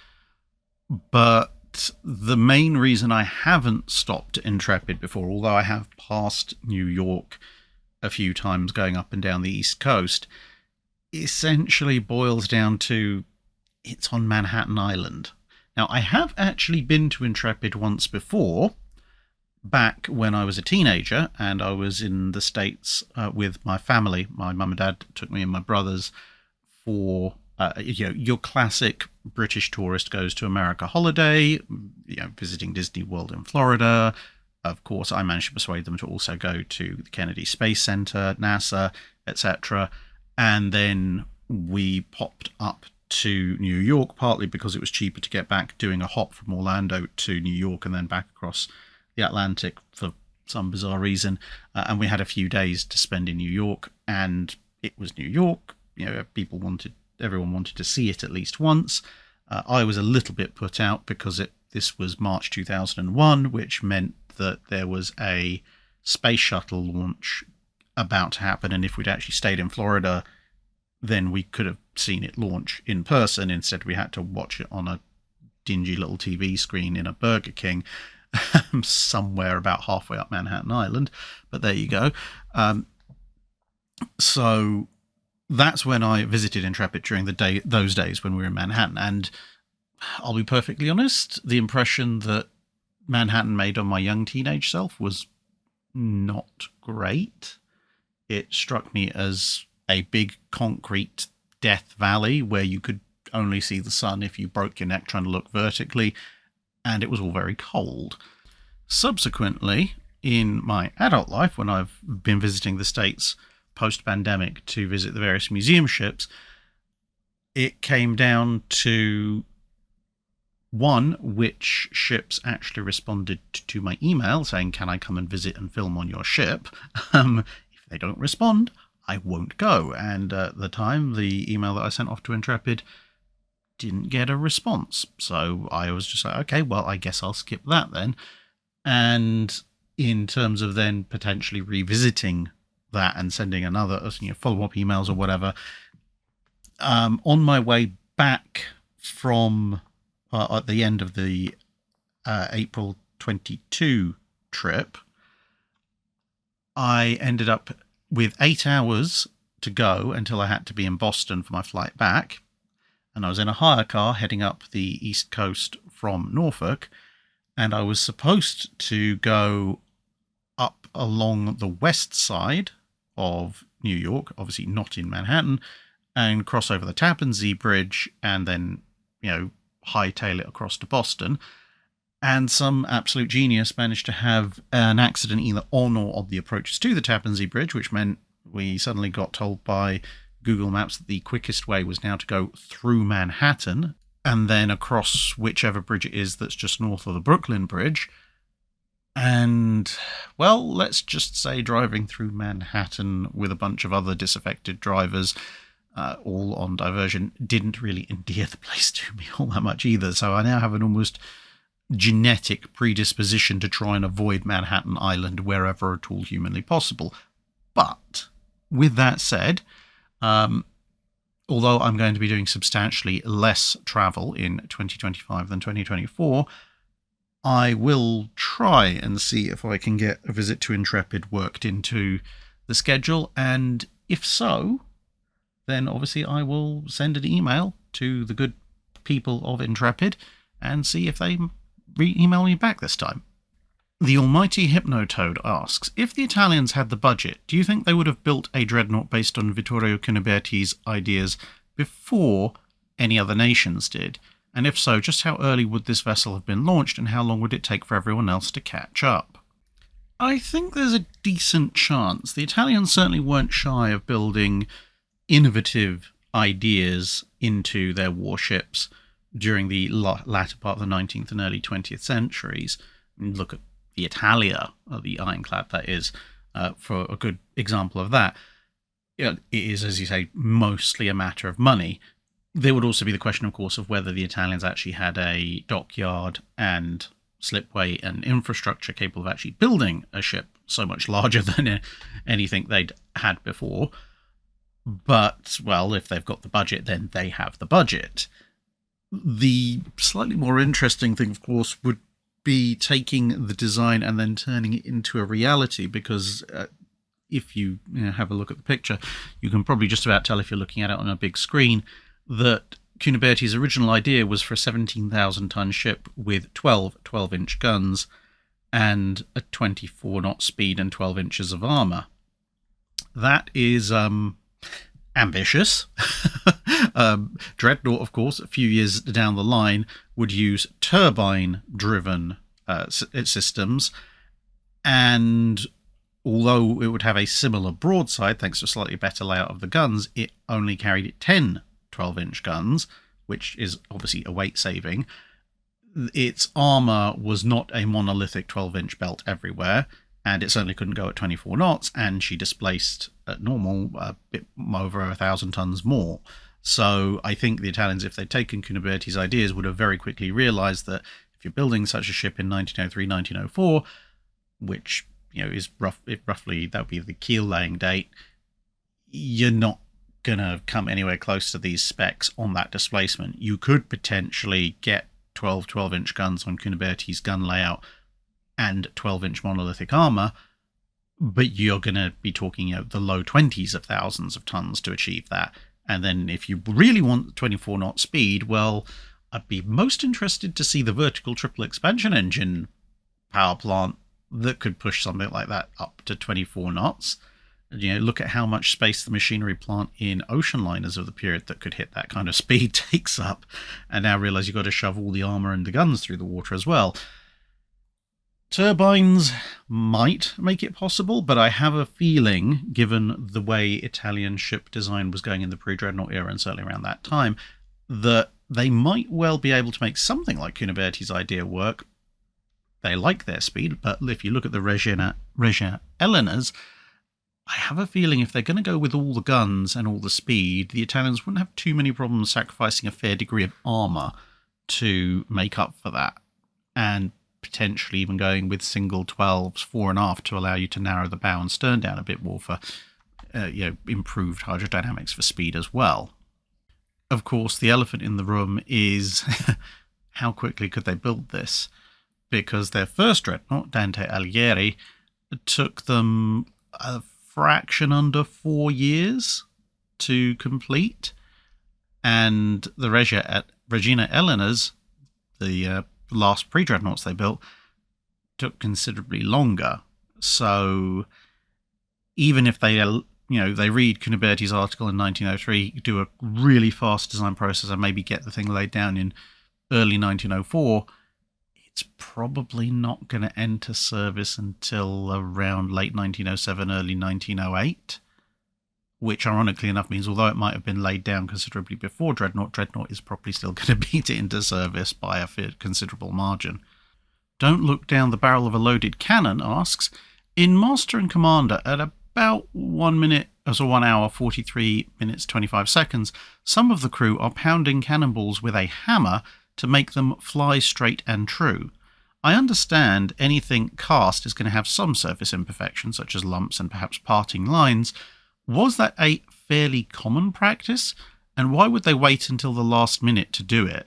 but the main reason I haven't stopped at Intrepid before, although I have passed New York a few times going up and down the East Coast, essentially boils down to it's on Manhattan Island. Now, I have actually been to Intrepid once before, back when I was a teenager, and I was in the States with my family. My mum and dad took me and my brothers for your classic British tourist goes to America holiday, visiting Disney World in Florida. Of course, I managed to persuade them to also go to the Kennedy Space Center, NASA, etc. And then we popped up to New York, partly because it was cheaper to get back doing a hop from Orlando to New York and then back across the Atlantic for some bizarre reason. And we had a few days to spend in New York, and it was New York. Everyone wanted to see it at least once. I was a little bit put out because this was March 2001, which meant that there was a space shuttle launch about to happen, and if we'd actually stayed in Florida, then we could have seen it launch in person. Instead, we had to watch it on a dingy little TV screen in a Burger King somewhere about halfway up Manhattan Island. But there you go. So that's when I visited Intrepid during those days when we were in Manhattan. And I'll be perfectly honest, the impression that Manhattan made on my young teenage self was not great. It struck me as a big concrete death valley where you could only see the sun if you broke your neck trying to look vertically, and it was all very cold. Subsequently, in my adult life, when I've been visiting the States post-pandemic to visit the various museum ships, it came down to one, which ships actually responded to my email saying, can I come and visit and film on your ship? If they don't respond, I won't go. And at the time, the email that I sent off to Intrepid didn't get a response. So I was just like, okay, well, I guess I'll skip that then. And in terms of then potentially revisiting that and sending another follow-up emails or whatever, on my way back from at the end of the April 22 trip, I ended up with 8 hours to go until I had to be in Boston for my flight back, and I was in a hire car heading up the East Coast from Norfolk, and I was supposed to go up along the west side of New York, obviously not in Manhattan, and cross over the Tappan Zee Bridge, and then hightail it across to Boston. And some absolute genius managed to have an accident either on or of the approaches to the Tappan Zee Bridge, which meant we suddenly got told by Google Maps that the quickest way was now to go through Manhattan and then across whichever bridge it is that's just north of the Brooklyn Bridge. And, well, let's just say driving through Manhattan with a bunch of other disaffected drivers, all on diversion, didn't really endear the place to me all that much either. So I now have an almost genetic predisposition to try and avoid Manhattan Island wherever at all humanly possible. But with that said, although I'm going to be doing substantially less travel in 2025 than 2024, I will try and see if I can get a visit to Intrepid worked into the schedule. And if so, then obviously I will send an email to the good people of Intrepid and see if they email me back this time. The almighty Hypnotoad asks, if the Italians had the budget, do you think they would have built a dreadnought based on Vittorio Cuniberti's ideas before any other nations did? And if so, just how early would this vessel have been launched, and how long would it take for everyone else to catch up? I think there's a decent chance. The Italians certainly weren't shy of building innovative ideas into their warships during the latter part of the 19th and early 20th centuries. Look at the Italia, or the ironclad, that is, for a good example of that. It is, as you say, mostly a matter of money. There would also be the question, of course, of whether the Italians actually had a dockyard and slipway and infrastructure capable of actually building a ship so much larger than anything they'd had before. But, well, if they've got the budget, then they have the budget. The slightly more interesting thing, of course, would be taking the design and then turning it into a reality, because if you have a look at the picture, you can probably just about tell if you're looking at it on a big screen that Cuniberti's original idea was for a 17,000-ton ship with 12 12-inch guns and a 24-knot speed and 12 inches of armour. That is ambitious. Dreadnought, of course, a few years down the line, would use turbine-driven systems, and although it would have a similar broadside, thanks to a slightly better layout of the guns, it only carried 10 12-inch guns, which is obviously a weight saving. Its armour was not a monolithic 12-inch belt everywhere, and it certainly couldn't go at 24 knots, and she displaced at normal a bit over 1,000 tons more. So I think the Italians, if they'd taken Cuniberti's ideas, would have very quickly realised that if you're building such a ship in 1903, 1904, which is roughly, that would be the keel laying date, you're not going to come anywhere close to these specs on that displacement. You could potentially get 12-inch guns on Cuniberti's gun layout and 12-inch monolithic armour, but you're going to be talking the low 20s of thousands of tons to achieve that. And then if you really want 24-knot speed, well, I'd be most interested to see the vertical triple expansion engine power plant that could push something like that up to 24 knots. Look at how much space the machinery plant in ocean liners of the period that could hit that kind of speed takes up, and now realise you've got to shove all the armour and the guns through the water as well. Turbines might make it possible, but I have a feeling, given the way Italian ship design was going in the pre-dreadnought era and certainly around that time, that they might well be able to make something like Cuniberti's idea work. They like their speed, but if you look at the Regia Elenas, I have a feeling if they're going to go with all the guns and all the speed, the Italians wouldn't have too many problems sacrificing a fair degree of armour to make up for that, and potentially even going with single 12s fore and aft to allow you to narrow the bow and stern down a bit more for improved hydrodynamics for speed as well. Of course, the elephant in the room is how quickly could they build this? Because their first dreadnought, Dante Alighieri, took them a fraction under 4 years to complete, and the Regina Eleanor's, the last pre-dreadnoughts they built, took considerably longer. So even if they they read Cuniberti's article in 1903, do a really fast design process and maybe get the thing laid down in early 1904, it's probably not going to enter service until around late 1907, early 1908, which ironically enough means although it might have been laid down considerably before Dreadnought is probably still going to beat it into service by a considerable margin. Don't Look Down the Barrel of a Loaded Cannon asks, in Master and Commander at about 1 hour 43 minutes 25 seconds, some of the crew are pounding cannonballs with a hammer to make them fly straight and true. I understand anything cast is going to have some surface imperfections, such as lumps and perhaps parting lines. Was that a fairly common practice? And why would they wait until the last minute to do it?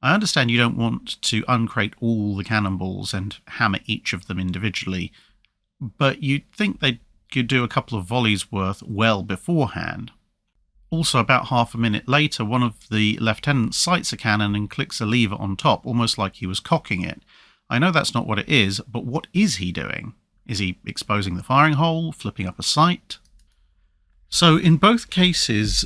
I understand you don't want to uncrate all the cannonballs and hammer each of them individually, but you'd think they could do a couple of volleys worth well beforehand. Also, about half a minute later, one of the lieutenants sights a cannon and clicks a lever on top, almost like he was cocking it. I know that's not what it is, but what is he doing? Is he exposing the firing hole, flipping up a sight? So in both cases,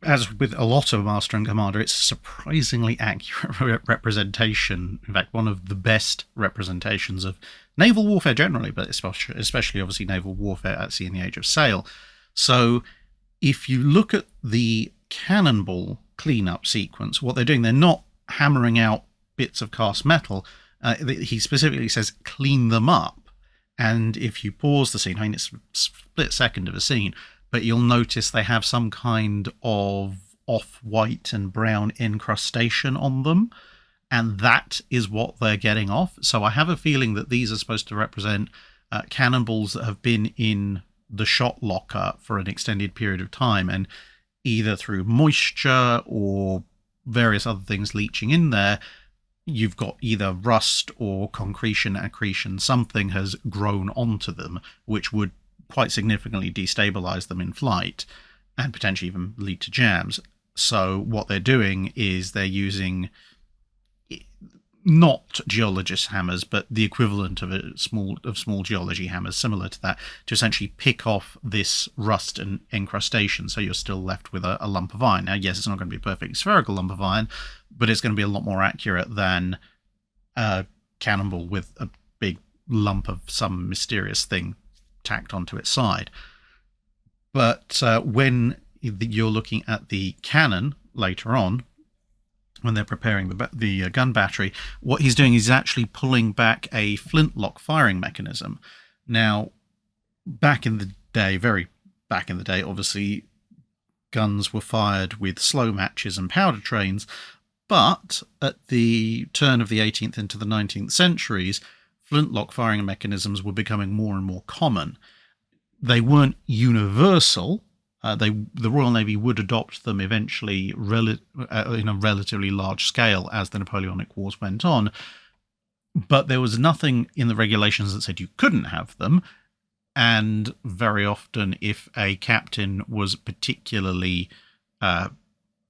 as with a lot of Master and Commander, it's a surprisingly accurate representation. In fact, one of the best representations of naval warfare generally, but especially obviously naval warfare at sea in the Age of Sail. So if you look at the cannonball cleanup sequence, what they're doing, they're not hammering out bits of cast metal. He specifically says clean them up. And if you pause the scene, I mean, it's a split second of a scene, but you'll notice they have some kind of off-white and brown incrustation on them, and that is what they're getting off. So I have a feeling that these are supposed to represent cannonballs that have been in the shot locker for an extended period of time, and either through moisture or various other things leaching in there, you've got either rust or concretion, accretion, something has grown onto them, which would quite significantly destabilize them in flight and potentially even lead to jams. So what they're doing is they're using not geologist hammers, but the equivalent of small geology hammers, similar to that, to essentially pick off this rust and encrustation, so you're still left with a lump of iron. Now, yes, it's not going to be a perfect spherical lump of iron, but it's going to be a lot more accurate than a cannonball with a big lump of some mysterious thing tacked onto its side. But when you're looking at the cannon later on, when they're preparing the gun battery, what he's doing is actually pulling back a flintlock firing mechanism. Now, back in the day, very back in the day, obviously, guns were fired with slow matches and powder trains, but at the turn of the 18th into the 19th centuries, flintlock firing mechanisms were becoming more and more common. They weren't universal. The Royal Navy would adopt them eventually in a relatively large scale as the Napoleonic Wars went on, but there was nothing in the regulations that said you couldn't have them, and very often if a captain was particularly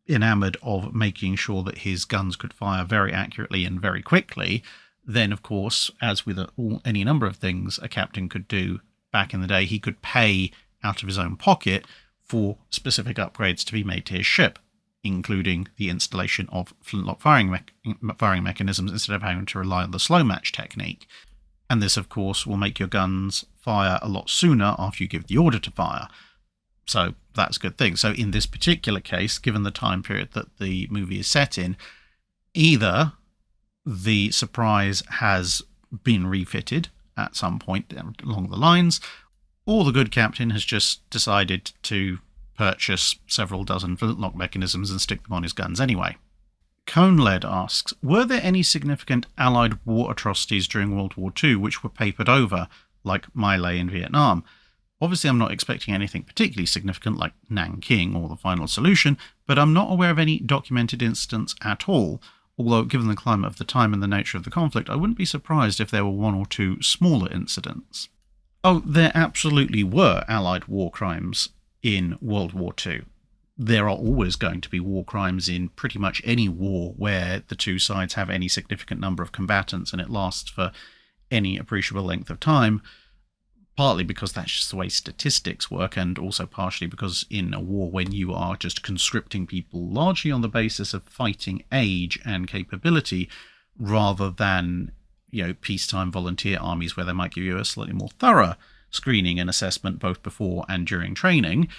enamoured of making sure that his guns could fire very accurately and very quickly, then of course, as with any number of things a captain could do back in the day, he could pay out of his own pocket for specific upgrades to be made to his ship, including the installation of flintlock firing mechanisms instead of having to rely on the slow match technique. And this, of course, will make your guns fire a lot sooner after you give the order to fire. So that's a good thing. So in this particular case, given the time period that the movie is set in, either the Surprise has been refitted at some point along the lines, or the good captain has just decided to purchase several dozen flintlock mechanisms and stick them on his guns anyway. Coneled asks, were there any significant Allied war atrocities during World War II which were papered over, like My Lai in Vietnam? Obviously, I'm not expecting anything particularly significant like Nanking or the Final Solution, but I'm not aware of any documented incidents at all, although given the climate of the time and the nature of the conflict, I wouldn't be surprised if there were one or two smaller incidents. Oh, there absolutely were Allied war crimes in World War II. There are always going to be war crimes in pretty much any war where the two sides have any significant number of combatants and it lasts for any appreciable length of time, partly because that's just the way statistics work, and also partially because in a war when you are just conscripting people largely on the basis of fighting age and capability, rather than, peacetime volunteer armies where they might give you a slightly more thorough screening and assessment both before and during training.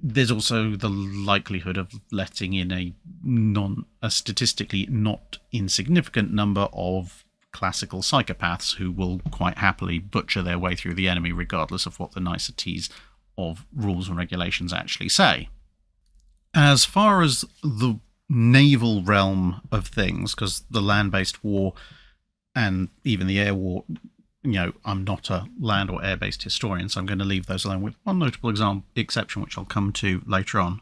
There's also the likelihood of letting in a statistically not insignificant number of classical psychopaths who will quite happily butcher their way through the enemy regardless of what the niceties of rules and regulations actually say. As far as the naval realm of things, because the land-based war and even the air war, I'm not a land or air-based historian, so I'm going to leave those alone with one notable exception, which I'll come to later on.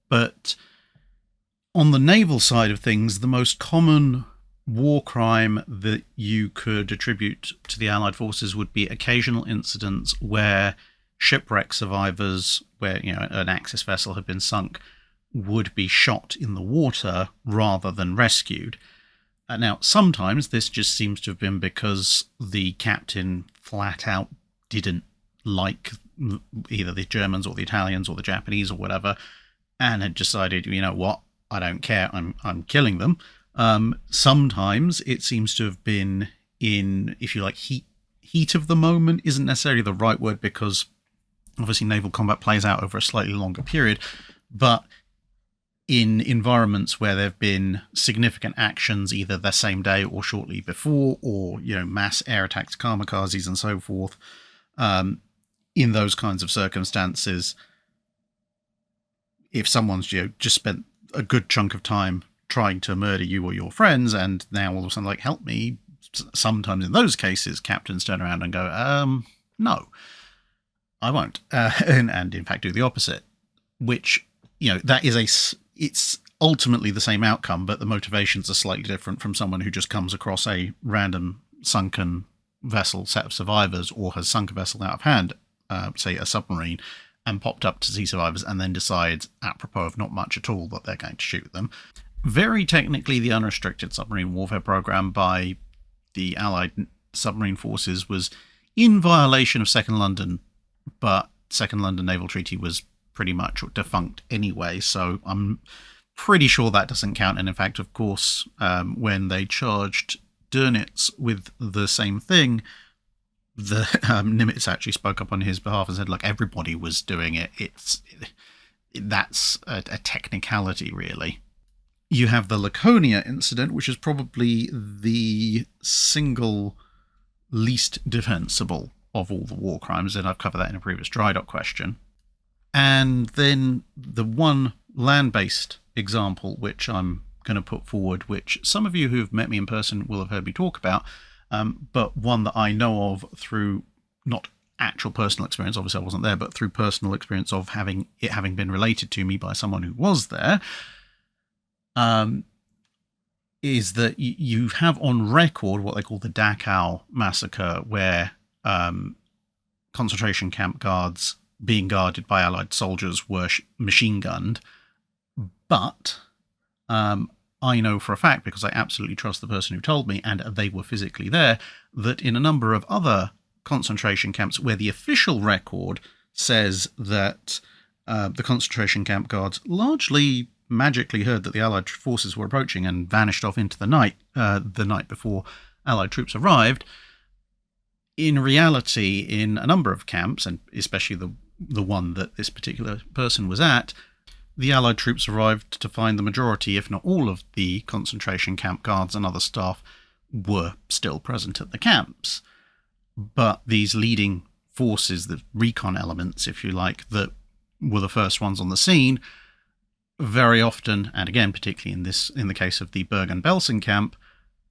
But on the naval side of things, the most common war crime that you could attribute to the Allied forces would be occasional incidents where shipwreck survivors, where an Axis vessel had been sunk, would be shot in the water rather than rescued. Now, sometimes this just seems to have been because the captain flat out didn't like either the Germans or the Italians or the Japanese or whatever, and had decided, what, I don't care, I'm killing them. Sometimes it seems to have been in, if you like, heat of the moment isn't necessarily the right word, because obviously naval combat plays out over a slightly longer period, but in environments where there have been significant actions either the same day or shortly before, or mass air attacks, kamikazes and so forth, in those kinds of circumstances, if someone's just spent a good chunk of time trying to murder you or your friends, and now all of a sudden help me, sometimes in those cases captains turn around and go, no, I won't, and in fact do the opposite, which that is it's ultimately the same outcome, but the motivations are slightly different from someone who just comes across a random sunken vessel set of survivors, or has sunk a vessel out of hand, say a submarine, and popped up to see survivors and then decides, apropos of not much at all, that they're going to shoot them. Very technically, the unrestricted submarine warfare program by the Allied submarine forces was in violation of Second London, but Second London Naval Treaty was pretty much defunct anyway, so I'm pretty sure that doesn't count. And in fact, of course, when they charged Dönitz with the same thing, the Nimitz actually spoke up on his behalf and said, look, everybody was doing it. That's a technicality, really. You have the Laconia incident, which is probably the single least defensible of all the war crimes, and I've covered that in a previous Drydock question. And then the one land-based example which I'm going to put forward, which some of you who have met me in person will have heard me talk about, but one that I know of through not actual personal experience, obviously I wasn't there, but through personal experience of having been related to me by someone who was there, is that you have on record what they call the Dachau massacre, where concentration camp guards being guarded by Allied soldiers were machine gunned. But I know for a fact, because I absolutely trust the person who told me, and they were physically there, that in a number of other concentration camps where the official record says that the concentration camp guards largely magically heard that the Allied forces were approaching and vanished off into the night before Allied troops arrived, in reality, in a number of camps, and especially the one that this particular person was at, the Allied troops arrived to find the majority, if not all, of the concentration camp guards and other staff were still present at the camps. But these leading forces, the recon elements, if you like, that were the first ones on the scene, very often, and again, particularly in the case of the Bergen-Belsen camp,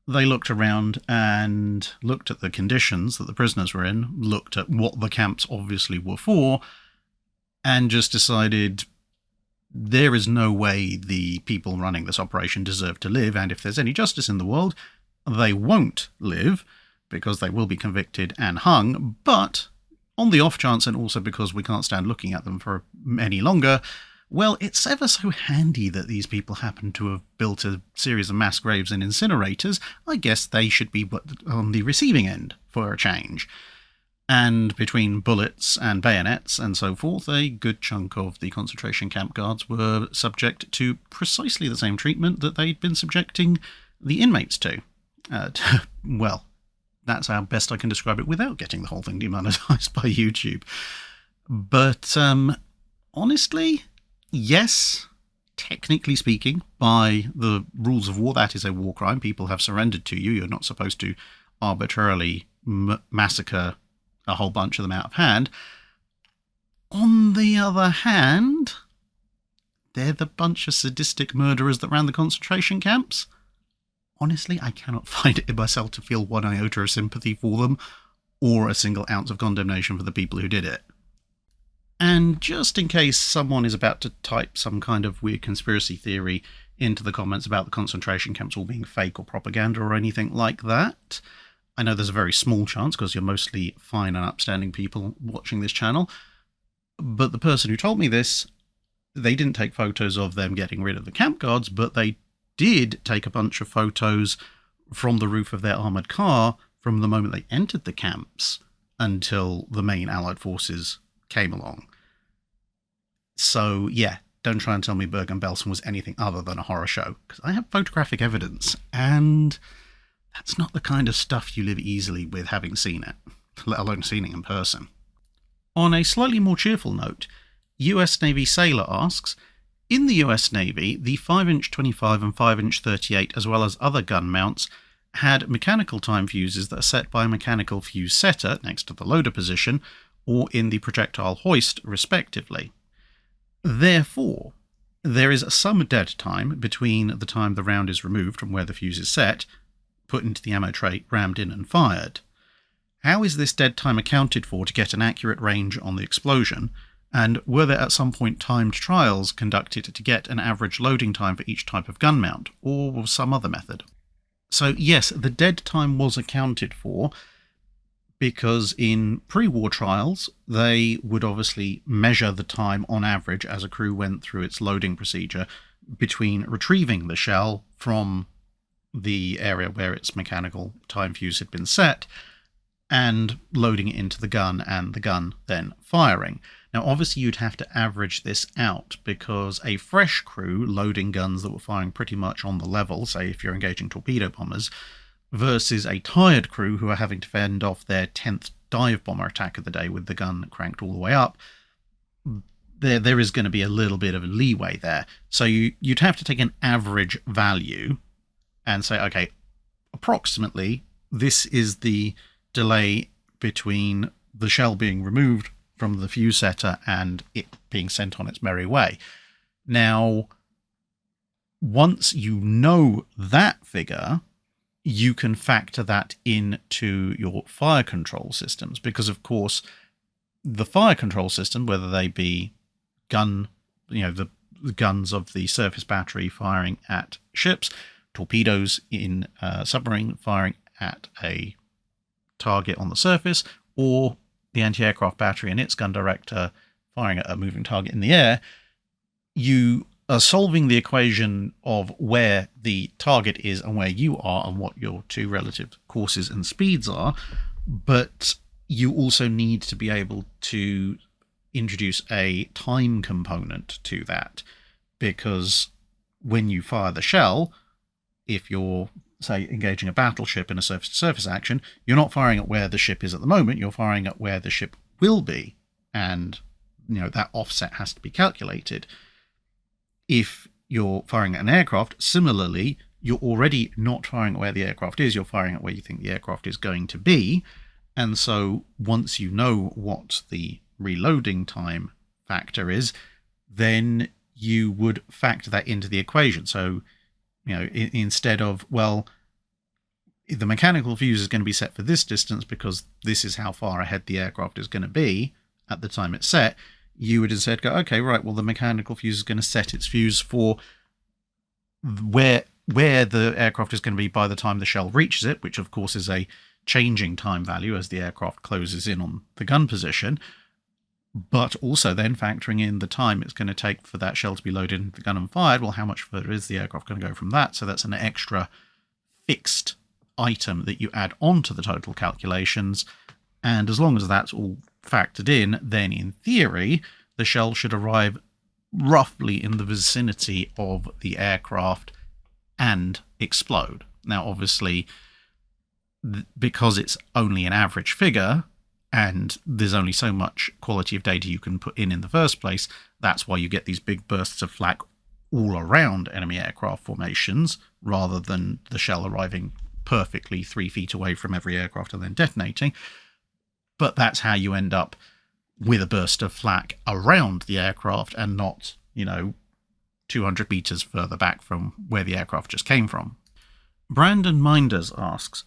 they looked around and looked at the conditions that the prisoners were in, looked at what the camps obviously were for, and just decided there is no way the people running this operation deserve to live, and if there's any justice in the world, they won't live, because they will be convicted and hung. But on the off chance, and also because we can't stand looking at them for any longer, well, it's ever so handy that these people happen to have built a series of mass graves and incinerators. I guess they should be on the receiving end for a change. And between bullets and bayonets and so forth, a good chunk of the concentration camp guards were subject to precisely the same treatment that they'd been subjecting the inmates too. Well, that's how best I can describe it without getting the whole thing demonetized by YouTube. But honestly, yes, technically speaking, by the rules of war, that is a war crime. People have surrendered to you. You're not supposed to arbitrarily massacre a whole bunch of them out of hand. On the other hand, they're the bunch of sadistic murderers that ran the concentration camps. Honestly, I cannot find it in myself to feel one iota of sympathy for them, or a single ounce of condemnation for the people who did it. And just in case someone is about to type some kind of weird conspiracy theory into the comments about the concentration camps all being fake or propaganda or anything like that, I know there's a very small chance because you're mostly fine and upstanding people watching this channel, but the person who told me this, they didn't take photos of them getting rid of the camp guards, but they did take a bunch of photos from the roof of their armoured car from the moment they entered the camps until the main Allied forces came along. So, yeah, don't try and tell me Bergen-Belsen was anything other than a horror show, because I have photographic evidence, and that's not the kind of stuff you live easily with having seen it, let alone seeing it in person. On a slightly more cheerful note, US Navy Sailor asks, in the US Navy, the 5-inch 25 and 5-inch 38, as well as other gun mounts, had mechanical time fuses that are set by a mechanical fuse setter next to the loader position, or in the projectile hoist, respectively. Therefore, there is some dead time between the time the round is removed from where the fuse is set, put into the ammo tray, rammed in and fired. How is this dead time accounted for to get an accurate range on the explosion? And were there at some point timed trials conducted to get an average loading time for each type of gun mount, or was some other method? So yes, the dead time was accounted for, because in pre-war trials, they would obviously measure the time on average as a crew went through its loading procedure between retrieving the shell from the area where its mechanical time fuse had been set and loading it into the gun and the gun then firing. Now, obviously, you'd have to average this out because a fresh crew loading guns that were firing pretty much on the level, say if you're engaging torpedo bombers, versus a tired crew who are having to fend off their 10th dive bomber attack of the day with the gun cranked all the way up, there is going to be a little bit of a leeway there. So you'd have to take an average value and say, okay, approximately this is the delay between the shell being removed from the fuse setter and it being sent on its merry way. Now, once you know that figure, you can factor that into your fire control systems, because of course the fire control system, whether they be gun, the guns of the surface battery firing at ships, torpedoes in submarine firing at a target on the surface, or the anti-aircraft battery and its gun director firing at a moving target in the air, you are solving the equation of where the target is and where you are and what your two relative courses and speeds are, but you also need to be able to introduce a time component to that, because when you fire the shell, if you're, say, engaging a battleship in a surface-to-surface action, you're not firing at where the ship is at the moment, you're firing at where the ship will be, and that offset has to be calculated. If you're firing at an aircraft, similarly, you're already not firing at where the aircraft is, you're firing at where you think the aircraft is going to be, and so once you know what the reloading time factor is, then you would factor that into the equation. So instead of, well, the mechanical fuse is going to be set for this distance because this is how far ahead the aircraft is going to be at the time it's set, you would instead go, okay, right, well, the mechanical fuse is going to set its fuse for where the aircraft is going to be by the time the shell reaches it, which of course is a changing time value as the aircraft closes in on the gun position, but also then factoring in the time it's going to take for that shell to be loaded into the gun and fired. Well, how much further is the aircraft going to go from that? So that's an extra fixed item that you add on to the total calculations. And as long as that's all factored in, then in theory, the shell should arrive roughly in the vicinity of the aircraft and explode. Now, obviously, because it's only an average figure, and there's only so much quality of data you can put in the first place, that's why you get these big bursts of flak all around enemy aircraft formations, rather than the shell arriving perfectly 3 feet away from every aircraft and then detonating. But that's how you end up with a burst of flak around the aircraft and not, 200 meters further back from where the aircraft just came from. Brandon Minders asks,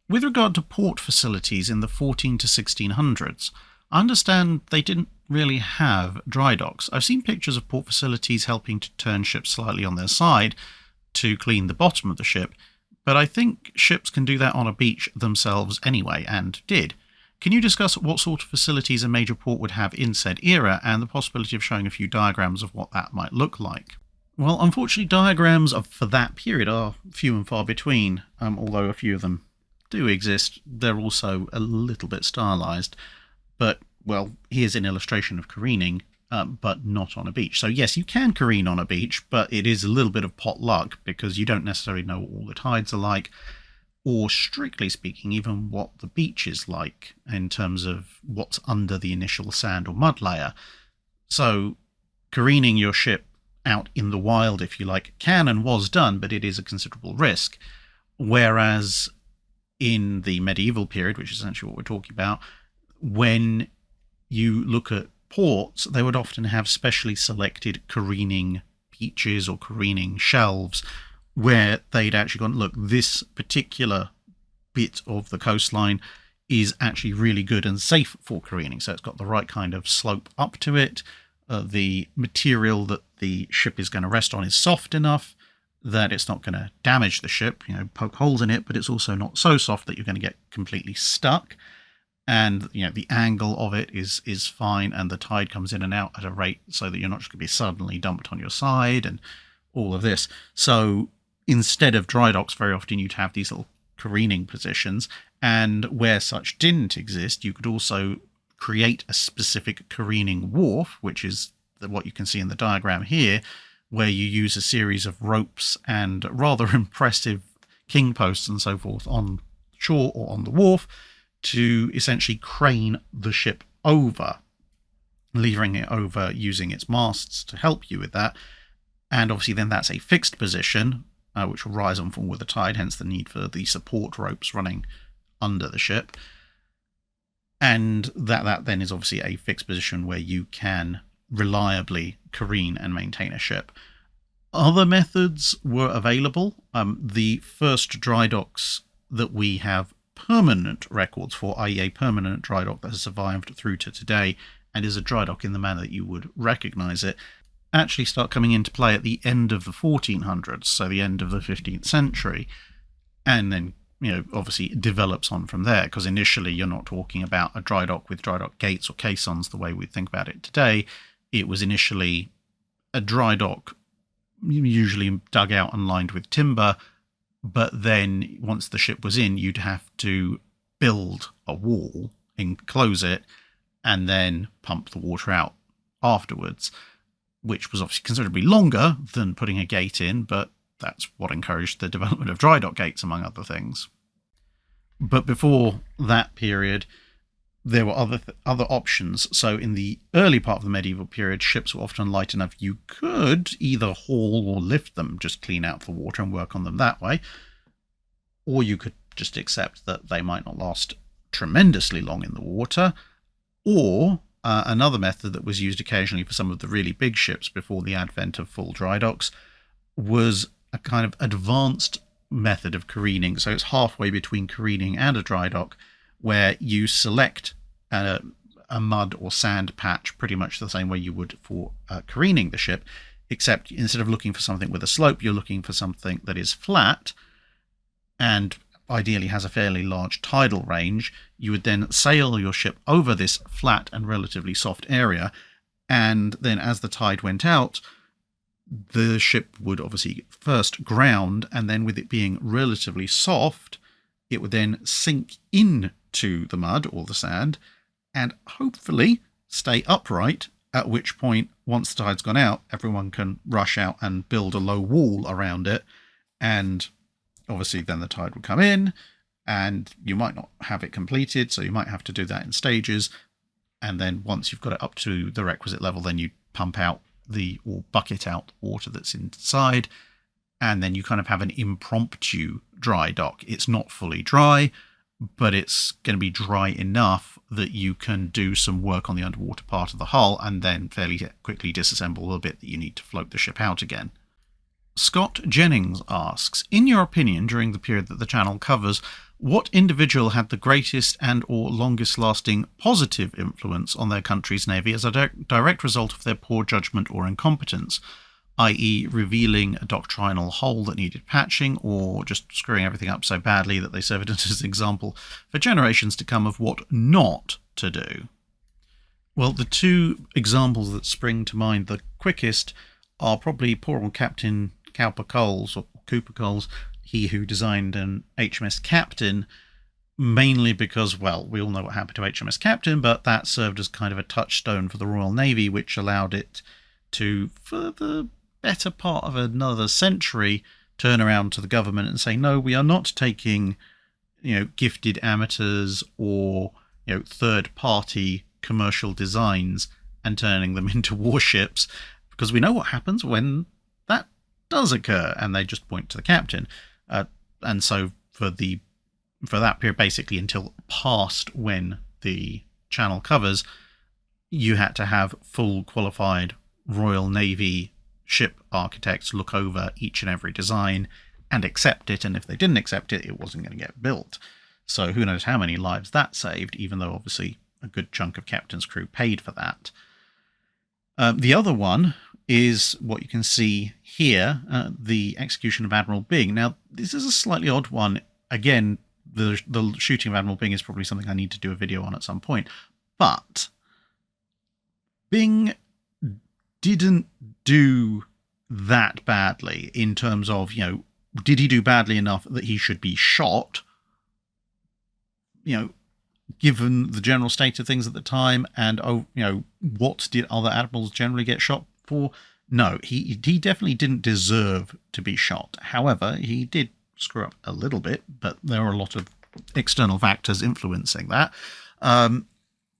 with regard to port facilities in the 14 to 1600s, I understand they didn't really have dry docks. I've seen pictures of port facilities helping to turn ships slightly on their side to clean the bottom of the ship, but I think ships can do that on a beach themselves anyway, and did. Can you discuss what sort of facilities a major port would have in said era, and the possibility of showing a few diagrams of what that might look like? Well, unfortunately, diagrams for that period are few and far between, although a few of them do exist. They're also a little bit stylized. But, well, here's an illustration of careening, but not on a beach. So yes, you can careen on a beach, but it is a little bit of pot luck, because you don't necessarily know what all the tides are like, or strictly speaking, even what the beach is like in terms of what's under the initial sand or mud layer. So careening your ship out in the wild, if you like, can and was done, but it is a considerable risk. Whereas in the medieval period, which is essentially what we're talking about, when you look at ports, they would often have specially selected careening beaches or careening shelves, where they'd actually gone, look, this particular bit of the coastline is actually really good and safe for careening. So it's got the right kind of slope up to it. The material that the ship is going to rest on is soft enough that it's not going to damage the ship, poke holes in it, but it's also not so soft that you're going to get completely stuck. And, the angle of it is fine, and the tide comes in and out at a rate so that you're not just going to be suddenly dumped on your side and all of this. So instead of dry docks, very often you'd have these little careening positions, and where such didn't exist, you could also create a specific careening wharf, which is what you can see in the diagram here, where you use a series of ropes and rather impressive king posts and so forth on shore or on the wharf to essentially crane the ship over, levering it over using its masts to help you with that. And obviously then that's a fixed position, which will rise and fall with the tide, hence the need for the support ropes running under the ship. And that then is obviously a fixed position where you can reliably careen and maintain a ship. Other methods were available. The first dry docks that we have permanent records for, i.e. a permanent dry dock that has survived through to today and is a dry dock in the manner that you would recognize it, actually start coming into play at the end of the 1400s, so the end of the 15th century, and then obviously it develops on from there, because initially you're not talking about a dry dock with dry dock gates or caissons the way we think about it today. It was initially a dry dock, usually dug out and lined with timber, but then once the ship was in, you'd have to build a wall, enclose it, and then pump the water out afterwards, which was obviously considerably longer than putting a gate in, but that's what encouraged the development of dry dock gates, among other things. But before that period, there were other options. So in the early part of the medieval period, ships were often light enough you could either haul or lift them, just clean out the water and work on them that way, or you could just accept that they might not last tremendously long in the water, or another method that was used occasionally for some of the really big ships before the advent of full dry docks was a kind of advanced method of careening. So it's halfway between careening and a dry dock, where you select a mud or sand patch pretty much the same way you would for careening the ship, except instead of looking for something with a slope, you're looking for something that is flat and ideally has a fairly large tidal range. You would then sail your ship over this flat and relatively soft area, and then as the tide went out, the ship would obviously first ground, and then with it being relatively soft, it would then sink into the mud or the sand and hopefully stay upright, at which point, once the tide's gone out, everyone can rush out and build a low wall around it and obviously then the tide would come in, and you might not have it completed, so you might have to do that in stages. And then once you've got it up to the requisite level, then you pump out or bucket out water that's inside, and then you kind of have an impromptu dry dock. It's not fully dry, but it's going to be dry enough that you can do some work on the underwater part of the hull and then fairly quickly disassemble the bit that you need to float the ship out again. Scott Jennings asks, in your opinion, during the period that the channel covers, what individual had the greatest and or longest lasting positive influence on their country's navy as a direct result of their poor judgment or incompetence, i.e. revealing a doctrinal hole that needed patching, or just screwing everything up so badly that they serve it as an example for generations to come of what not to do? Well, the two examples that spring to mind the quickest are probably poor old Captain Cooper Coles, he who designed an HMS Captain, mainly because, well, we all know what happened to HMS Captain, but that served as kind of a touchstone for the Royal Navy, which allowed it to, for the better part of another century, turn around to the government and say, no, we are not taking, gifted amateurs or, third-party commercial designs and turning them into warships, because we know what happens when that does occur, and they just point to the captain. And so for that period, basically until past when the channel covers, you had to have full qualified Royal Navy ship architects look over each and every design and accept it, and if they didn't accept it, it wasn't going to get built. So who knows how many lives that saved, even though obviously a good chunk of captain's crew paid for that. The other one is what you can see here, the execution of Admiral Byng. Now, this is a slightly odd one. Again, the shooting of Admiral Byng is probably something I need to do a video on at some point. But Byng didn't do that badly in terms of, did he do badly enough that he should be shot? Given the general state of things at the time, and what did other admirals generally get shot for? No, he definitely didn't deserve to be shot. However, he did screw up a little bit, but there are a lot of external factors influencing that.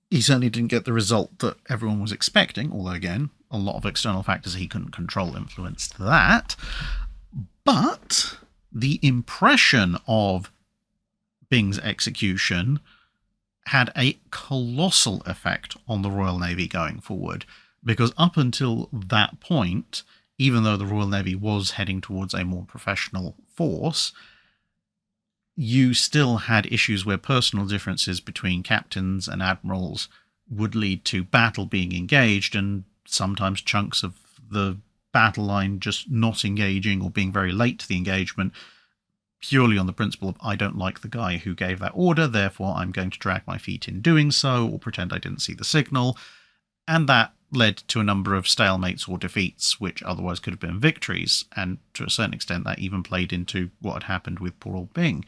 He certainly didn't get the result that everyone was expecting, although again, a lot of external factors he couldn't control influenced that. But the impression of Byng's execution had a colossal effect on the Royal Navy going forward, because up until that point, even though the Royal Navy was heading towards a more professional force, you still had issues where personal differences between captains and admirals would lead to battle being engaged, and sometimes chunks of the battle line just not engaging or being very late to the engagement, purely on the principle of, I don't like the guy who gave that order, therefore I'm going to drag my feet in doing so, or pretend I didn't see the signal. And that led to a number of stalemates or defeats, which otherwise could have been victories, and to a certain extent that even played into what had happened with poor old Byng.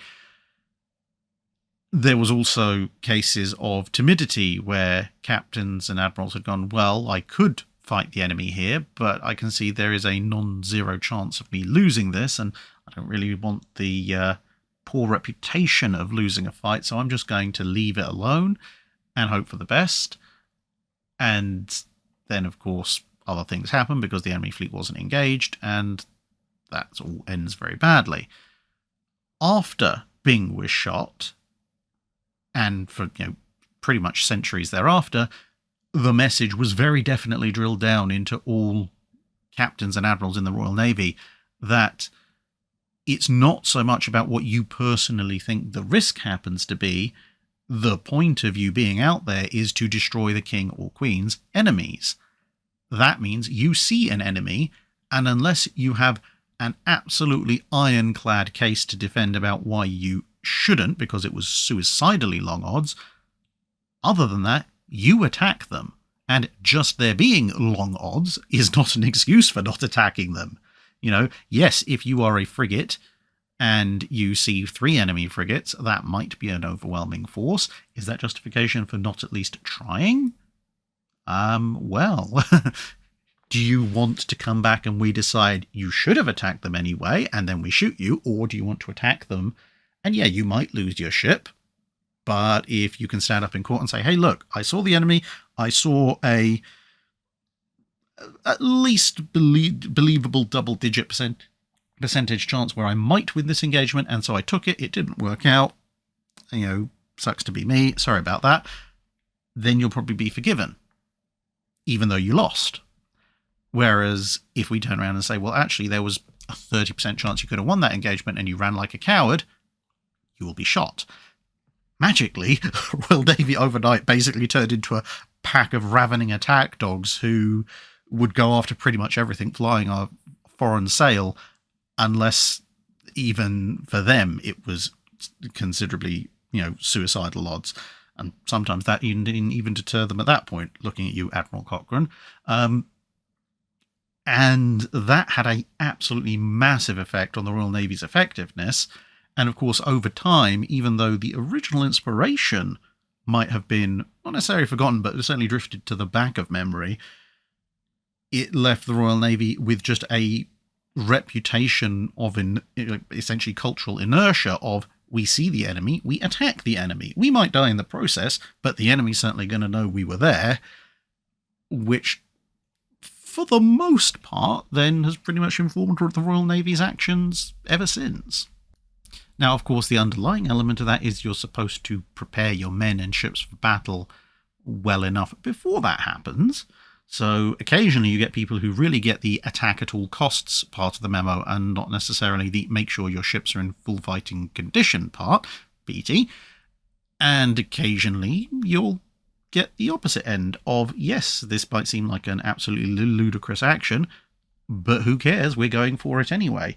There was also cases of timidity where captains and admirals had gone, well, I could fight the enemy here, but I can see there is a non-zero chance of me losing this, and I don't really want the poor reputation of losing a fight, so I'm just going to leave it alone and hope for the best. And then, of course, other things happen because the enemy fleet wasn't engaged, and that all ends very badly. After Byng was shot, and for pretty much centuries thereafter, the message was very definitely drilled down into all captains and admirals in the Royal Navy that it's not so much about what you personally think the risk happens to be. The point of you being out there is to destroy the king or queen's enemies. That means you see an enemy, and unless you have an absolutely ironclad case to defend about why you shouldn't, because it was suicidally long odds, other than that, you attack them. And just there being long odds is not an excuse for not attacking them. Yes, if you are a frigate and you see 3 enemy frigates, that might be an overwhelming force. Is that justification for not at least trying? Well, Do you want to come back and we decide you should have attacked them anyway, and then we shoot you? Or do you want to attack them? And yeah, you might lose your ship. But if you can stand up in court and say, hey, look, I saw the enemy. I saw a at least believable double-digit percentage chance where I might win this engagement, and so I took it. It didn't work out. Sucks to be me. Sorry about that. Then you'll probably be forgiven, even though you lost. Whereas if we turn around and say, well, actually, there was a 30% chance you could have won that engagement and you ran like a coward, you will be shot. Magically, Royal Navy overnight basically turned into a pack of ravening attack dogs who would go after pretty much everything flying a foreign sail, unless even for them it was considerably, suicidal odds. And sometimes that didn't even deter them at that point, looking at you, Admiral Cochrane. And that had an absolutely massive effect on the Royal Navy's effectiveness. And of course, over time, even though the original inspiration might have been not necessarily forgotten, but certainly drifted to the back of memory, it left the Royal Navy with just a reputation of essentially cultural inertia of, we see the enemy, we attack the enemy. We might die in the process, but the enemy's certainly going to know we were there, which for the most part then has pretty much informed the Royal Navy's actions ever since. Now, of course, the underlying element of that is you're supposed to prepare your men and ships for battle well enough before that happens. So occasionally you get people who really get the attack at all costs part of the memo and not necessarily the make sure your ships are in full fighting condition part, BT. And occasionally you'll get the opposite end of, yes, this might seem like an absolutely ludicrous action, but who cares? We're going for it anyway.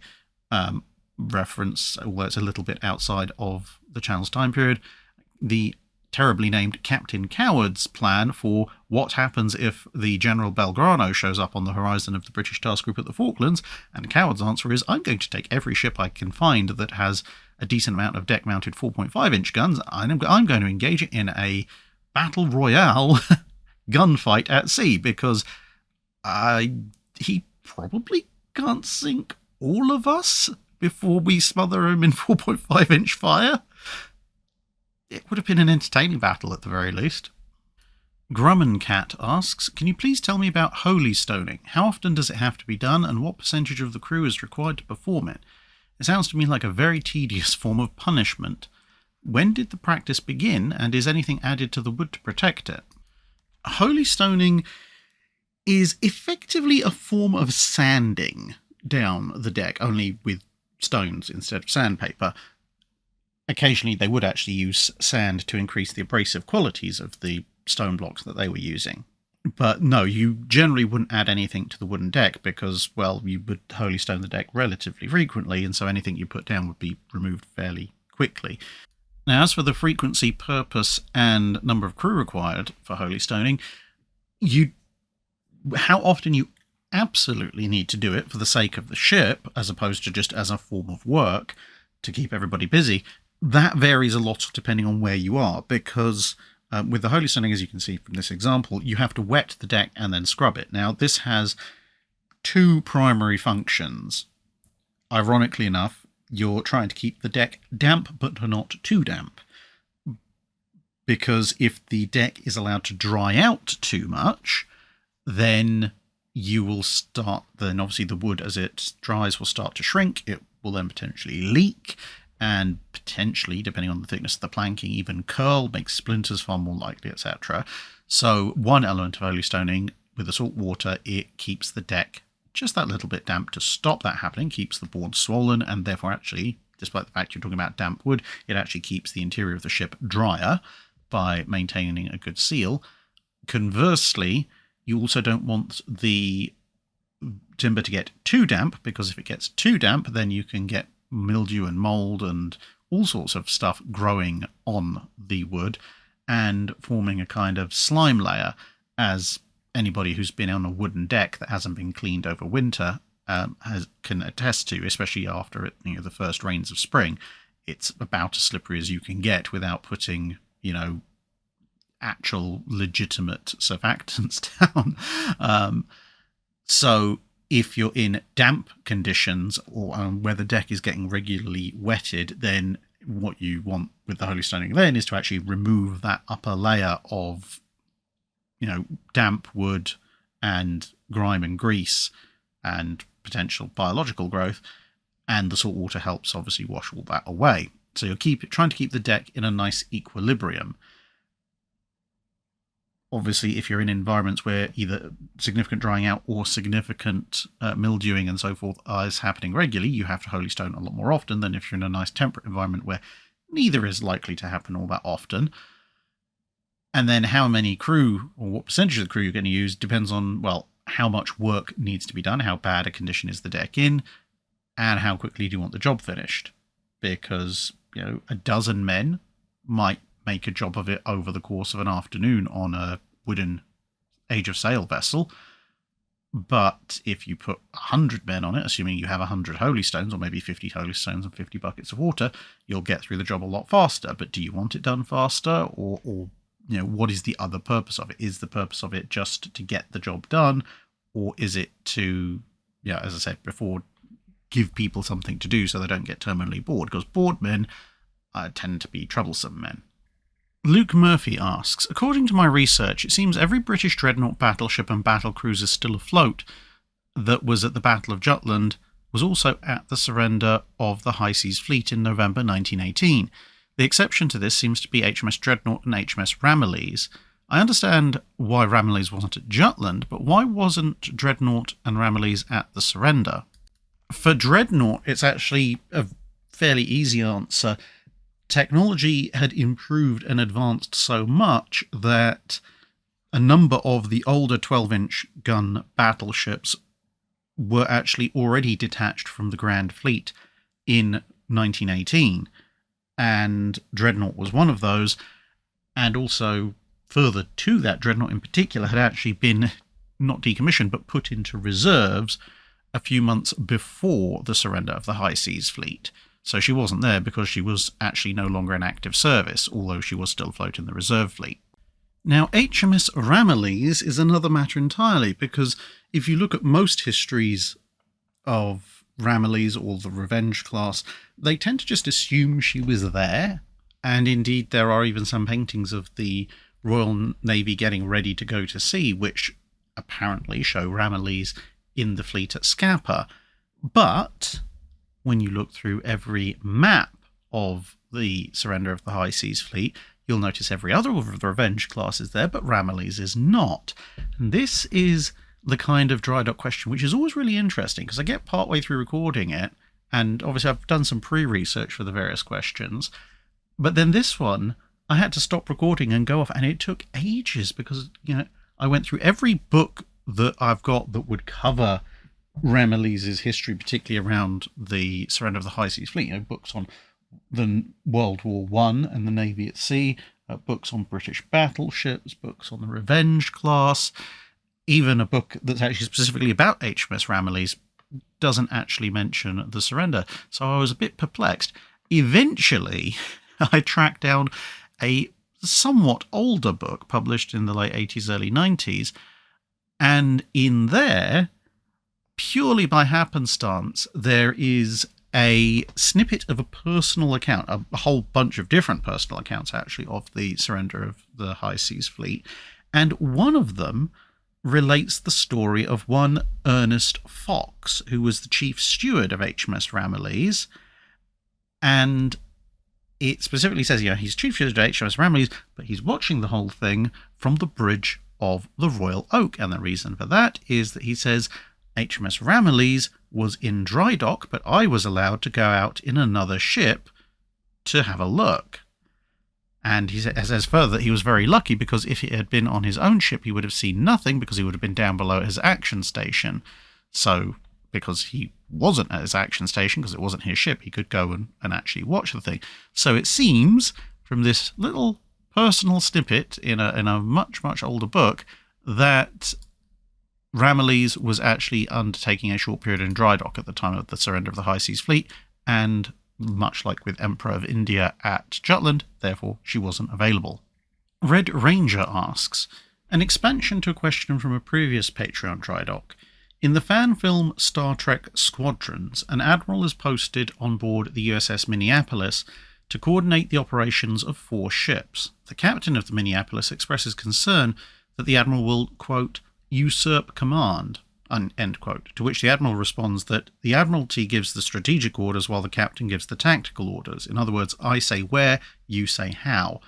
Reference, although it's a little bit outside of the Channel's time period, the terribly named Captain Coward's plan for what happens if the General Belgrano shows up on the horizon of the British task group at the Falklands, and Coward's answer is, I'm going to take every ship I can find that has a decent amount of deck-mounted 4.5-inch guns, I'm going to engage it in a battle royale gunfight at sea, because he probably can't sink all of us before we smother him in 4.5-inch fire. It would have been an entertaining battle at the very least. Grummancat asks, can you please tell me about holy stoning? How often does it have to be done, and what percentage of the crew is required to perform it? It sounds to me like a very tedious form of punishment. When did the practice begin, and is anything added to the wood to protect it? Holy stoning is effectively a form of sanding down the deck, only with stones instead of sandpaper. Occasionally they would actually use sand to increase the abrasive qualities of the stone blocks that they were using. But no, you generally wouldn't add anything to the wooden deck because, well, you would holy stone the deck relatively frequently, and so anything you put down would be removed fairly quickly. Now, as for the frequency, purpose, and number of crew required for holy stoning, how often you absolutely need to do it for the sake of the ship, as opposed to just as a form of work to keep everybody busy, that varies a lot depending on where you are, because with the holy stoning, as you can see from this example, you have to wet the deck and then scrub it. Now, this has two primary functions. Ironically enough, you're trying to keep the deck damp, but not too damp. Because if the deck is allowed to dry out too much, then you will then obviously the wood as it dries will start to shrink. It will then potentially leak, and potentially, depending on the thickness of the planking, even curl, make splinters far more likely, etc. So one element of holy stoning with the salt water, it keeps the deck just that little bit damp to stop that happening, keeps the board swollen, and therefore actually, despite the fact you're talking about damp wood, it actually keeps the interior of the ship drier by maintaining a good seal. Conversely, you also don't want the timber to get too damp, because if it gets too damp, then you can get mildew and mold and all sorts of stuff growing on the wood and forming a kind of slime layer, as anybody who's been on a wooden deck that hasn't been cleaned over winter can attest to, especially after the first rains of spring. It's about as slippery as you can get without putting, actual legitimate surfactants down. So if you're in damp conditions or where the deck is getting regularly wetted, then what you want with the holy stoning then is to actually remove that upper layer of, damp wood and grime and grease and potential biological growth, and the salt water helps obviously wash all that away. So you're trying to keep the deck in a nice equilibrium. Obviously, if you're in environments where either significant drying out or significant mildewing and so forth is happening regularly, you have to holy stone a lot more often than if you're in a nice temperate environment where neither is likely to happen all that often. And then how many crew or what percentage of the crew you're going to use depends on, well, how much work needs to be done, how bad a condition is the deck in, and how quickly do you want the job finished. Because, a dozen men might make a job of it over the course of an afternoon on a wooden age of sail vessel. But if you put 100 men on it, assuming you have 100 holy stones, or maybe 50 holy stones and 50 buckets of water, you'll get through the job a lot faster. But do you want it done faster, or what is the other purpose of it? Is the purpose of it just to get the job done, or is it to, as I said before, give people something to do so they don't get terminally bored? Because bored men tend to be troublesome men. Luke Murphy asks, according to my research, it seems every British dreadnought, battleship and battlecruiser still afloat that was at the Battle of Jutland was also at the surrender of the High Seas Fleet in November 1918. The exception to this seems to be HMS Dreadnought and HMS Ramillies. I understand why Ramillies wasn't at Jutland, but why wasn't Dreadnought and Ramillies at the surrender? For Dreadnought, it's actually a fairly easy answer. Technology had improved and advanced so much that a number of the older 12-inch gun battleships were actually already detached from the Grand Fleet in 1918, and Dreadnought was one of those. And also, further to that, Dreadnought in particular had actually been not decommissioned but put into reserves a few months before the surrender of the High Seas Fleet. So she wasn't there because she was actually no longer in active service, although she was still afloat in the reserve fleet. Now, HMS Ramillies is another matter entirely, because if you look at most histories of Ramillies or the Revenge class, they tend to just assume she was there, and indeed there are even some paintings of the Royal Navy getting ready to go to sea, which apparently show Ramillies in the fleet at Scapa. But when you look through every map of the surrender of the High Seas Fleet, you'll notice every other of the Revenge class is there, but Ramillies is not. And this is the kind of Drydock question which is always really interesting, because I get partway through recording it, and obviously I've done some pre-research for the various questions, but then this one, I had to stop recording and go off, and it took ages, because, I went through every book that I've got that would cover Ramillies' history, particularly around the surrender of the High Seas Fleet. Books on the World War I and the Navy at sea, books on British battleships, books on the Revenge class, even a book that's actually specifically about HMS Ramillies doesn't actually mention the surrender. So I was a bit perplexed. Eventually, I tracked down a somewhat older book published in the late 80s, early 90s, and in there, purely by happenstance, there is a snippet of a personal account, a whole bunch of different personal accounts, actually, of the surrender of the High Seas Fleet. And one of them relates the story of one Ernest Fox, who was the chief steward of HMS Ramillies. And it specifically says, he's chief steward of HMS Ramillies, but he's watching the whole thing from the bridge of the Royal Oak. And the reason for that is that he says, HMS Ramillies was in Drydock, but I was allowed to go out in another ship to have a look. And he says further that he was very lucky, because if it had been on his own ship, he would have seen nothing, because he would have been down below his action station. So, because he wasn't at his action station, because it wasn't his ship, he could go and actually watch the thing. So it seems, from this little personal snippet in a much, much older book, that Ramillies was actually undertaking a short period in Drydock at the time of the surrender of the High Seas Fleet, and much like with Emperor of India at Jutland, therefore she wasn't available. Red Ranger asks, an expansion to a question from a previous Patreon Drydock. In the fan film Star Trek Squadrons, an admiral is posted on board the USS Minneapolis to coordinate the operations of 4 ships. The captain of the Minneapolis expresses concern that the admiral will, quote, usurp command, end quote, to which the admiral responds that the admiralty gives the strategic orders while the captain gives the tactical orders. In other words, I say where, you say how,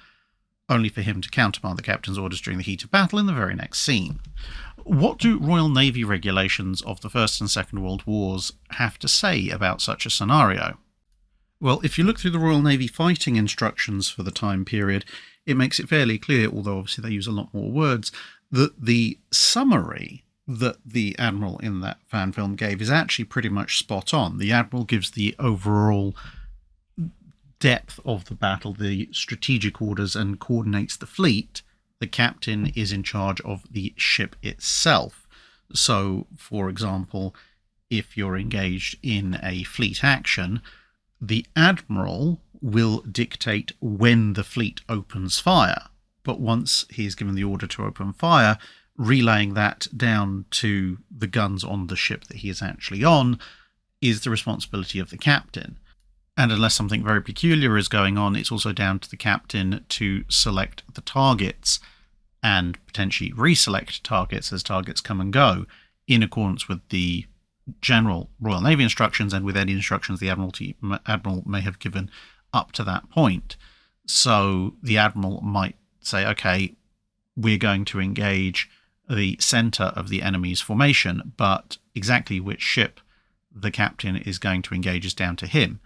only for him to countermand the captain's orders during the heat of battle in the very next scene. What do Royal Navy regulations of the First and Second World Wars have to say about such a scenario? Well, if you look through the Royal Navy fighting instructions for the time period, it makes it fairly clear, although obviously they use a lot more words, that the summary that the Admiral in that fan film gave is actually pretty much spot on. The Admiral gives the overall depth of the battle, the strategic orders, and coordinates the fleet. The captain is in charge of the ship itself. So, for example, if you're engaged in a fleet action, the admiral will dictate when the fleet opens fire. But once he's given the order to open fire, relaying that down to the guns on the ship that he is actually on is the responsibility of the captain. And unless something very peculiar is going on, it's also down to the captain to select the targets and potentially reselect targets as targets come and go in accordance with the general Royal Navy instructions and with any instructions the Admiral may have given up to that point. So the Admiral might say, okay, we're going to engage the centre of the enemy's formation, but exactly which ship the captain is going to engage is down to him.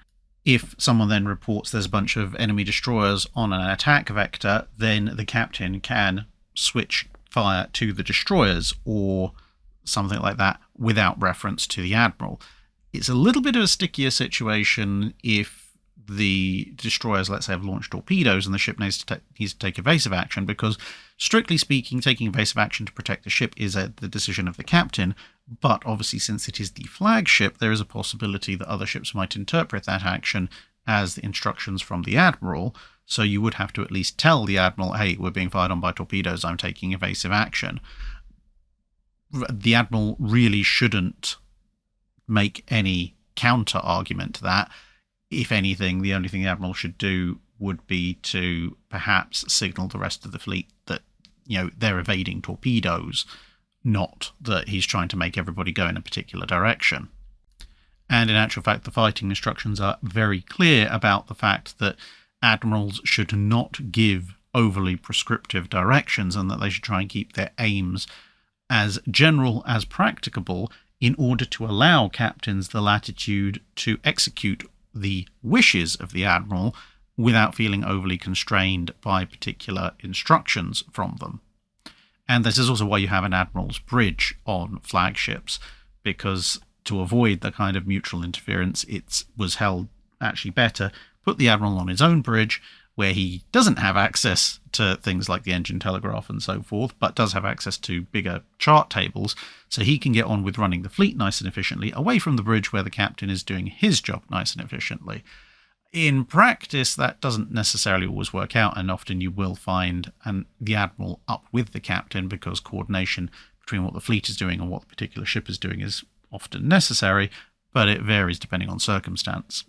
If someone then reports there's a bunch of enemy destroyers on an attack vector, then the captain can switch fire to the destroyers or something like that without reference to the admiral. It's a little bit of a stickier situation if the destroyers, let's say, have launched torpedoes and the ship needs to take evasive action, because strictly speaking, taking evasive action to protect the ship is the decision of the captain. But obviously, since it is the flagship, there is a possibility that other ships might interpret that action as the instructions from the admiral. So you would have to at least tell the admiral, hey, we're being fired on by torpedoes, I'm taking evasive action. The admiral really shouldn't make any counter argument to that. If anything, the only thing the admiral should do would be to perhaps signal the rest of the fleet that, you know, they're evading torpedoes, not that he's trying to make everybody go in a particular direction. And in actual fact, the fighting instructions are very clear about the fact that admirals should not give overly prescriptive directions and that they should try and keep their aims as general as practicable in order to allow captains the latitude to execute the wishes of the admiral without feeling overly constrained by particular instructions from them. And this is also why you have an admiral's bridge on flagships, because to avoid the kind of mutual interference, it was held actually better put the admiral on his own bridge, where he doesn't have access to things like the engine telegraph and so forth, but does have access to bigger chart tables, so he can get on with running the fleet nice and efficiently, away from the bridge where the captain is doing his job nice and efficiently. In practice, that doesn't necessarily always work out, and often you will find the admiral up with the captain, because coordination between what the fleet is doing and what the particular ship is doing is often necessary, but it varies depending on circumstance.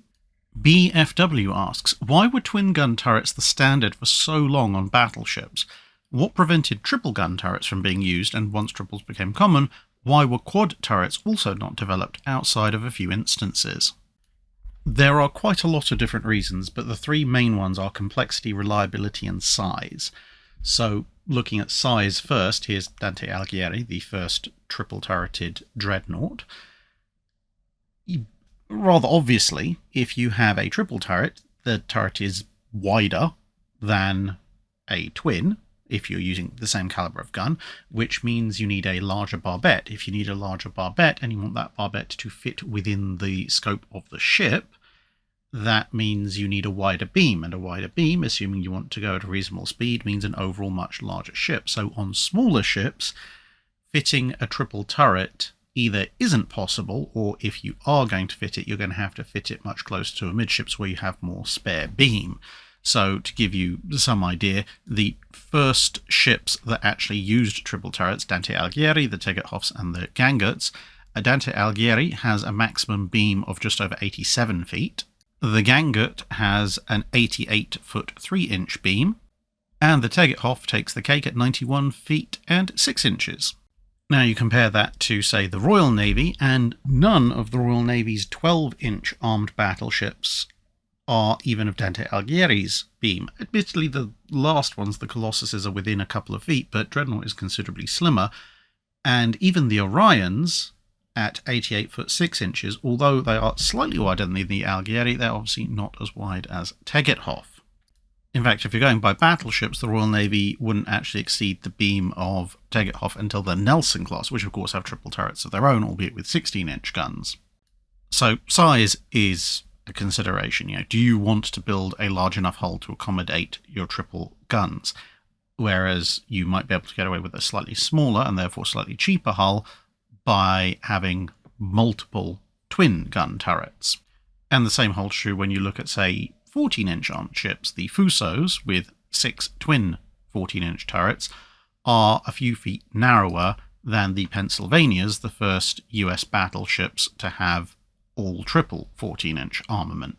BFW asks, why were twin gun turrets the standard for so long on battleships? What prevented triple gun turrets from being used, and once triples became common, why were quad turrets also not developed outside of a few instances? There are quite a lot of different reasons, but the three main ones are complexity, reliability, and size. So, looking at size first, here's Dante Alighieri, the first triple-turreted dreadnought. Rather obviously, if you have a triple turret, the turret is wider than a twin, if you're using the same caliber of gun, which means you need a larger barbette. If you need a larger barbette and you want that barbette to fit within the scope of the ship, that means you need a wider beam, and a wider beam, assuming you want to go at a reasonable speed, means an overall much larger ship. So on smaller ships, fitting a triple turret either isn't possible, or if you are going to fit it, you're going to have to fit it much closer to amidships where you have more spare beam. So to give you some idea, the first ships that actually used triple turrets, Dante Alighieri, the Tegethoffs and the Gangerts, Dante Alighieri has a maximum beam of just over 87 feet. The Gangut has an 88-foot 3-inch beam. And the Tegethoff takes the cake at 91 feet and 6 inches. Now you compare that to, say, the Royal Navy, and none of the Royal Navy's 12-inch armed battleships are even of Dante Alighieri's beam. Admittedly, the last ones, the Colossuses, are within a couple of feet, but Dreadnought is considerably slimmer. And even the Orions, at 88 foot 6 inches, although they are slightly wider than the Alighieri, they're obviously not as wide as Tegethoff. In fact, if you're going by battleships, the Royal Navy wouldn't actually exceed the beam of Tegethoff until the Nelson class, which of course have triple turrets of their own, albeit with 16-inch guns. So size is a consideration. Do you want to build a large enough hull to accommodate your triple guns? Whereas you might be able to get away with a slightly smaller and therefore slightly cheaper hull by having multiple twin gun turrets. And the same holds true when you look at, say, 14-inch armed ships. The Fusos, with 6 twin 14-inch turrets, are a few feet narrower than the Pennsylvanias, the first US battleships to have all triple 14-inch armament.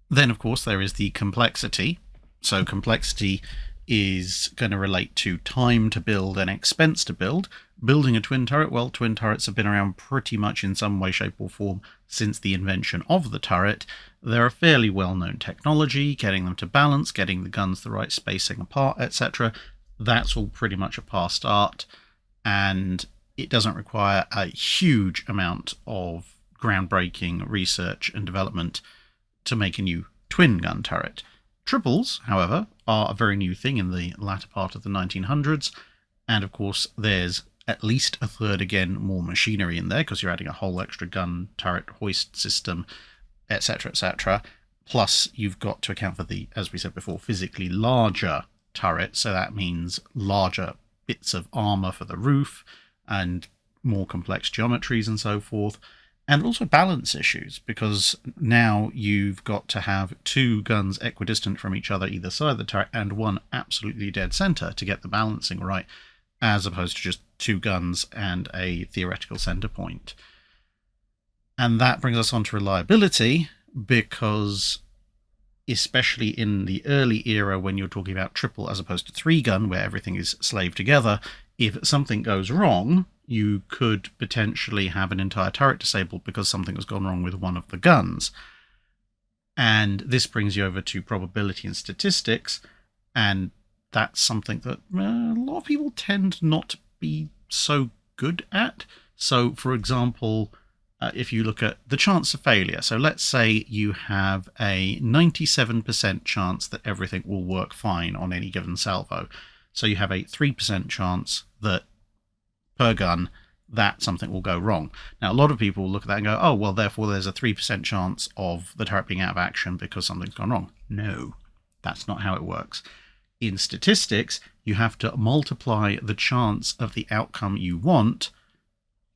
Then, of course, there is the complexity. So complexity is going to relate to time to build and expense to build. Building a twin turret, well, twin turrets have been around pretty much in some way, shape or form since the invention of the turret. They're a fairly well-known technology, getting them to balance, getting the guns the right spacing apart, etc. That's all pretty much a past art, and it doesn't require a huge amount of groundbreaking research and development to make a new twin gun turret. Triples, however, are a very new thing in the latter part of the 1900s, and of course there's at least a third again more machinery in there, because you're adding a whole extra gun turret hoist system, etc., etc. Plus you've got to account for the, as we said before, physically larger turret, so that means larger bits of armor for the roof and more complex geometries and so forth. And also balance issues, because now you've got to have 2 guns equidistant from each other either side of the turret and one absolutely dead center to get the balancing right, as opposed to just 2 guns and a theoretical center point. And that brings us on to reliability, because especially in the early era when you're talking about triple as opposed to 3 gun, where everything is slaved together, if something goes wrong, you could potentially have an entire turret disabled because something has gone wrong with one of the guns. And this brings you over to probability and statistics, and that's something that a lot of people tend not to be so good at. So, for example, if you look at the chance of failure, so let's say you have a 97% chance that everything will work fine on any given salvo. So you have a 3% chance that per gun that something will go wrong. Now, a lot of people look at that and go, oh, well, therefore there's a 3% chance of the turret being out of action because something's gone wrong. No, that's not how it works. In statistics, you have to multiply the chance of the outcome you want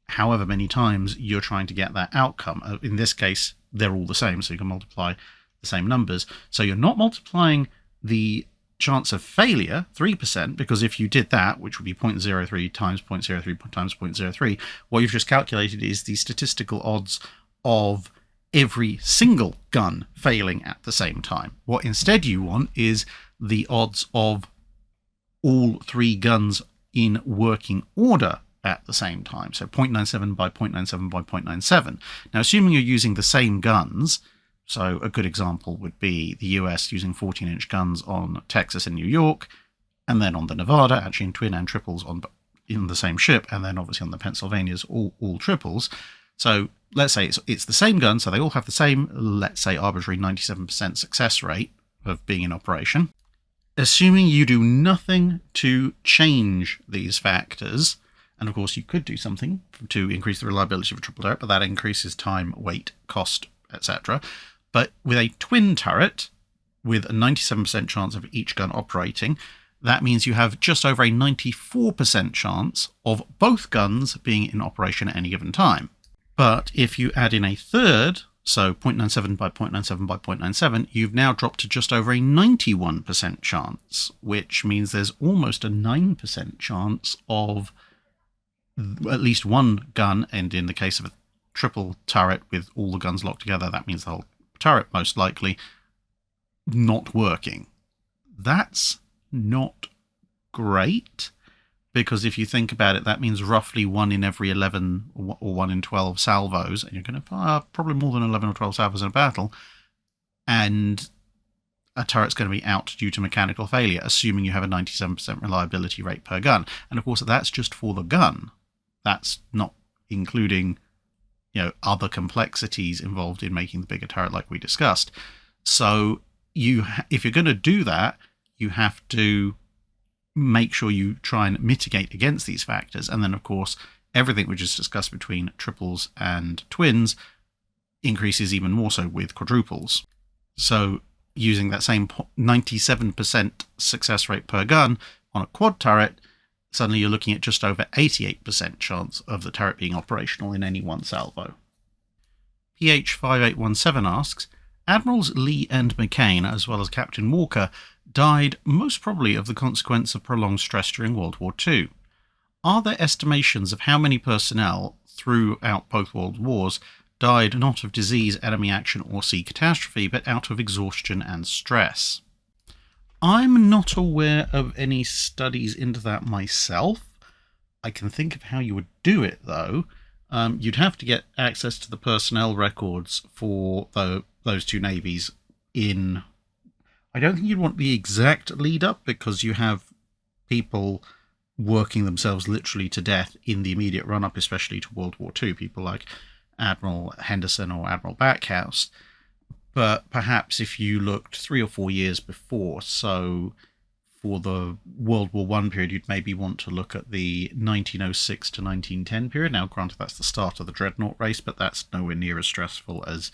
however many times you're trying to get that outcome. In this case, they're all the same, so you can multiply the same numbers. So you're not multiplying the chance of failure, 3%, because if you did that, which would be 0.03 times 0.03 times 0.03, what you've just calculated is the statistical odds of every single gun failing at the same time. What instead you want is the odds of all 3 guns in working order at the same time. So 0.97 by 0.97 by 0.97. Now, assuming you're using the same guns, so a good example would be the US using 14-inch guns on Texas and New York, and then on the Nevada, actually in twin and triples in the same ship, and then obviously on the Pennsylvanias, all triples. So let's say it's the same gun, so they all have the same, let's say, arbitrary 97% success rate of being in operation. Assuming you do nothing to change these factors, and of course you could do something to increase the reliability of a triple turret, but that increases time, weight, cost, etc. But with a twin turret, with a 97% chance of each gun operating, that means you have just over a 94% chance of both guns being in operation at any given time. But if you add in a third, so 0.97 by 0.97 by 0.97, you've now dropped to just over a 91% chance, which means there's almost a 9% chance of at least one gun, and in the case of triple turret with all the guns locked together. That means the whole turret most likely not working. That's not great, because if you think about it, that means roughly 1 in every 11 or 1 in 12 salvos, and you're going to fire probably more than 11 or 12 salvos in a battle, and a turret's going to be out due to mechanical failure, assuming you have a 97% reliability rate per gun. And of course, that's just for the gun. That's not including, other complexities involved in making the bigger turret like we discussed. So if you're going to do that, you have to make sure you try and mitigate against these factors. And then, of course, everything we just discussed between triples and twins increases even more so with quadruples. So using that same 97% success rate per gun on a quad turret, suddenly you're looking at just over 88% chance of the turret being operational in any one salvo. PH5817 asks, Admirals Lee and McCain, as well as Captain Walker, died most probably of the consequence of prolonged stress during World War II. Are there estimations of how many personnel throughout both World Wars died not of disease, enemy action, or sea catastrophe, but out of exhaustion and stress? I'm not aware of any studies into that myself. I can think of how you would do it, though. You'd have to get access to the personnel records for those two navies in... I don't think you'd want the exact lead-up, because you have people working themselves literally to death in the immediate run-up, especially to World War II, people like Admiral Henderson or Admiral Backhouse. But perhaps if you looked 3 or 4 years before, so for the World War I period, you'd maybe want to look at the 1906 to 1910 period. Now, granted, that's the start of the Dreadnought race, but that's nowhere near as stressful as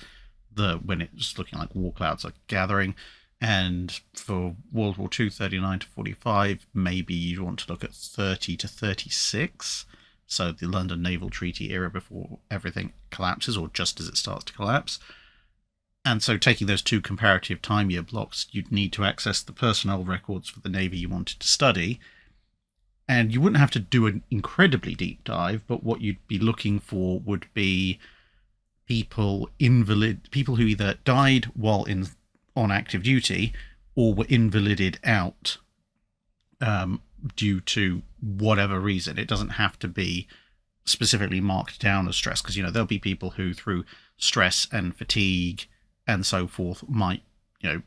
when it's looking like war clouds are gathering. And for World War II, 39 to 45, maybe you'd want to look at 30 to 36. So the London Naval Treaty era before everything collapses, or just as it starts to collapse. And so taking those two comparative time year blocks, you'd need to access the personnel records for the Navy you wanted to study. And you wouldn't have to do an incredibly deep dive, but what you'd be looking for would be people who either died while on active duty or were invalided out due to whatever reason. It doesn't have to be specifically marked down as stress, because there'll be people who through stress and fatigue and so forth might,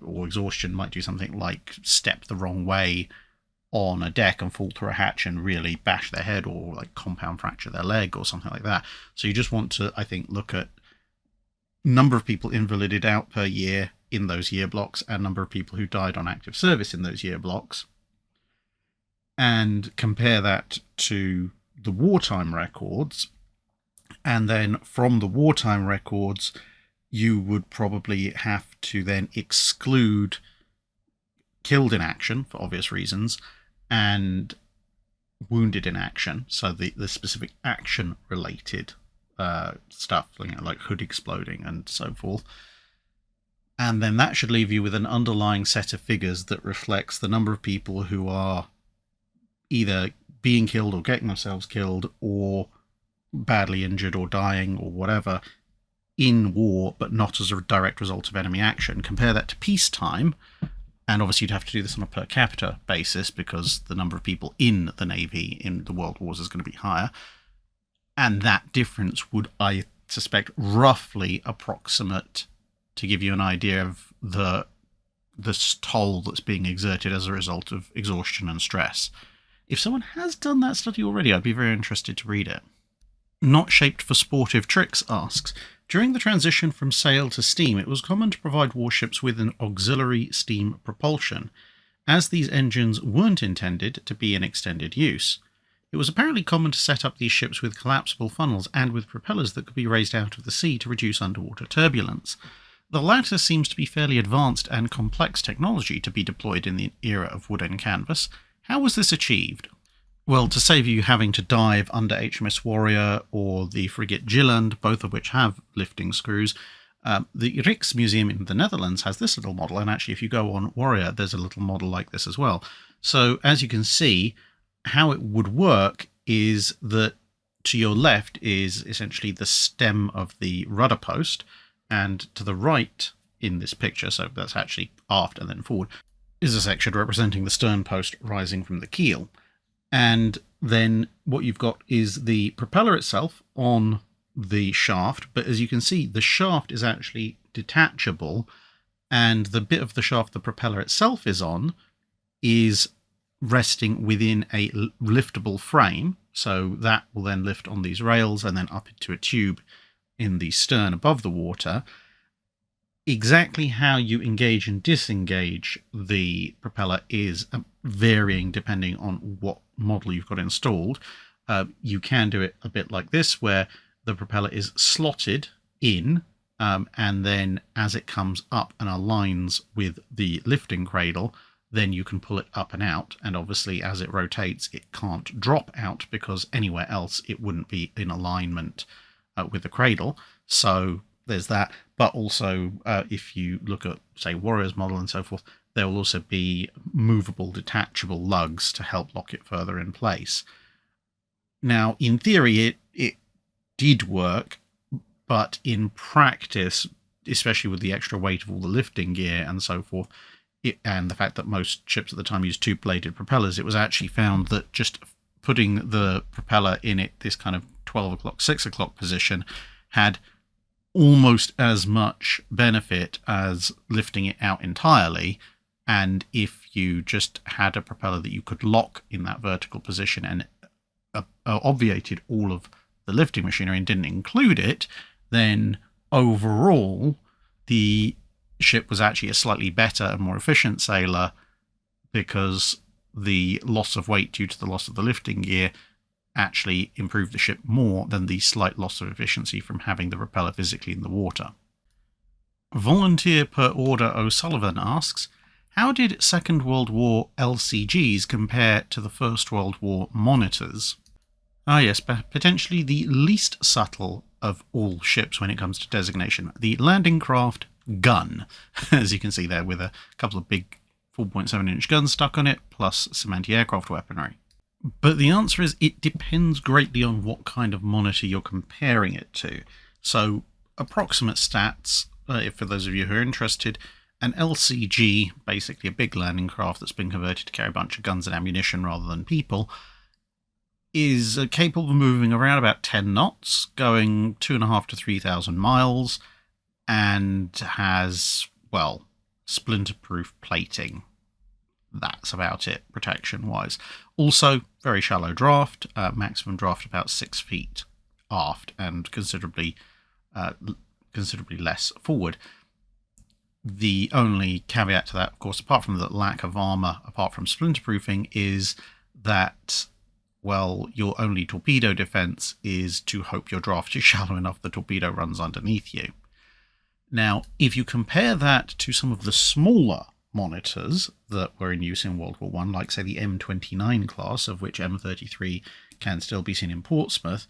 or exhaustion, might do something like step the wrong way on a deck and fall through a hatch and really bash their head, or like compound fracture their leg or something like that. So you just want to, I think, look at number of people invalided out per year in those year blocks and number of people who died on active service in those year blocks, and compare that to the wartime records. And then from the wartime records, you would probably have to then exclude killed in action for obvious reasons and wounded in action. So the specific action related stuff, like hood exploding and so forth. And then that should leave you with an underlying set of figures that reflects the number of people who are either being killed or getting themselves killed or badly injured or dying or whatever in war, but not as a direct result of enemy action. Compare that to peacetime, and obviously you'd have to do this on a per capita basis because the number of people in the Navy in the World Wars is going to be higher. And that difference would, I suspect, roughly approximate to give you an idea of the toll that's being exerted as a result of exhaustion and stress. If someone has done that study already, I'd be very interested to read it. Not Shaped for Sportive Tricks asks, during the transition from sail to steam, it was common to provide warships with an auxiliary steam propulsion, as these engines weren't intended to be in extended use. It was apparently common to set up these ships with collapsible funnels and with propellers that could be raised out of the sea to reduce underwater turbulence. The latter seems to be fairly advanced and complex technology to be deployed in the era of wood and canvas. How was this achieved? Well, to save you having to dive under HMS Warrior or the frigate Gilland, both of which have lifting screws, the Rijksmuseum in the Netherlands has this little model, and actually if you go on Warrior, there's a little model like this as well. So as you can see, how it would work is that to your left is essentially the stem of the rudder post, and to the right in this picture, so that's actually aft and then forward, is a section representing the stern post rising from the keel. And then what you've got is the propeller itself on the shaft, but as you can see, the shaft is actually detachable, and the bit of the shaft the propeller itself is on is resting within a liftable frame, so that will then lift on these rails and then up into a tube in the stern above the water. Exactly how you engage and disengage the propeller is varying depending on what model you've got installed. You can do it a bit like this, where the propeller is slotted in, and then as it comes up and aligns with the lifting cradle, then you can pull it up and out. And obviously as it rotates, it can't drop out, because anywhere else it wouldn't be in alignment with the cradle. So there's that. But also, if you look at, say, Warrior's model and so forth, there will also be movable, detachable lugs to help lock it further in place. Now, in theory, it did work, but in practice, especially with the extra weight of all the lifting gear and so forth, and the fact that most ships at the time used two-bladed propellers, it was actually found that just putting the propeller in this kind of 12 o'clock, 6 o'clock position had almost as much benefit as lifting it out entirely. And if you just had a propeller that you could lock in that vertical position and obviated all of the lifting machinery and didn't include it, then overall the ship was actually a slightly better and more efficient sailer, because the loss of weight due to the loss of the lifting gear actually improved the ship more than the slight loss of efficiency from having the propeller physically in the water. Volunteer per order O'Sullivan asks, how did Second World War LCGs compare to the First World War monitors? Ah yes, potentially the least subtle of all ships when it comes to designation. The landing craft gun, as you can see there, with a couple of big 4.7-inch guns stuck on it, plus some anti-aircraft weaponry. But the answer is it depends greatly on what kind of monitor you're comparing it to. So, approximate stats, for those of you who are interested, an LCG, basically a big landing craft that's been converted to carry a bunch of guns and ammunition rather than people, is capable of moving around about 10 knots, going 2,500 to 3,000 miles, and has, well, splinter-proof plating. That's about it, protection-wise. Also, very shallow draft, maximum draft about 6 feet aft, and considerably less forward. The only caveat to that, of course, apart from the lack of armour, apart from splinter-proofing, is that, well, your only torpedo defence is to hope your draft is shallow enough the torpedo runs underneath you. Now, if you compare that to some of the smaller monitors that were in use in World War I, like, say, the M29 class, of which M33 can still be seen in Portsmouth,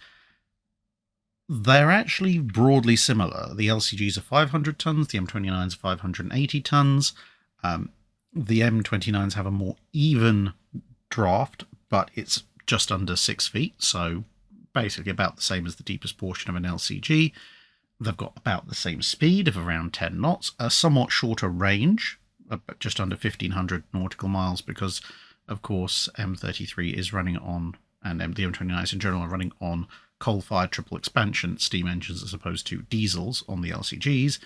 they're actually broadly similar. The LCGs are 500 tons, the M29s are 580 tons. The M29s have a more even draft, but it's just under 6 feet, so basically about the same as the deepest portion of an LCG. They've got about the same speed of around 10 knots, a somewhat shorter range, just under 1,500 nautical miles, because, of course, M33 is running on, and the M29s in general are running on coal-fired triple expansion steam engines as opposed to diesels on the LCGs.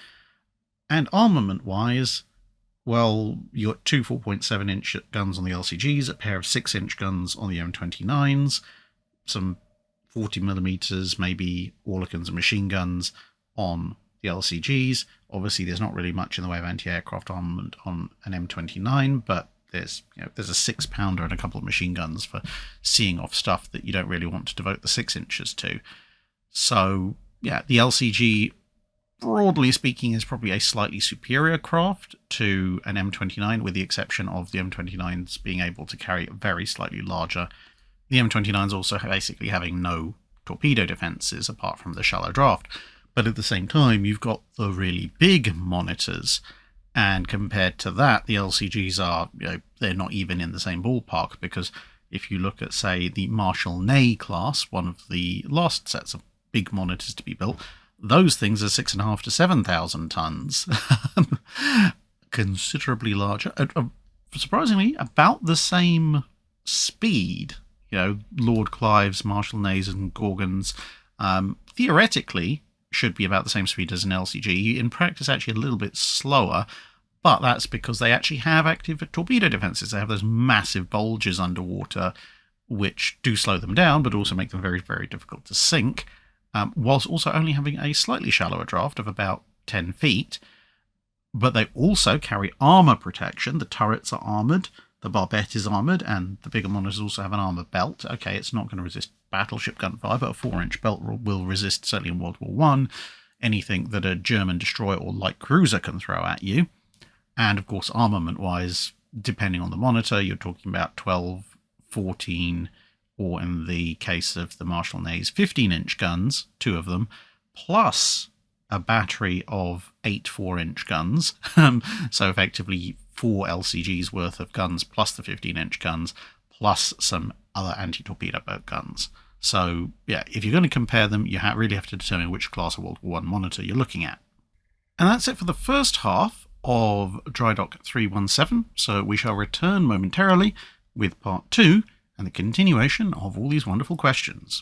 And armament-wise, well, you got two 4.7-inch guns on the LCGs, a pair of 6-inch guns on the M29s, some 40mm, maybe Orlikans and machine guns on the LCGs. Obviously, there's not really much in the way of anti-aircraft armament on an M29, but there's a 6-pounder and a couple of machine guns for seeing off stuff that you don't really want to devote the 6 inches to. So, yeah, the LCG, broadly speaking, is probably a slightly superior craft to an M29, with the exception of the M29s being able to carry very slightly larger. The M29s also basically having no torpedo defences apart from the shallow draft. But at the same time, you've got the really big monitors, and compared to that, the LCGs are, they're not even in the same ballpark, because If you look at, say, the Marshal Ney class, one of the last sets of big monitors to be built, those things are 6,500 to 7,000 tons. Considerably larger. Surprisingly, about the same speed. Lord Clive's, Marshal Ney's and Gorgon's theoretically should be about the same speed as an LCG. In practice, actually a little bit slower, but that's because they actually have active torpedo defenses. They have those massive bulges underwater, which do slow them down, but also make them very, very difficult to sink, whilst also only having a slightly shallower draft of about 10 feet. But they also carry armour protection. The turrets are armoured, the barbette is armoured, and the bigger monitors also have an armour belt. Okay, it's not going to resist battleship gunfire, but a 4-inch belt will resist, certainly in World War I, anything that a German destroyer or light cruiser can throw at you. And of course, armament-wise, depending on the monitor, you're talking about 12, 14, or in the case of the Marshal Ney's, 15-inch guns, 2 of them, plus a battery of 8 4-inch guns. So effectively 4 LCGs worth of guns plus the 15-inch guns, plus some other anti-torpedo boat guns. So yeah, if you're going to compare them, you really have to determine which class of World War I monitor you're looking at. And that's it for the first half of Drydock 317. So we shall return momentarily with part 2 and the continuation of all these wonderful questions.